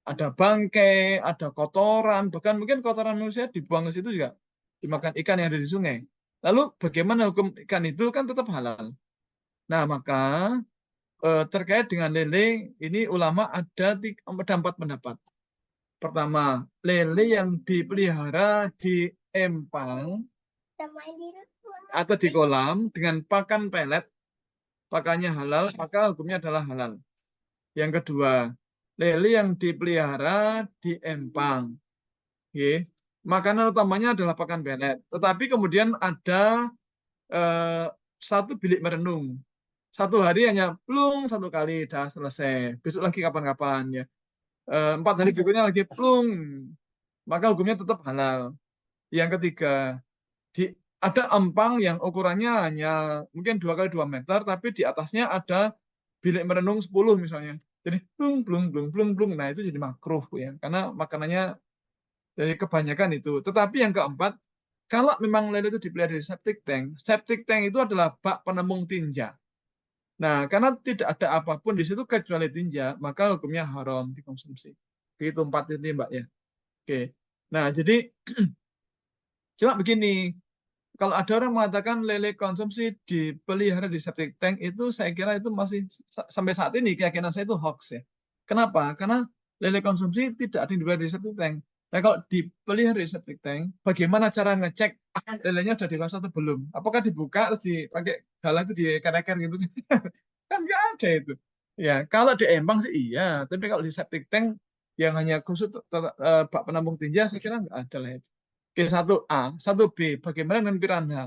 Ada bangkai, ada kotoran, bahkan mungkin kotoran manusia dibuang ke situ juga dimakan ikan yang ada di sungai. Lalu bagaimana hukum ikan itu? Kan tetap halal. Nah, maka terkait dengan lele, ini ulama ada 4 pendapat. Pertama, lele yang dipelihara di empang atau di kolam dengan pakan pelet, pakannya halal, maka hukumnya adalah halal. Yang kedua, lele yang dipelihara di empang, makanan utamanya adalah pakan pelet. Tetapi kemudian ada satu bilik merenung. Satu hari hanya plung 1 kali, dah selesai. Besok lagi kapan-kapan ya. 4 hari berikutnya lagi plung. Maka hukumnya tetap halal. Yang ketiga, ada empang yang ukurannya hanya mungkin 2 kali 2 meter, tapi di atasnya ada bilik merenung 10 misalnya. Jadi plung, plung, plung, plung, plung. Nah itu jadi makruh ya, karena makanannya dari kebanyakan itu. Tetapi yang keempat, kalau memang lele itu dipelihara di septic tank itu adalah bak penembung tinja. Nah, karena tidak ada apapun di situ kecuali tinja, maka hukumnya haram dikonsumsi. Itu 4 ini, Mbak ya. Oke. Nah, jadi cuma begini, kalau ada orang mengatakan lele konsumsi dipelihara di septic tank, itu saya kira itu masih sampai saat ini keyakinan saya itu hoax ya. Kenapa? Karena lele konsumsi tidak ada yang dipelihara di septic tank. Nah, kalau dipelihara di septic tank, bagaimana cara ngecek lelenya sudah dewasa atau belum? Apakah dibuka terus dipakai galah itu dikereker gitu? Kan nggak ada itu. Ya, kalau di empang sih iya, tapi kalau di septic tank yang hanya khusus bak penampung tinja, saya kira nggak ada lah itu. Oke, 1A, 1B, bagaimana dengan piranha?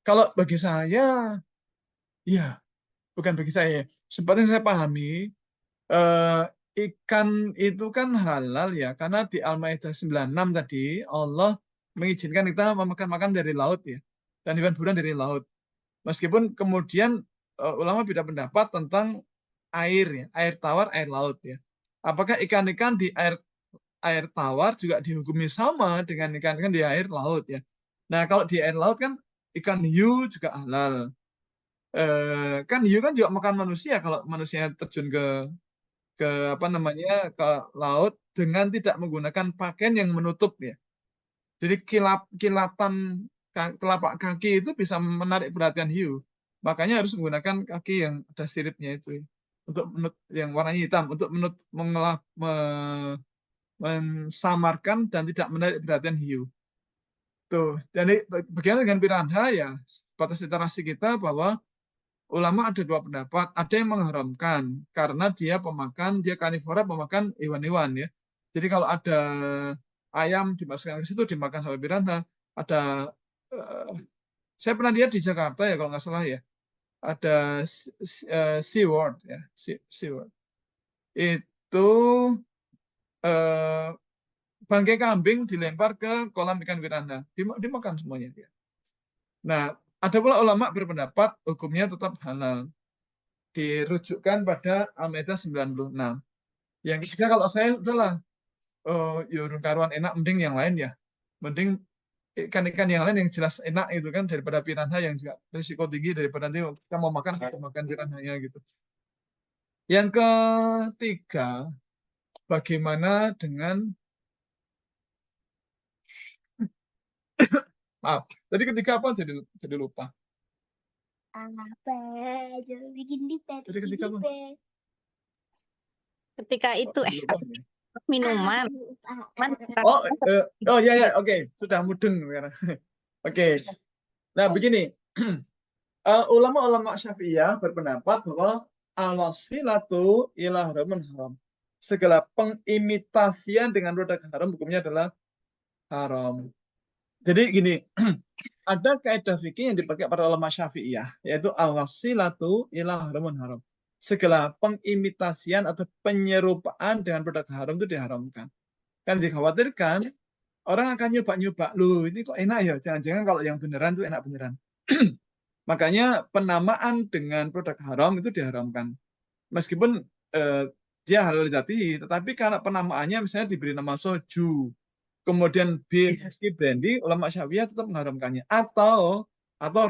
Kalau bagi saya, ya, bukan bagi saya. Seperti yang saya pahami, ikan itu kan halal ya, karena di Al-Maidah 96 tadi, Allah mengizinkan kita memakan dari laut ya, dan hewan buruan dari laut. Meskipun kemudian ulama beda pendapat tentang air ya, air tawar, air laut ya. Apakah ikan-ikan di air tawar juga dihukumi sama dengan ikan-ikan di air laut ya. Nah, kalau di air laut kan ikan hiu juga halal. Kan hiu kan juga makan manusia kalau manusia terjun ke apa namanya ke laut dengan tidak menggunakan pakaian yang menutup ya. Jadi kilatan telapak kaki itu bisa menarik perhatian hiu. Makanya harus menggunakan kaki yang ada siripnya itu ya. Untuk yang warnanya hitam untuk mensamarkan dan tidak menarik perhatian hiu. Tuh, jadi bagaimana dengan piranha ya, batas literasi kita bahwa ulama ada 2 pendapat, ada yang mengharamkan karena dia karnivora, pemakan hewan-hewan ya. Jadi kalau ada ayam dimasukkan ke situ dimakan sama piranha, ada saya pernah lihat di Jakarta ya kalau nggak salah ya, ada SeaWorld ya, SeaWorld. Itu bangkai kambing dilempar ke kolam ikan piranha, dimakan semuanya dia. Nah, ada pula ulama berpendapat hukumnya tetap halal. Dirujukkan pada Al-Maidah 96. Yang ketiga kalau saya udahlah, yurun karuan enak, mending yang lain ya. Mending ikan-ikan yang lain yang jelas enak itu kan daripada piranha yang juga risiko tinggi daripada nanti kita mau makan piranhanya gitu. Yang ketiga, bagaimana dengan maaf, tadi ketiga apa jadi lupa. Apa? Jangan bikin dipet. Jadi ketika apa? Ketika itu Lupa ya. minuman. Oh ya, oke, sudah mudeng sekarang. Oke. Nah, begini. Ulama-ulama Syafi'iyah berpendapat bahwa al-wasilatu ila haramun haram. Segala pengimitasian dengan produk haram hukumnya adalah haram. Jadi gini, ada kaidah fikih yang dipakai para ulama Syafi'iyah, yaitu al-wasilatu ila haramun haram. Segala pengimitasian atau penyerupaan dengan produk haram itu diharamkan. Kan dikhawatirkan orang akan nyoba-nyoba, loh ini kok enak ya, jangan-jangan kalau yang beneran itu enak beneran. Makanya penamaan dengan produk haram itu diharamkan. Meskipun dia halal dzati, tetapi karena penamaannya misalnya diberi nama soju, kemudian whisky brandy, ulama Syafi'iyah tetap mengharamkannya. Atau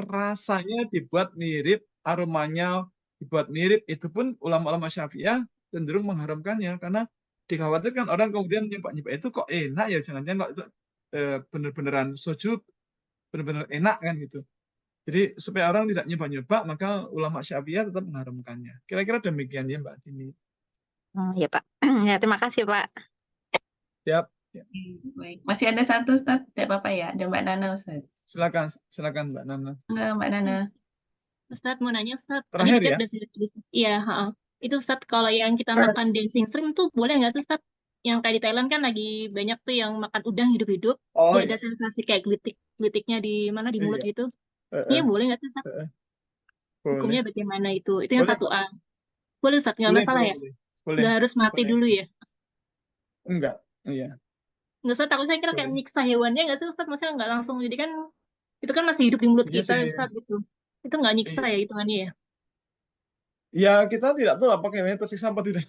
rasanya dibuat mirip, aromanya dibuat mirip, itu pun ulama-ulama Syafi'iyah cenderung mengharamkannya karena dikhawatirkan orang kemudian nyoba-nyoba itu kok enak ya, jangan-jangan kalau itu bener-beneran soju, bener-bener enak kan gitu. Jadi supaya orang tidak nyoba-nyoba, maka ulama Syafi'iyah tetap mengharamkannya. Kira-kira demikian ya Mbak Dini. Oh ya Pak. Ya terima kasih Pak. Siap. Baik, masih ada satu Ustaz, tidak apa-apa ya, ada Mbak Nana Ustaz. Silakan Mbak Nana. Enggak, Mbak Nana. Ustadz mau nanya Ustadz, Terakhir tadi ya? udah saya tulis. Iya, itu Ustadz kalau yang kita makan dancing shrimp tuh boleh nggak sih Ustadz? Yang kayak di Thailand kan lagi banyak tuh yang makan udang hidup-hidup, Oh dia ada sensasi kayak gelitiknya di mana di mulut iya. gitu. Iya boleh nggak sih Ustadz? Boleh. Hukumnya bagaimana itu? Itu yang Boleh, satu A. Boleh Ustadz, nggak boleh, masalah ya? boleh. Nggak harus mati Boleh. dulu ya? Enggak, iya. Nggak Ustadz, aku saya kira kayak Boleh. nyiksa hewannya nggak sih Ustadz? Maksudnya nggak langsung, jadi kan itu kan masih hidup di mulut Iya kita sih. Ustadz gitu. Itu nggak nyiksa Iya. ya hitungannya ya? Ya kita tidak tahu apakah hewannya tersiksa apa tidak.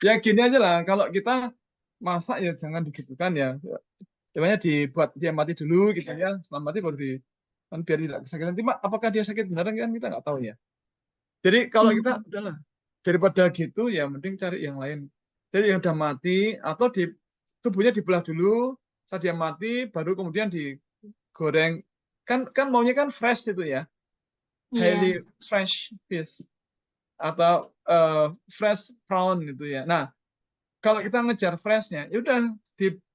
Ya gini aja lah, kalau kita masak ya jangan digitukan ya. Hewannya dibuat dia mati dulu gitu ya, setelah mati baru di kan biar tidak kesakitan. Cuma apakah dia sakit beneran kan kita nggak tahu ya. Jadi kalau kita udahlah daripada gitu ya mending cari yang lain. Jadi yang udah mati atau di tubuhnya dibelah dulu, saat dia mati baru kemudian digoreng. Kan maunya kan fresh itu ya. Highly fresh fish atau fresh prawn gitu ya. Nah, kalau kita ngejar freshnya, ya udah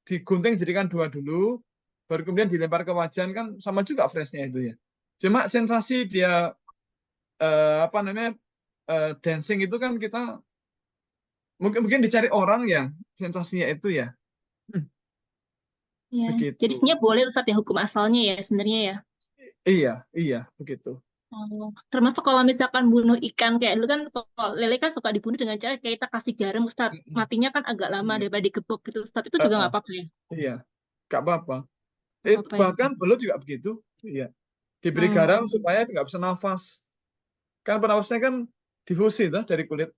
digunting jadikan dua dulu, baru kemudian dilempar ke wajan kan sama juga freshnya itu ya. Cuma sensasi dia dancing itu kan kita mungkin dicari orang ya sensasinya itu ya. Iya. Begitu. Jadi sebenarnya boleh Ustadz ya hukum asalnya ya sebenarnya ya. Iya begitu. Oh, termasuk kalau misalkan bunuh ikan kayak dulu kan kalau lele kan suka dibunuh dengan cara kayak kita kasih garam Ustadz. Matinya kan agak lama daripada digebuk gitu Ustadz. Itu juga nggak apa-apa ya? Iya, nggak apa-apa. Apa ya? Bahkan belut juga begitu. Iya. Diberi garam supaya nggak bisa nafas. Kan penafasnya kan difusi tuh dari kulit.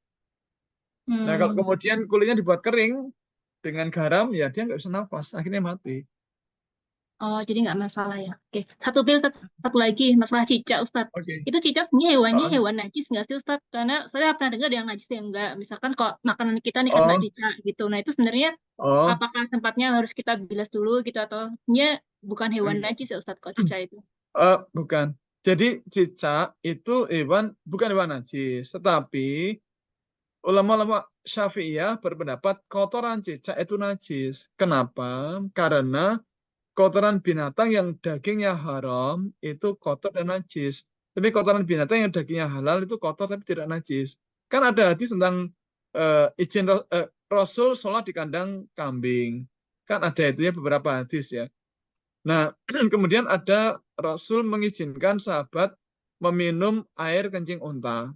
Nah kalau kemudian kulitnya dibuat kering dengan garam, ya dia nggak bisa nafas, akhirnya mati. Oh, jadi nggak masalah ya. Oke, satu Ustadz, satu lagi masalah cicak Ustadz. Oke. Itu cicak sebenarnya hewannya hewan najis nggak sih Ustadz? Karena saya pernah dengar ada yang najis yang enggak. Misalkan kalau makanan kita nih kena cicak gitu. Nah itu sebenarnya apakah tempatnya harus kita bilas dulu gitu atau bukan hewan najis ya Ustadz kalau cicak itu? Bukan. Jadi cicak itu bukan hewan najis, tetapi ulama-ulama Syafi'iyah berpendapat kotoran cicak itu najis. Kenapa? Karena kotoran binatang yang dagingnya haram itu kotor dan najis. Tapi kotoran binatang yang dagingnya halal itu kotor tapi tidak najis. Kan ada hadis tentang izin Rasul sholat di kandang kambing. Kan ada itu ya beberapa hadis ya. Nah, kemudian ada Rasul mengizinkan sahabat meminum air kencing unta.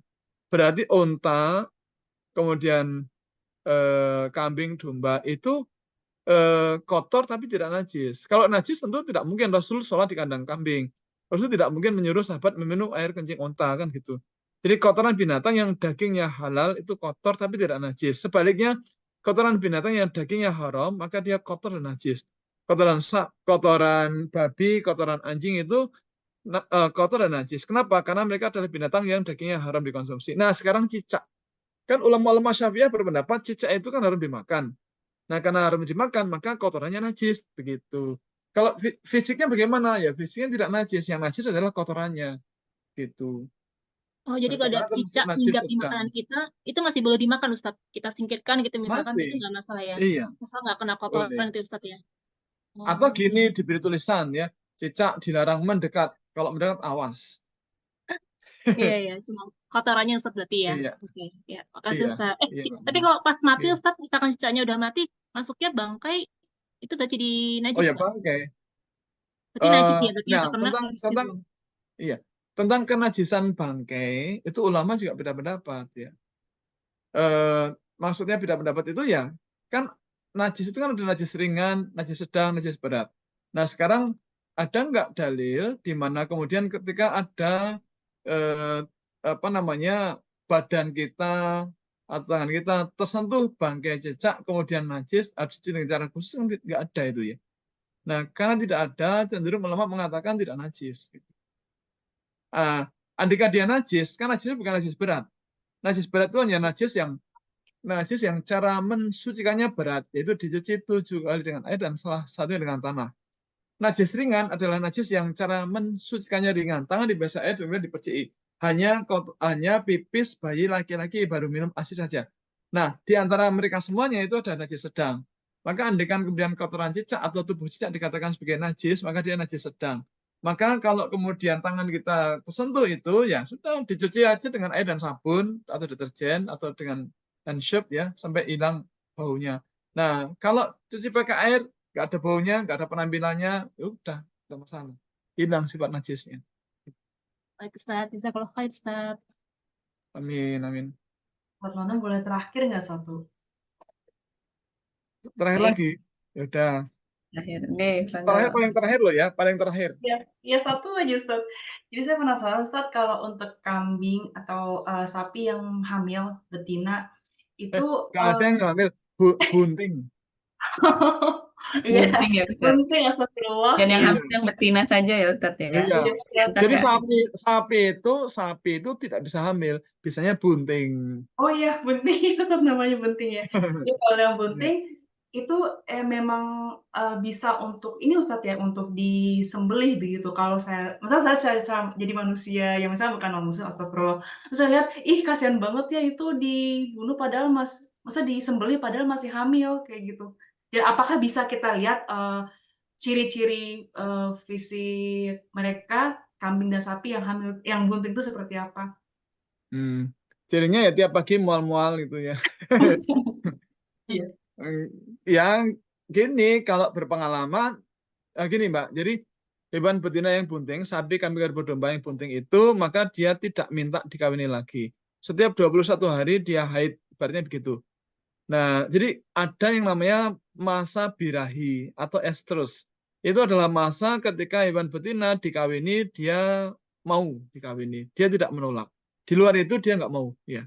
Berarti unta, kemudian kambing, domba itu kotor tapi tidak najis. Kalau najis tentu tidak mungkin Rasul sholat di kandang kambing. Rasul tidak mungkin menyuruh sahabat meminum air kencing unta kan gitu. Jadi kotoran binatang yang dagingnya halal itu kotor tapi tidak najis. Sebaliknya kotoran binatang yang dagingnya haram maka dia kotor dan najis. Kotoran babi, kotoran anjing itu kotor dan najis. Kenapa? Karena mereka adalah binatang yang dagingnya haram dikonsumsi. Nah sekarang cicak. Kan ulama-ulama Syafi'iyah berpendapat cicak itu kan haram dimakan. Nah, karena haram dimakan, maka kotorannya najis. Begitu. Kalau fisiknya bagaimana? Ya, fisiknya tidak najis. Yang najis adalah kotorannya. Gitu. Oh, jadi kalau ada Berpengaruh termasuk cicak najis hinggap di sedang. makanan kita, itu masih boleh dimakan, Ustadz. Kita singkirkan gitu misalkan, itu Masih, nggak masalah ya. iya, Asal nggak kena boleh. kotoran itu, Ustadz ya. Atau Oh, gini diberi tulisan ya, cicak dilarang mendekat. Kalau mendekat awas. iya ya, cuma kotorannya Ustadz berarti ya. Iya, Oke, ya, makasih iya, Ustadz. iya. Tapi kalau pas mati Iya. Ustadz, misalkan cicaknya udah mati, masuknya bangkai, itu udah jadi Oh najis ya nggak? bangkai. Berarti najis ya, berarti Nah, atau kena tentang gitu. iya, tentang kenajisan bangkai itu ulama juga beda pendapat ya. Maksudnya beda pendapat itu ya kan najis itu kan ada najis ringan, najis sedang, najis berat. Nah sekarang ada nggak dalil di mana kemudian ketika ada eh, apa namanya badan kita atau tangan kita tersentuh bangkai cicak kemudian najis harus dengan cara khusus, kan nggak ada itu ya. Nah karena tidak ada cenderung ulama mengatakan tidak najis. Gitu. Andika dia najis, kan najisnya bukan najis berat. Najis berat itu hanya najis yang cara mensucikannya berat, yaitu dicuci 7 kali dengan air dan salah satunya dengan tanah. Najis ringan adalah najis yang cara mensucikannya ringan, tangan dibiasa air kemudian dipercik. Hanya pipis bayi laki-laki baru minum ASI saja. Nah, di antara mereka semuanya itu ada najis sedang. Maka andekan kemudian kotoran cicak atau tubuh cicak dikatakan sebagai najis, maka dia najis sedang. Maka kalau kemudian tangan kita tersentuh itu, ya sudah dicuci aja dengan air dan sabun atau deterjen atau dengan hand soap ya sampai hilang baunya. Nah, kalau cuci pakai air nggak ada baunya, nggak ada penampilannya, ya udah masalah. Hilang sifat najisnya. Baik Ustadz, jazakallah khair Ustadz. Amin, amin. Ustadz Lona boleh terakhir nggak satu? Terakhir lagi, ya udah. Terakhir deh, Paling terakhir loh ya, paling terakhir. Ya satu aja Ustadz. Jadi saya penasaran Ustadz kalau untuk kambing atau sapi yang hamil betina itu Nggak ada yang hamil, bunting. Iya, Bunting ya Ustadz. bunting astagfirullah. Dan yang Iya. hamil yang betina saja ya Ustadz ya. Iya. Ustadz Jadi ya. sapi itu tidak bisa hamil, bisanya bunting. Oh iya, bunting Ustadz namanya bunting ya. Jadi kalau yang bunting itu memang bisa untuk ini Ustadz ya, untuk disembelih begitu. Kalau misalnya saya jadi manusia yang misalnya bukan manusia, astagfirullah. Terus saya lihat, ih kasihan banget ya itu dibunuh padahal masa disembelih padahal masih hamil kayak gitu. Ya apakah bisa kita lihat ciri-ciri fisik mereka kambing dan sapi yang hamil yang bunting itu seperti apa? Cirinya ya tiap pagi mual-mual gitu ya. Iya. Yang gini kalau berpengalaman gini Mbak, jadi hewan betina yang bunting, sapi, kambing, kerbau, domba yang bunting itu maka dia tidak minta dikawini lagi. Setiap 21 hari dia haid, ibaratnya begitu. Nah, jadi ada yang namanya masa birahi atau estrus. Itu adalah masa ketika hewan betina dikawini, dia mau dikawini. Dia tidak menolak. Di luar itu dia nggak mau. Ya.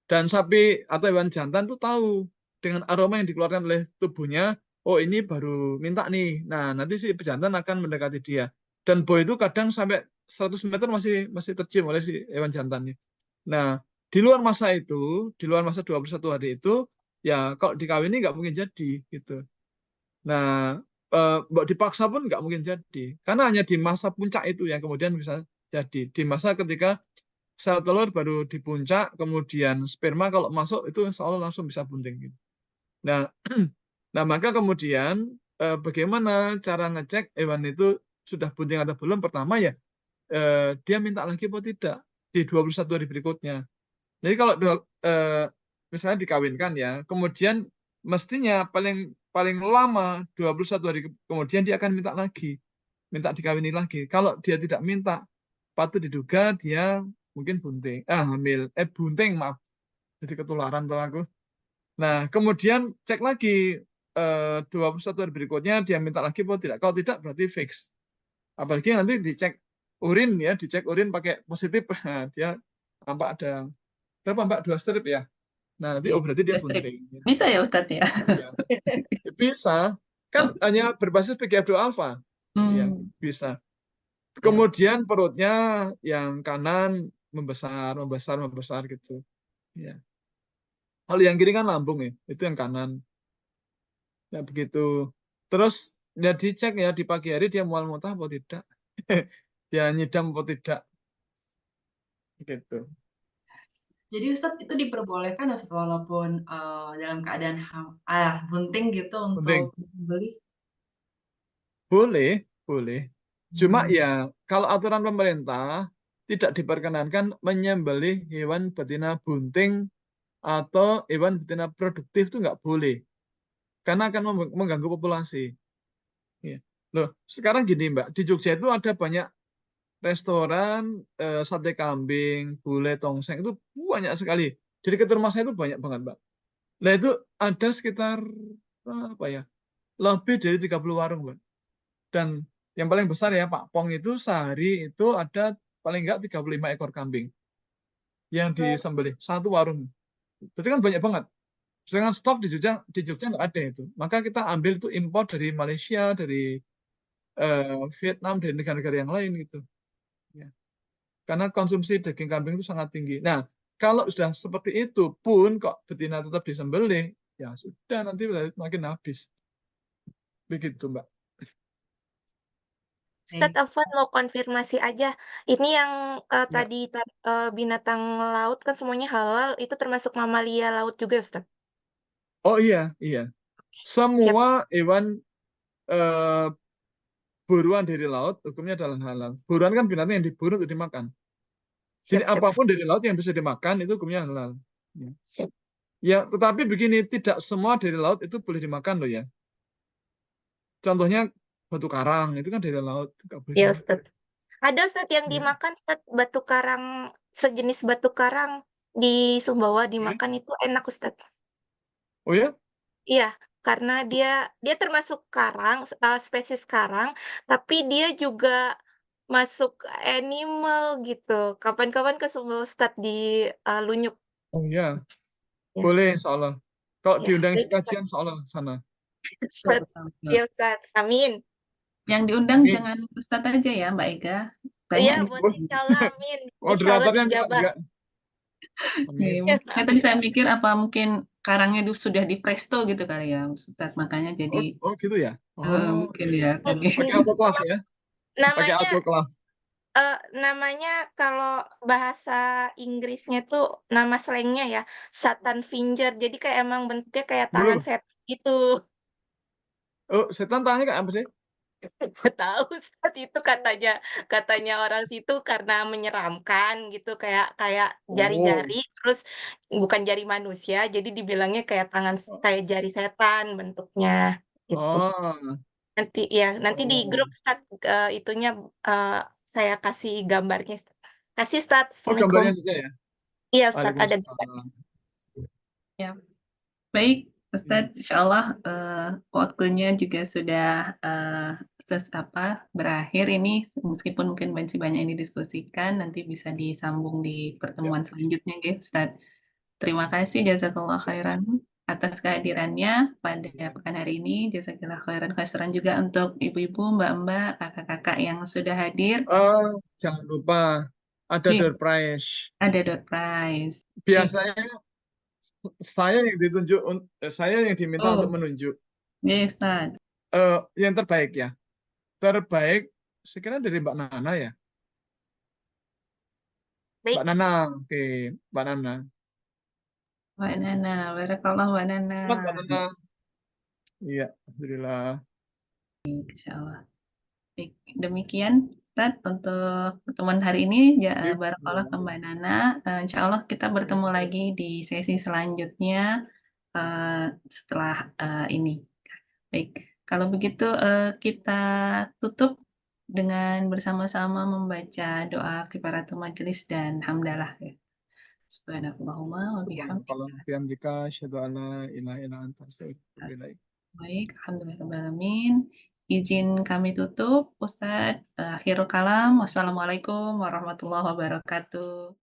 Dan sapi atau hewan jantan itu tahu dengan aroma yang dikeluarkan oleh tubuhnya, oh ini baru minta nih. Nah, nanti si pejantan akan mendekati dia. Dan bau itu kadang sampai 100 meter masih tercium oleh si hewan jantannya. Nah, di luar masa itu, di luar masa 21 hari itu, ya kalau dikawini nggak mungkin jadi gitu. Nah, dipaksa pun nggak mungkin jadi. Karena hanya di masa puncak itu yang kemudian bisa jadi. Di masa ketika sel telur baru di puncak, kemudian sperma kalau masuk itu insya Allah langsung bisa bunting. Gitu. Nah, maka kemudian bagaimana cara ngecek hewan itu sudah bunting atau belum? Pertama ya, dia minta lagi atau tidak di 21 hari berikutnya. Jadi kalau misalnya dikawinkan ya, kemudian mestinya paling lama 21 hari kemudian dia akan minta lagi, minta dikawini lagi. Kalau dia tidak minta, patut diduga dia mungkin hamil, bunting maaf, jadi ketularan tuh aku. Nah kemudian cek lagi 21 hari berikutnya dia minta lagi atau tidak. Kalau tidak berarti fix. Apalagi nanti dicek urin ya, dicek urin pakai positif, nah, dia nampak ada berapa Mbak? 2 strip ya. Nah nanti berarti dia bunting. Bisa ya Ustadz ya? Ya. Bisa. Kan hanya berbasis PGF2 alfa. Ya, bisa. Kemudian perutnya yang kanan membesar gitu. Ya. Kalau yang kiri kan lambung ya, itu yang kanan. Ya begitu. Terus ya dicek ya di pagi hari dia mual muntah atau tidak. Dia nyidam atau tidak. Gitu. Jadi Ustadz itu diperbolehkan Ustadz walaupun dalam keadaan bunting gitu Penting. untuk beli? Boleh, boleh. Cuma ya kalau aturan pemerintah tidak diperkenankan menyembelih hewan betina bunting atau hewan betina produktif itu nggak boleh. Karena akan mengganggu populasi. Ya. Loh, sekarang gini Mbak, di Jogja itu ada banyak restoran sate kambing, gulai tongseng itu banyak sekali. Di dekat rumah saya itu banyak banget, Mbak. Nah itu ada sekitar apa ya? Lebih dari 30 warung, Mbak. Dan yang paling besar ya Pak Pong itu sehari itu ada paling enggak 35 ekor kambing yang disembelih satu warung. Berarti kan banyak banget. Sedangkan stok di Jogja nggak ada itu. Maka kita ambil itu impor dari Malaysia, dari Vietnam, dari negara-negara yang lain gitu. Ya. Karena konsumsi daging kambing itu sangat tinggi. Nah, kalau sudah seperti itu pun kok betina tetap disembelih, ya sudah nanti makin habis. Begitu, Mbak. Ustadz Afwan mau konfirmasi aja. Ini yang Ya. tadi binatang laut kan semuanya halal, itu termasuk mamalia laut juga, Ustadz? Oh iya, iya. Semua hewan buruan dari laut hukumnya adalah halal. Buruan kan binatang yang diburu untuk dimakan. Jadi apapun dari laut yang bisa dimakan itu hukumnya halal. Ya. Ya, tetapi begini, tidak semua dari laut itu boleh dimakan loh ya. Contohnya batu karang itu kan dari laut. Ya, Ustadz. Ada Ustadz yang Ya. dimakan, Ustadz, batu karang, sejenis batu karang di Sumbawa dimakan itu enak, Ustadz. Oh ya? Iya, karena dia termasuk karang, spesies karang, tapi dia juga masuk animal gitu. Kapan-kapan ke Sumbawa, Ustadz, di Lunyuk. Oh ya, Ya. boleh insya Allah. Kalau Ya, diundang baik, Ustadz. kajian insya Allah sana. Ustadz. Ya, Ustadz. Amin. Yang diundang Amin. jangan Ustadz aja ya Mbak Ega. Iya, Banyak buat insya Allah, amin. Insya Allah Moderatornya minta dijabah. juga. Amin. Ya, tadi saya mikir apa mungkin karangnya sudah di presto gitu kali ya Ustadz, makanya jadi Oh gitu ya. Oh, mungkin ya tadi. pakai autoclave ya. Pakai Namanya autoclave. namanya kalau bahasa Inggrisnya tuh nama slangnya ya Satan Finger. Jadi kayak emang bentuknya kayak tangan Dulu. setan gitu. Oh, setan tangannya kayak apa sih? Nggak tahu Ustadz, itu katanya orang situ karena menyeramkan gitu kayak kayak Oh. jari-jari terus bukan jari manusia jadi dibilangnya kayak tangan kayak jari setan bentuknya gitu. Oh. Nanti di grup Ustadz itunya saya kasih gambarnya. Kasih Ustadz. Oh, Assalamualaikum. gambarnya saja ya. Iya Ustadz ada gambar. Waalaikumsalam. Ya, baik Ustadz, insya Allah waktunya juga sudah berakhir ini, meskipun mungkin masih banyak yang didiskusikan, nanti bisa disambung di pertemuan selanjutnya ya Ustadz. Terima kasih jazakallah khairan atas kehadirannya pada pekan hari ini. Jazakallah khairan juga untuk ibu-ibu, mbak-mbak, kakak-kakak yang sudah hadir. Jangan lupa ada door prize. Ada door prize. Biasanya saya yang diminta untuk menunjuk. Ya, Ustaz. Yang terbaik ya. Terbaik sekiranya dari Mbak Nana ya. Mbak Nana, oke, Mbak Nana. Mbak Nana, barakallah Mbak Nana. Mbak Nana. Iya, alhamdulillah. Insyaallah. Baik, demikian Ustaz untuk pertemuan hari ini. Barakallah ke Mbak Nana. Insyaallah kita bertemu lagi di sesi selanjutnya setelah ini. Baik, kalau begitu kita tutup dengan bersama-sama membaca doa kifaratul majelis dan hamdalah ya. Subhanakallahumma wa bihamdika asyhadu an la ilaha illa anta astaghfiruka wa atubu ilaik. Baik, alhamdulillahirabbil alamin. Izin kami tutup, Ustadz. Akhirul kalam. Wassalamualaikum warahmatullahi wabarakatuh.